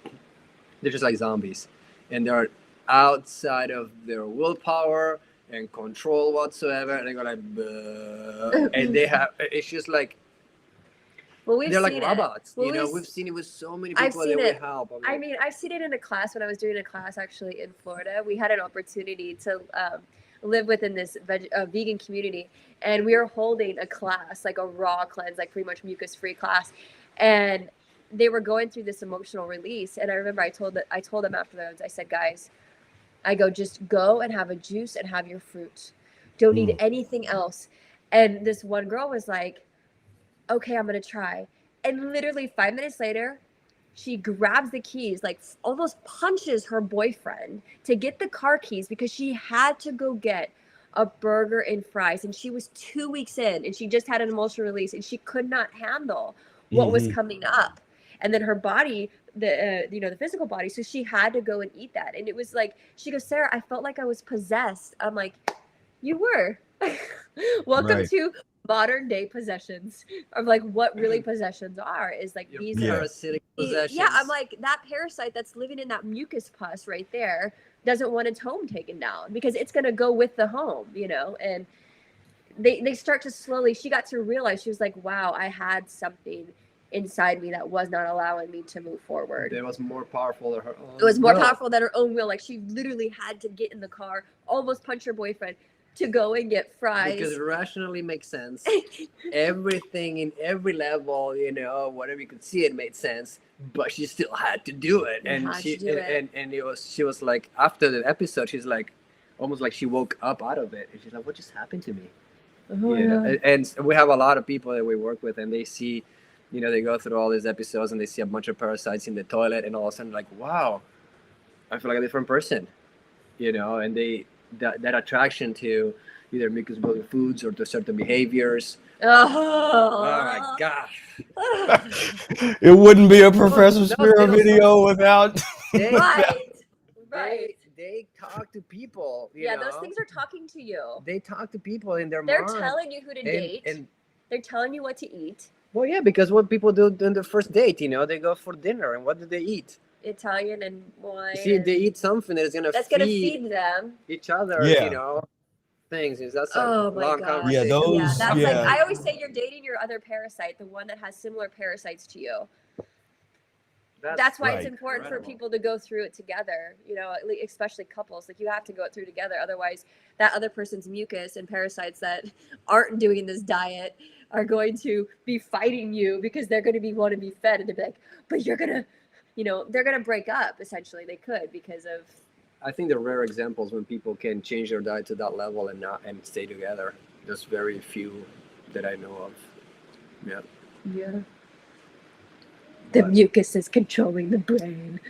they're just like zombies, and they're outside of their willpower and control whatsoever, and they go like, and it's just like, well, they're like robots. We've seen it with so many people that we help. I've seen it in a class when I was doing a class actually in Florida. We had an opportunity to live within this vegan community, and we were holding a class, like a raw cleanse, like pretty much mucus-free class, and they were going through this emotional release. And I remember I told them afterwards, I said, guys, just go and have a juice and have your fruit. Don't need anything else. And this one girl was like, okay, I'm going to try. And literally 5 minutes later, she grabs the keys, like almost punches her boyfriend to get the car keys because she had to go get a burger and fries. And she was 2 weeks in and she just had an emotional release and she could not handle what was coming up. And then her body, the physical body. So she had to go and eat that. And it was like, she goes, Sarah, I felt like I was possessed. I'm like, you were. Welcome to modern day possessions of like what really possessions are is like these parasitic possessions. Yeah, I'm like that parasite that's living in that mucus pus right there doesn't want its home taken down because it's going to go with the home, you know. And they start to slowly, she got to realize, she was like, wow, I had something inside me that was not allowing me to move forward. It was more powerful than her own It was more powerful than her own will. Like she literally had to get in the car, almost punch her boyfriend to go and get fries. Because it rationally makes sense. Everything in every level, you know, whatever you could see, it made sense. But she still had to do it. And she was like, after the episode, she's like, almost like she woke up out of it. And she's like, what just happened to me? And we have a lot of people that we work with, and they see, you know, they go through all these episodes and they see a bunch of parasites in the toilet, and all of a sudden like, wow, I feel like a different person, you know. And that attraction to either mucus building foods or to certain behaviors. Oh my gosh. It wouldn't be a Professor Spira video without. Right. They talk to people. You know? Those things are talking to you. They talk to people in their mind. They're telling you who to date. And they're telling you what to eat. Well, yeah, because what people do on the first date, you know, they go for dinner, and what do they eat? Italian and wine. See, they eat something that's gonna feed them each other. You know, things. That's a long conversation. That's like, I always say you're dating your other parasite, the one that has similar parasites to you. That's why it's important for people to go through it together, you know, especially couples. Like you have to go through together. Otherwise, that other person's mucus and parasites that aren't doing this diet are going to be fighting you because they're going to want to be fed, and they'll be like, but you're going to, you know, they're going to break up. Essentially, they could because of. I think the rare examples when people can change their diet to that level and stay together. There's very few that I know of. Yeah. The mucus is controlling the brain.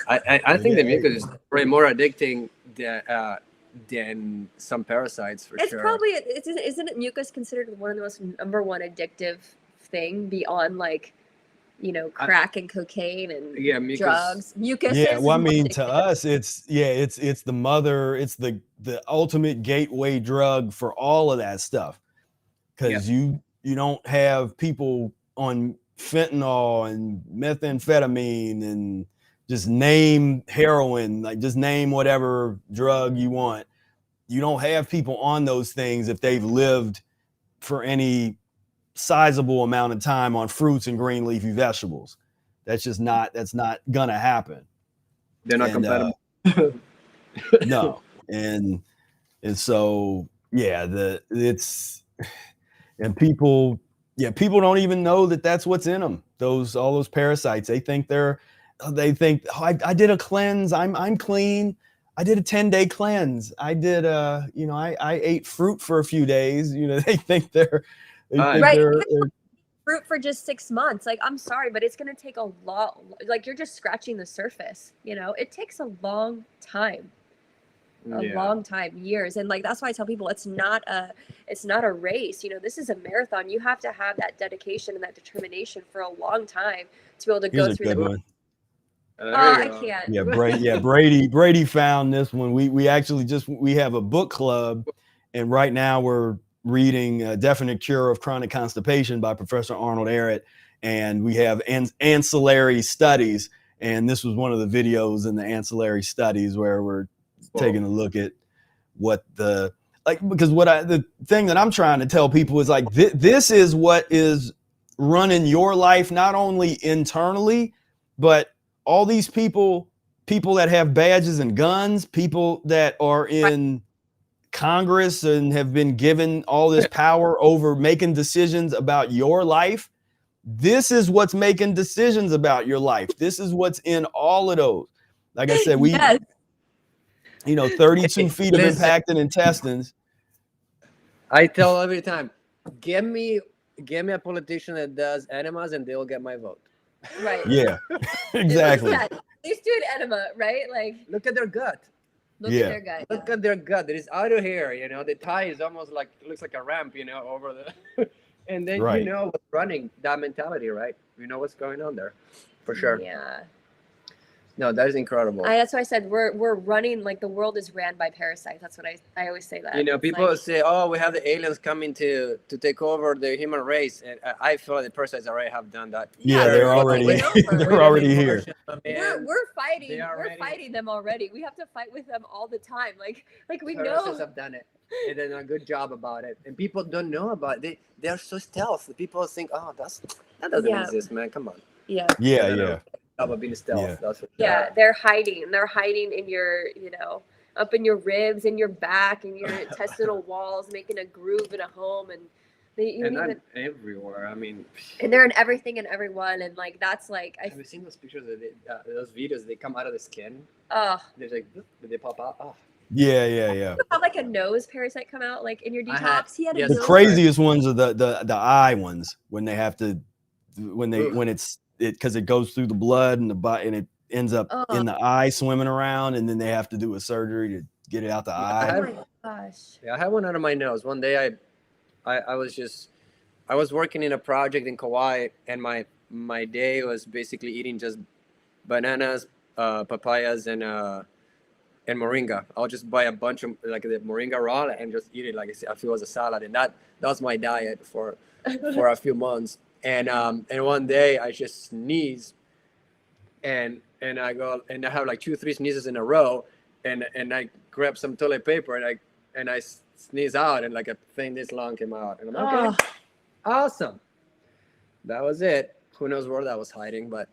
I think the mucus is probably more addicting than some parasites for sure. It's probably, isn't it mucus considered one of the most number one addictive thing beyond like, you know, crack and cocaine and mucus. Drugs? Mucus. Yeah, well, I mean, to us, it's the mother, it's the ultimate gateway drug for all of that stuff. Because you don't have people on fentanyl and methamphetamine and just name heroin, like just name whatever drug you want. You don't have people on those things if they've lived for any sizable amount of time on fruits and green leafy vegetables. That's not gonna happen. They're not compatible. No. And so people don't even know that that's what's in them. All those parasites. They think I did a cleanse. I'm clean. I did a 10-day cleanse. I did I ate fruit for a few days. You know, they think they're fruit for just 6 months. Like, I'm sorry, but it's going to take a lot. Like, you're just scratching the surface. You know, it takes a long time. Long time, years. And like, that's why I tell people it's not a race. You know, this is a marathon. You have to have that dedication and that determination for a long time to be able to go through the one. I can't. Brady found this one. We actually we have a book club, and right now we're reading Definite Cure of Chronic Constipation by Professor Arnold Ehret, and we have ancillary studies, and this was one of the videos in the ancillary studies where we're taking a look at what the thing that I'm trying to tell people is like this is what is running your life, not only internally, but all these people that have badges and guns, people that are in Congress and have been given all this power over making decisions about your life. This is what's making decisions about your life. This is what's in all of those. Like I said, 32 feet of impacted intestines. I tell every time, Give me a politician that does enemas, and they'll get my vote. Right. Yeah, exactly. At least do an enema, right? Like, look at their gut. Look at their gut. Look at their gut. It is out of here. You know, the tie is almost like, looks like a ramp, you know, over the, and then you know what's running, that mentality, right? You know what's going on there, for sure. Yeah. No, that is incredible. That's why I said we're running, like, the world is ran by parasites. That's what I always say that. You know, people say, oh, we have the aliens coming to take over the human race. And I feel like the parasites already have done that. Yeah, they're already here. We're fighting them already. We have to fight with them all the time. Like we know. Parasites have done it. And they've done a good job about it. And people don't know about it. They are so stealth. People think, oh, that doesn't exist, man. Come on. Yeah. About being stealth. They're hiding. They're hiding in your, up in your ribs, in your back, in your intestinal walls, making a groove in a home, and not everywhere. I mean, and they're in everything and everyone, and like that's like. Have you seen those pictures of those videos? They come out of the skin. Oh. They're like, they pop out. Oh. Yeah. You have like a nose parasite come out, like in your detox. He had a the nose craziest ones are the eye ones when they have to because it goes through the blood and the body and it ends up in the eye swimming around, and then they have to do a surgery to get it out the eye. Oh my gosh. Yeah, I had one out of my nose. One day I was working in a project in Kauai, and my day was basically eating just bananas, papayas, and moringa. I'll just buy a bunch of like the moringa raw and just eat it like if it was a salad, and that was my diet for a few months. And one day I just sneeze, and I go and I have like 2-3 sneezes in a row, and I grab some toilet paper and I sneeze out, and like a thing this long came out, and I'm like, okay, awesome. That was it. Who knows where that was hiding, but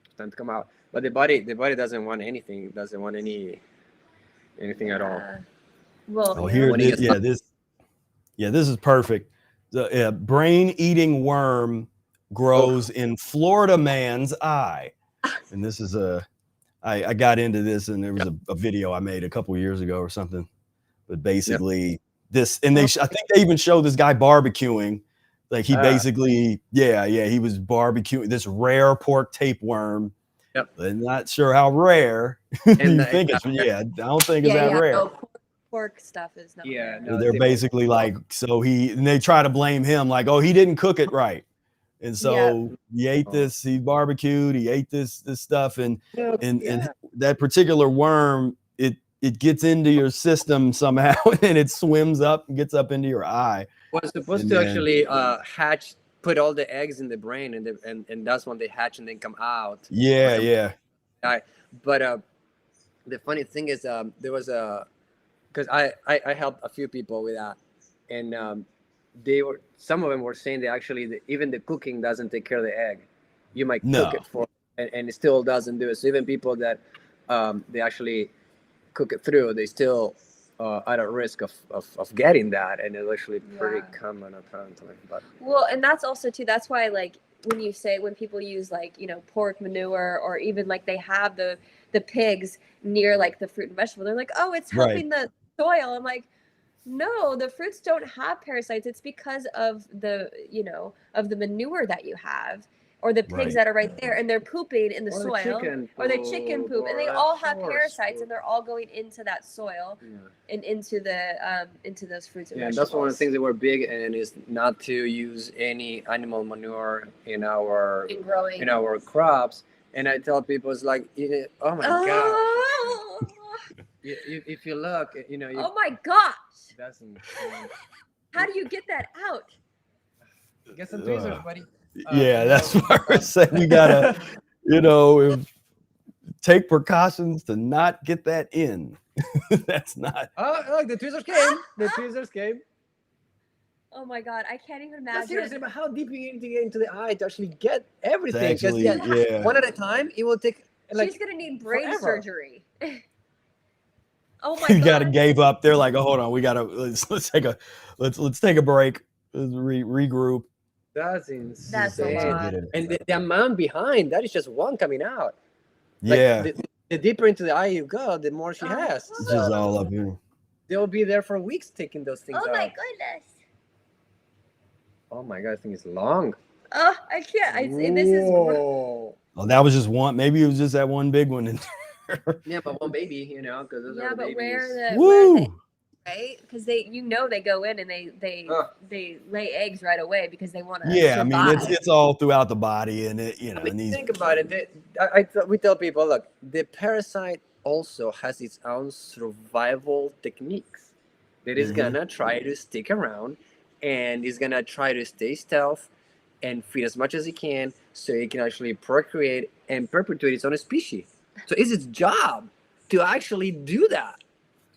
it's time to come out. But the body doesn't want anything. It doesn't want anything at all. Well, this is perfect. The brain-eating worm grows in Florida man's eye, and this is I got into this, and there was a video I made a couple years ago or something, but basically this, and I think they even showed this guy barbecuing, like he basically he was barbecuing this rare pork tapeworm. I'm not sure how rare you think it's. I don't think it's that rare. No, pork stuff is not. They're basically like, and they try to blame him, like, oh, he didn't cook it right, and so he ate this, he barbecued, he ate this stuff, and that particular worm, it gets into your system somehow, and it swims up and gets up into your eye. Was supposed to actually hatch, put all the eggs in the brain, and that's when they hatch and then come out. But the funny thing is, there was because I helped a few people with that, and some of them were saying that even the cooking doesn't take care of the egg. You might cook it for, and it still doesn't do it. So even people that they actually cook it through, they still at a risk of getting that, and it's actually pretty common apparently. But and that's also too. That's why, like, when people use like pork manure, or even like they have the pigs near like the fruit and vegetable, they're like, oh, it's helping the soil. I'm like, no, the fruits don't have parasites. It's because of the manure that you have, or the pigs that are right there, and they're pooping in the soil, or their chicken poop, and they all have parasites, and they're all going into that soil and into those fruits and vegetables. That's one of the things that we're big in, is not to use any animal manure in our crops. And I tell people, it's like, oh my god. If you look, oh my gosh. That's insane. How do you get that out? Get some tweezers, buddy. That's what we're saying. We gotta, take precautions to not get that in. That's not. Oh, look, the tweezers came. The tweezers came. Oh my god, I can't even imagine. Seriously, but how deep you need to get into the eye to actually get everything? One at a time, it will take. She's gonna need brain surgery. Oh my god! You gotta gave up. They're like, oh, hold on, we gotta let's take a break. Let's regroup. That's insane. That's a lot. And the amount behind that is just one coming out. The deeper into the eye you go, the more she has. It's just all up here. They'll be there for weeks taking those things out. Oh my goodness. Oh my God, I think it's long. Oh, I can't. This is. Whoa. Oh, that was just one. Maybe it was just that one big one. Yeah, but one baby, you know, because those are the But babies. where Woo! they, right? Because they go in and they lay eggs right away because they want to Yeah, survive. I mean it's all throughout the body, and it I mean, think about it. We tell people, look, the parasite also has its own survival techniques. That is gonna try to stick around, and is gonna try to stay stealth and feed as much as it can, so it can actually procreate and perpetuate its own species. So it's its job to actually do that.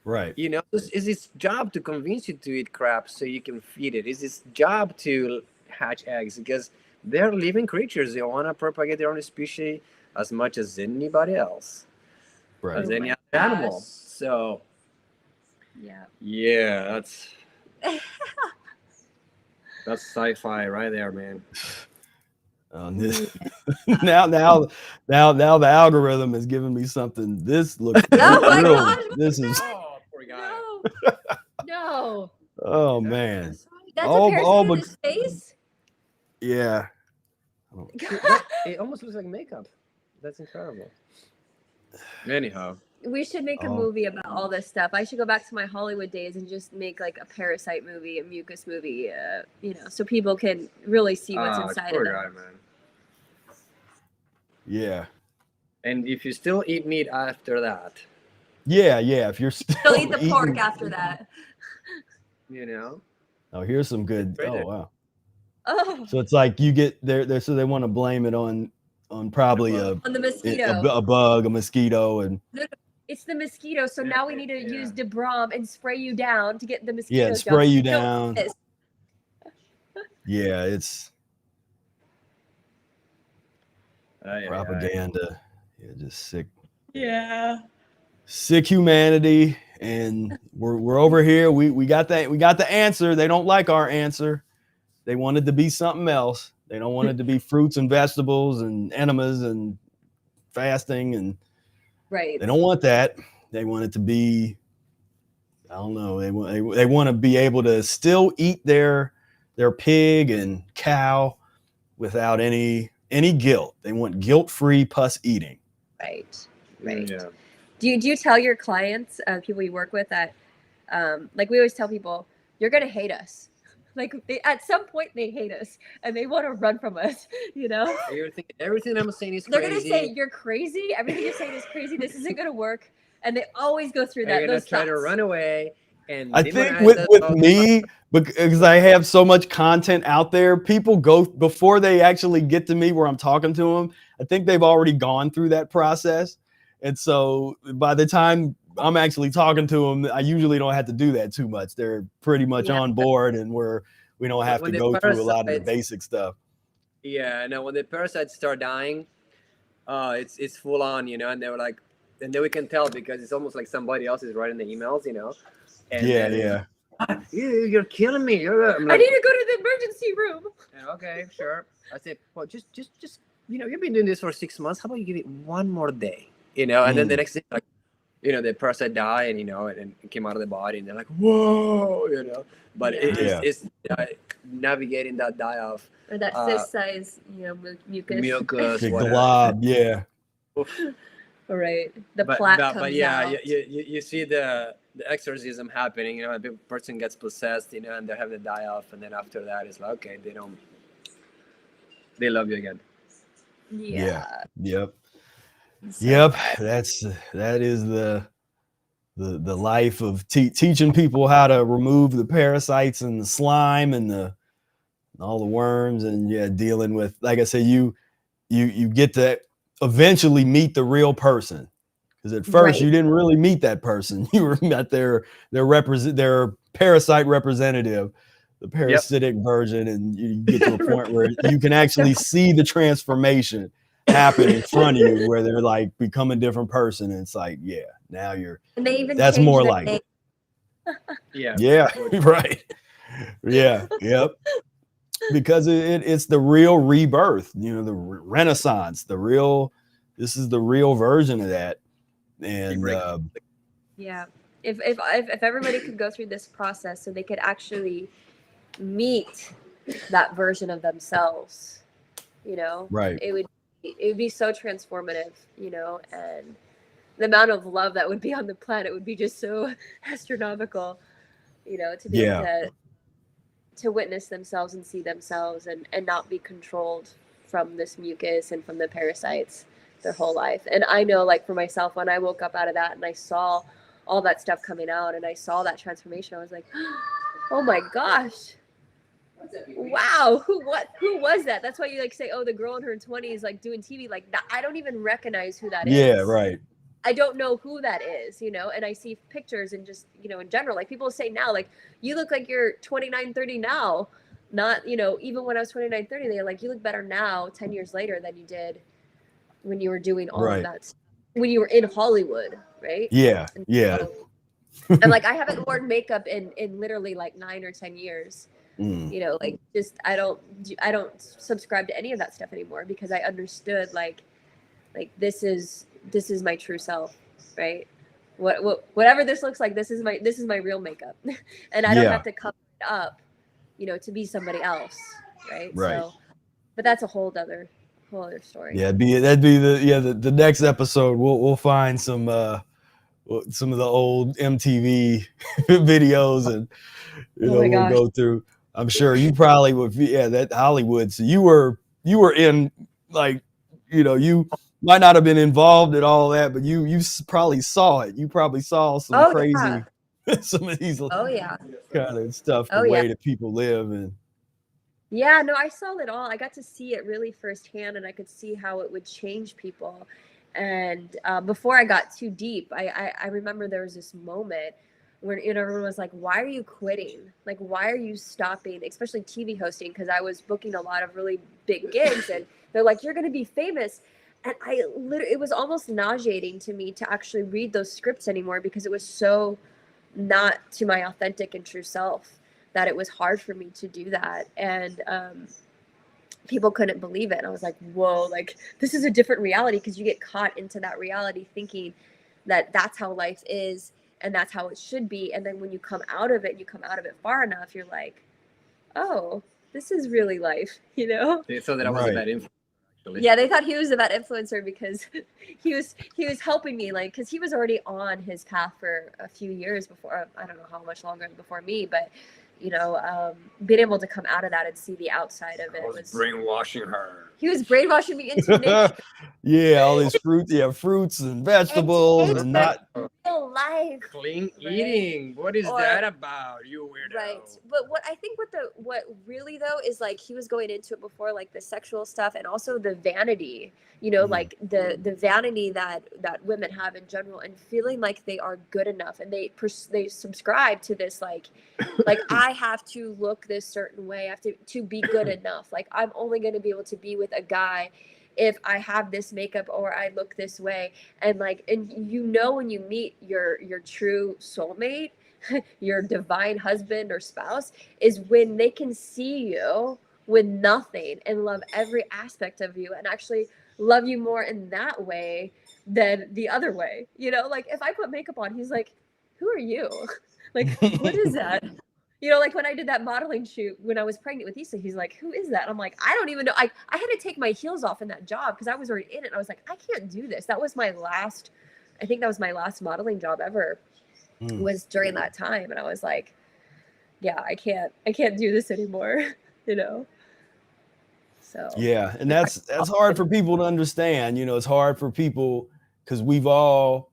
right. You know, it's its job to convince you to eat crap so you can feed it. It's its job to hatch eggs because they're living creatures. They want to propagate their own species as much as anybody else, Right. as any other animal. So, yeah, that's sci-fi right there, man. Now the algorithm is giving me something. This looks Oh my real. gosh, This is Oh, poor guy. No. oh man. That's All- a parasite all in but- his face. Yeah. It almost looks like makeup. That's incredible. Anyhow. We should make a movie about all this stuff. I should go back to my Hollywood days and just make like a parasite movie, a mucus movie, so people can really see what's inside of poor them. guy, man. Yeah. And if you still eat meat after that, Yeah. If you're still They'll eat the eating, pork after that. you know. Oh, here's some good. Right Oh there. wow. Oh. So it's like you get there. So they want to blame it on probably On the mosquito. a bug, a mosquito, and It's the mosquito. So now we need to use DeBrom and spray you down to get the mosquito. yeah, spray you Don't down. do this. Yeah, it's Yeah. propaganda. Yeah, just sick. Yeah. Sick humanity, and we're over here. We got the answer. They don't like our answer. They want it to be something else. They don't want it to be fruits and vegetables and enemas and fasting, and Right. they don't want that. They want it to be, I don't know. They want to be able to still eat their pig and cow without any guilt. They want guilt-free pus eating. Right. Right. Yeah. Do you tell your clients, people you work with, that like we always tell people, you're gonna hate us. Like at some point they hate us and they want to run from us, you know? Everything I'm saying is They're crazy. gonna say you're crazy. Everything you're saying is crazy. This isn't gonna work. And they always go through that. They're gonna Those try to thoughts. run away. And I think with me, because I have so much content out there, people go before they actually get to me where I'm talking to them. I think they've already gone through that process. And so by the time I'm actually talking to them, I usually don't have to do that too much. They're pretty much on board, and we don't have to go through a lot of the basic stuff. Yeah, no, when the parasites start dying, it's full on, you know, and they were like, and then we can tell because it's almost like somebody else is writing the emails, you know. And Yeah. You're killing me. I'm I need to go to the emergency room. Okay, sure. I said, well, just, you know, you've been doing this for 6 months. How about you give it one more day, you know? And then the next day, like, you know, the parasite died, and you know, and it came out of the body, and they're like, whoa, you know. But it's navigating that die off. Or that cyst size, you know, mucus. Mucus, Big whatever. glob, yeah. All right. The plaque comes but yeah, out. you see the exorcism happening, you know, the person gets possessed, you know, and they have to die off, and then after that it's like, okay, they love you again. Yeah. Yep. So Yep. That is the life of teaching people how to remove the parasites and the slime and all the worms, and dealing with, like I said, you get to eventually meet the real person, because at first you didn't really meet that person. You were met their parasite representative, the parasitic version, and you get to a point where you can actually see the transformation happen in front of you, where they're like become a different person, and it's like, now you're, and they even that's changed more the like name. right, yep, because it's the real rebirth, you know, the renaissance, this is the real version of that. And if everybody could go through this process, so they could actually meet that version of themselves, you know. Right. It would be so transformative, you know, and the amount of love that would be on the planet would be just so astronomical, you know, to be able to witness themselves and see themselves and not be controlled from this mucus and from the parasites their whole life. And I know, like, for myself, when I woke up out of that and I saw all that stuff coming out and I saw that transformation, I was like, oh my gosh, wow, who was that? That's why you like say, oh, the girl in her 20s like doing TV, like that. I don't even recognize who that is. Yeah, right. I don't know who that is, you know, and I see pictures and just, you know, in general, like people say now, like, you look like you're 29, 30 now, not, you know, even when I was 29, 30, they're like, you look better now 10 years later than you did when you were doing all of that, when you were in Hollywood, right? Yeah, and yeah. So, I'm like, I haven't worn makeup in literally like 9 or 10 years. You know, like, just I don't subscribe to any of that stuff anymore, because I understood like this is my true self, right? Whatever this looks like, this is my real makeup. And I don't have to cover it up, you know, to be somebody else, right? So, but that's a whole other story. Yeah, that'd be the next episode. We'll find some of the old MTV videos, and you know, we'll go through. I'm sure you probably would. That Hollywood. So you were in, like, you know, you might not have been involved in all that, but you probably saw it. You probably saw some crazy, some of these kind of stuff, the way that people live. And yeah, no, I saw it all. I got to see it really firsthand, and I could see how it would change people. And before I got too deep, I remember there was this moment where, you know, everyone was like, why are you quitting? Like, why are you stopping, especially TV hosting? Because I was booking a lot of really big gigs, and they're like, you're going to be famous. And it was almost nauseating to me to actually read those scripts anymore, because it was so not to my authentic and true self that it was hard for me to do that. And people couldn't believe it. And I was like, whoa, like, this is a different reality, because you get caught into that reality thinking that that's how life is and that's how it should be. And then when you come out of it, and you come out of it far enough, you're like, oh, this is really life, you know? They thought that I was a bad influencer, actually. Yeah, they thought he was a bad influencer because he was helping me, like, because he was already on his path for a few years before. I don't know how much longer before me, but you know, being able to come out of that and see the outside of it was brainwashing her. He was brainwashing me into nature. Yeah, all these fruits and vegetables, and not real life. Clean eating. What is that about, you weirdo? Right. But what I think what really though is, like, he was going into it before, like the sexual stuff and also the vanity, you know, like the vanity that women have in general, and feeling like they are good enough, and they subscribe to this like I have to look this certain way, I have to be good enough. Like, I'm only going to be able to be with a guy if I have this makeup or I look this way. And like, and you know, when you meet your true soulmate, your divine husband or spouse, is when they can see you with nothing and love every aspect of you, and actually love you more in that way than the other way. You know, like, if I put makeup on, he's like, who are you? Like, what is that? You know, like when I did that modeling shoot when I was pregnant with Issa, he's like, who is that? I'm like, I don't even know. I had to take my heels off in that job because I was already in it. I was like, I can't do this. That was my last modeling job ever, was during that time. And I was like, yeah, I can't do this anymore, you know? So. Yeah. And that's hard for people to understand. You know, it's hard for people because we've all,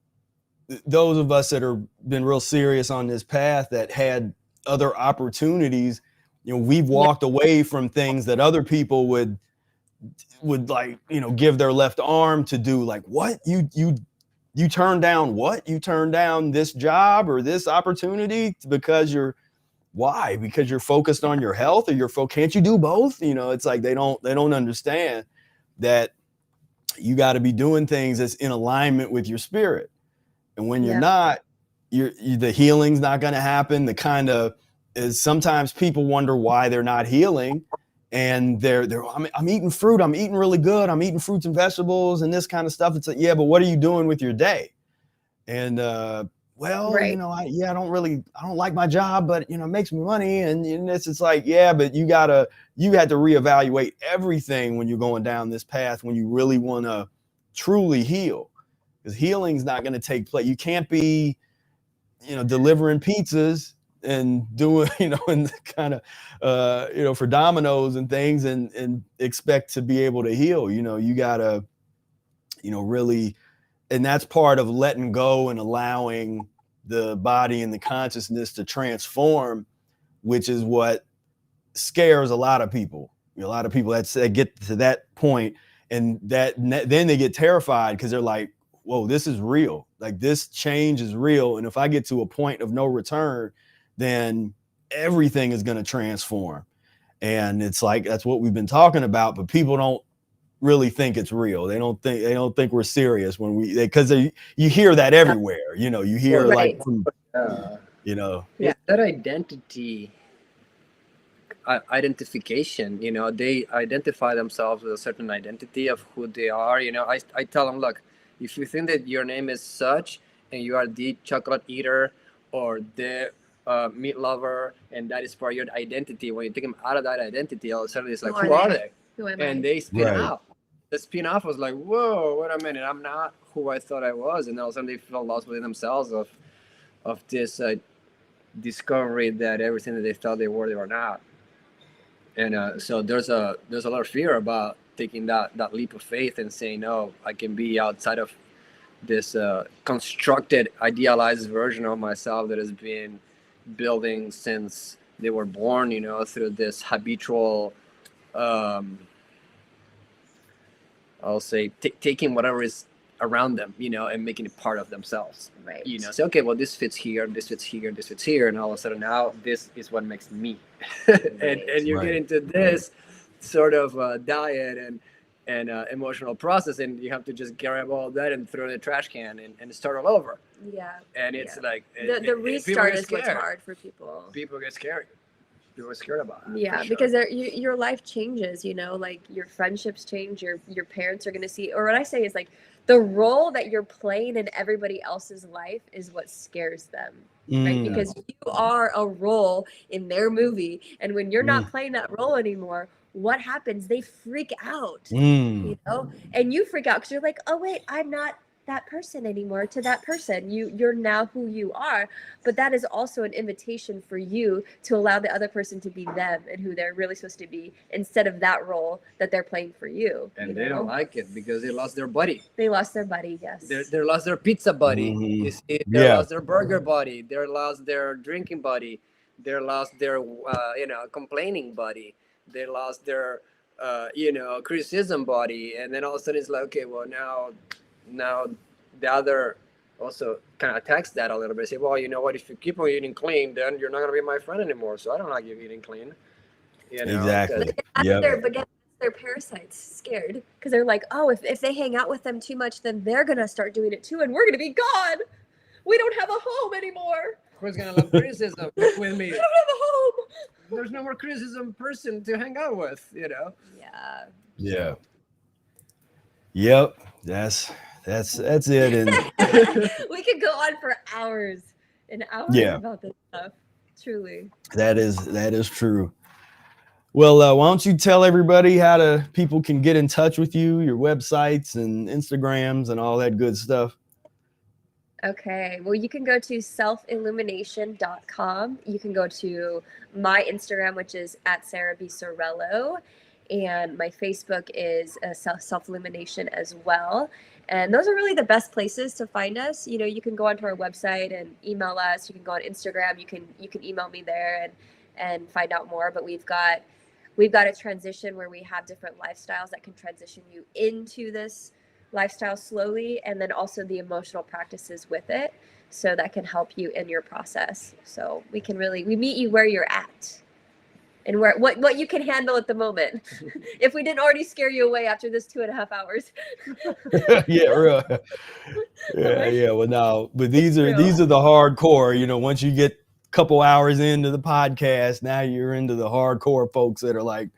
those of us that have been real serious on this path that had other opportunities, you know, we've walked away from things that other people would like, you know, give their left arm to do. Like, what you turned down? What you turned down this job or this opportunity because because you're focused on your health, or can't you do both? You know, it's like they don't understand that you got to be doing things that's in alignment with your spirit. And when you're not, the healing's not going to happen. The kind of is sometimes people wonder why they're not healing, and I'm eating fruit. I'm eating really good. I'm eating fruits and vegetables and this kind of stuff. It's like, yeah, but what are you doing with your day? And well, Right. I don't like my job, but it makes me money. And it's like, yeah, but you had to reevaluate everything when you're going down this path, when you really want to truly heal, because healing's not going to take place. You can't be, delivering pizzas and doing, and kind of, for Domino's and things and expect to be able to heal. You gotta, really, and that's part of letting go and allowing the body and the consciousness to transform, which is what scares a lot of people. A lot of people that get to that point, and then they get terrified because they're like, whoa, this is real. Like, this change is real. And if I get to a point of no return, then everything is going to transform. And it's like, that's what we've been talking about, but people don't really think it's real. They don't think we're serious when because you hear that everywhere. You hear Right. like from, Yeah, that identity identification, they identify themselves with a certain identity of who they are. I tell them, look, if you think that your name is such and you are the chocolate eater or the meat lover, and that is part of your identity, when you take them out of that identity, all of a sudden it's like, who are they? Who am And I? they spin Right. out. The spin off was like, whoa, wait a minute, I'm not who I thought I was. And all of a sudden they feel lost within themselves of this discovery that everything that they thought they were not. And so there's a lot of fear about taking that leap of faith and saying, no, I can be outside of this constructed, idealized version of myself that has been building since they were born, through this habitual, I'll say, taking whatever is around them, and making it part of themselves. Right. Say, okay, well, this fits here, this fits here, this fits here, and all of a sudden now this is what makes me. and you get into this sort of diet and emotional process, and you have to just grab all that and throw in the trash can and start all over. Yeah. And it's like The restart is what's hard for people. People get scared. People are scared about it. Yeah, because your life changes, like your friendships change, your parents are going to see, or what I say is like the role that you're playing in everybody else's life is what scares them, right? Because you are a role in their movie, and when you're not playing that role anymore, what happens? They freak out, and you freak out because you're like, oh wait, I'm not that person anymore. To that person, you're now who you are. But that is also an invitation for you to allow the other person to be them and who they're really supposed to be, instead of that role that they're playing for you. And they don't like it because they lost their buddy. They lost their buddy. Yes. They lost their pizza buddy. You see, they lost their burger buddy. They lost their drinking buddy. They lost their complaining buddy. They lost their criticism buddy. And then all of a sudden it's like, okay, well, now the other also kind of attacks that a little bit. Say, well, you know what? If you keep on eating clean, then you're not going to be my friend anymore. So I don't like you eating clean. Exactly. But they're parasites, scared, because they're like, oh, if they hang out with them too much, then they're going to start doing it too, and we're going to be gone. We don't have a home anymore. Who's going to love criticism with me? We don't have a home. There's no more criticism person to hang out with, Yeah. Yeah. Yep. That's it. And we could go on for hours and hours about this stuff. Truly. That is true. Well, why don't you tell everybody how people can get in touch with you, your websites and Instagrams and all that good stuff? Okay. Well, you can go to selfillumination.com. You can go to my Instagram, which is at Sarah Bisarello. And my Facebook is Self-Illumination as well. And those are really the best places to find us. You can go onto our website and email us. You can go on Instagram. You can email me there and find out more. But we've got a transition where we have different lifestyles that can transition you into this lifestyle slowly, and then also the emotional practices with it, so that can help you in your process. So we meet you where you're at and what you can handle at the moment. If we didn't already scare you away after this 2.5 hours. Yeah, real. Yeah. Well, no, but these are the hardcore. Once you get a couple hours into the podcast, now you're into the hardcore folks that are like,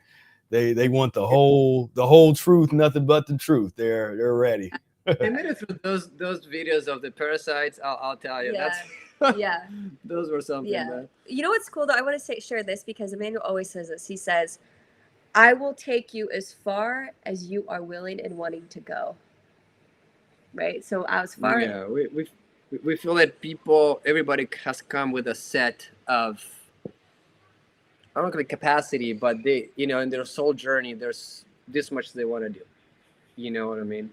they want the whole truth, nothing but the truth. They're ready. I made it through those videos of the parasites. I'll tell you. Yeah. That's Yeah. Those were something. Yeah. Man. You know what's cool though? I want to share this because Emmanuel always says this. He says, "I will take you as far as you are willing and wanting to go." Right. So as far. Yeah, we feel that everybody has come with a set of, I don't know the capacity, but they, in their soul journey, there's this much they want to do. You know what I mean?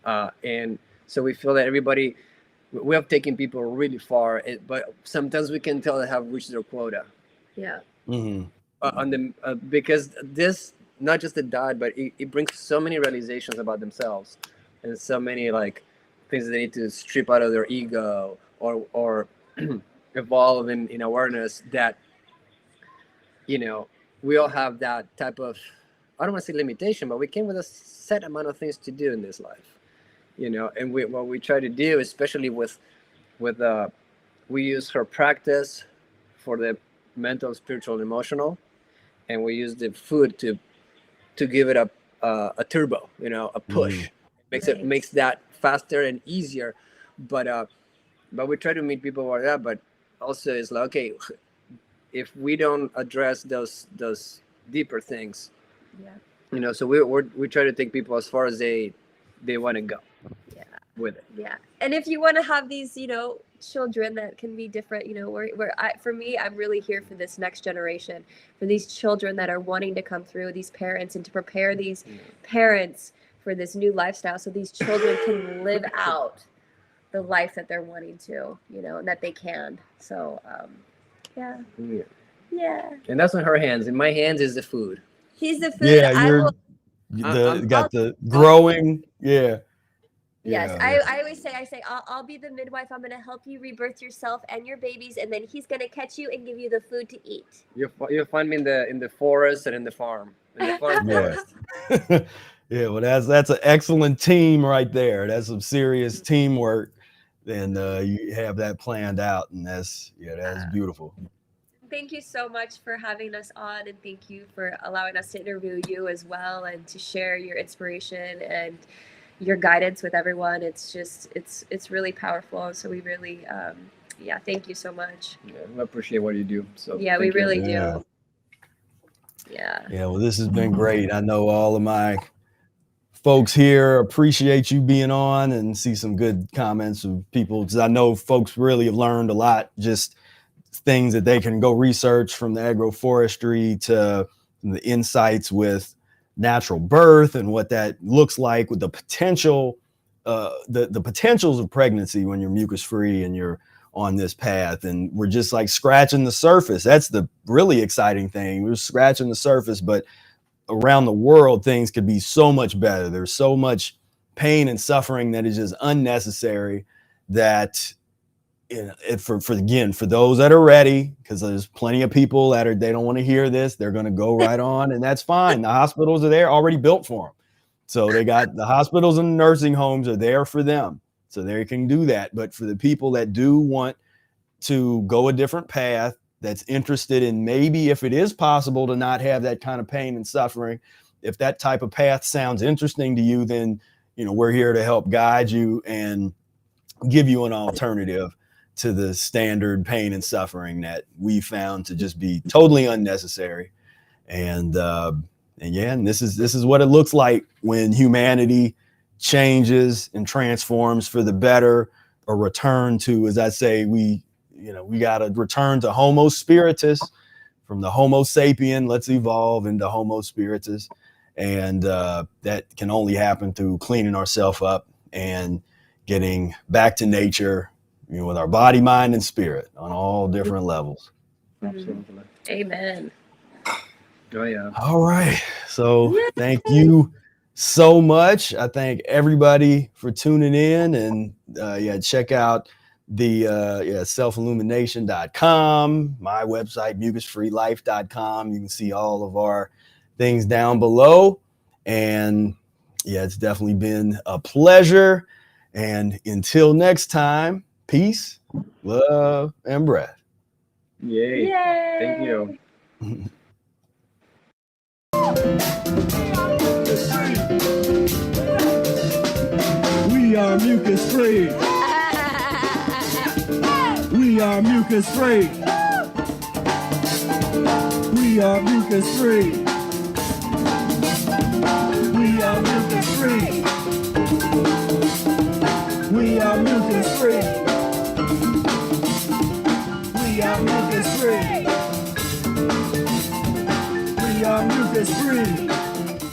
And so we feel that we have taken people really far, but sometimes we can tell they have reached their quota. Yeah. Mm-hmm. Because this, not just the diet, but it brings so many realizations about themselves, and so many things they need to strip out of their ego or evolve in awareness that, we all have that type of, I don't want to say limitation, but we came with a set amount of things to do in this life, and what we try to do, especially with we use her practice for the mental, spiritual, and emotional, and we use the food to give it a turbo, a push. Makes that faster and easier, but we try to meet people where they're at, but also it's like, okay, if we don't address those deeper things, so we try to take people as far as they want to go with it. Yeah. And if you want to have these, children that can be different, for me, I'm really here for this next generation, for these children that are wanting to come through, these parents, and to prepare these parents for this new lifestyle so these children can live out the life that they're wanting to, and that they can. So, yeah. And that's in her hands. In my hands is the food. He's the food. Yeah, got the growing. Yeah. Yes, yeah. I always say, I'll be the midwife. I'm going to help you rebirth yourself and your babies, and then he's going to catch you and give you the food to eat. You'll find me in the forest and in the farm. In the farm forest. Yeah, well, that's an excellent team right there. That's some serious teamwork, and you have that planned out, and that's beautiful. Thank you so much for having us on, and thank you for allowing us to interview you as well and to share your inspiration and your guidance with everyone. It's just, it's really powerful. So we really, thank you so much. Yeah, I appreciate what you do. So yeah, we really do. Yeah. Yeah. Well, this has been great. I know all of my folks here appreciate you being on, and see some good comments of people, because I know folks really have learned a lot, just things that they can go research from the agroforestry to the insights with natural birth and what that looks like, with the potential, the potentials of pregnancy when you're mucus free and you're on this path. And we're just scratching the surface. That's the really exciting thing. We're scratching the surface, but around the world, things could be so much better. There's so much pain and suffering that is just unnecessary, that for those that are ready, because there's plenty of people that they don't want to hear this, they're going to go right on, and that's fine. The hospitals are there already built for them. So they got the hospitals and nursing homes are there for them, so they can do that. But for the people that do want to go a different path, that's interested in maybe if it is possible to not have that kind of pain and suffering, if that type of path sounds interesting to you, then we're here to help guide you and give you an alternative to the standard pain and suffering that we found to just be totally unnecessary. And this is what it looks like when humanity changes and transforms for the better, or return to, as I say, we got to return to Homo spiritus, from the Homo sapien. Let's evolve into Homo spiritus. And that can only happen through cleaning ourselves up and getting back to nature, with our body, mind, and spirit on all different levels. Absolutely. Amen. Oh, yeah. All right. So thank you so much. I thank everybody for tuning in, and check out the selfillumination.com, my website, mucusfreelife.com. You can see all of our things down below. And it's definitely been a pleasure. And until next time, peace, love, and breath. Yay. Thank you. We mucus free. We are mucus free. We are mucus free. We are mucus free. We are mucus free. We are mucus free. We are mucus free.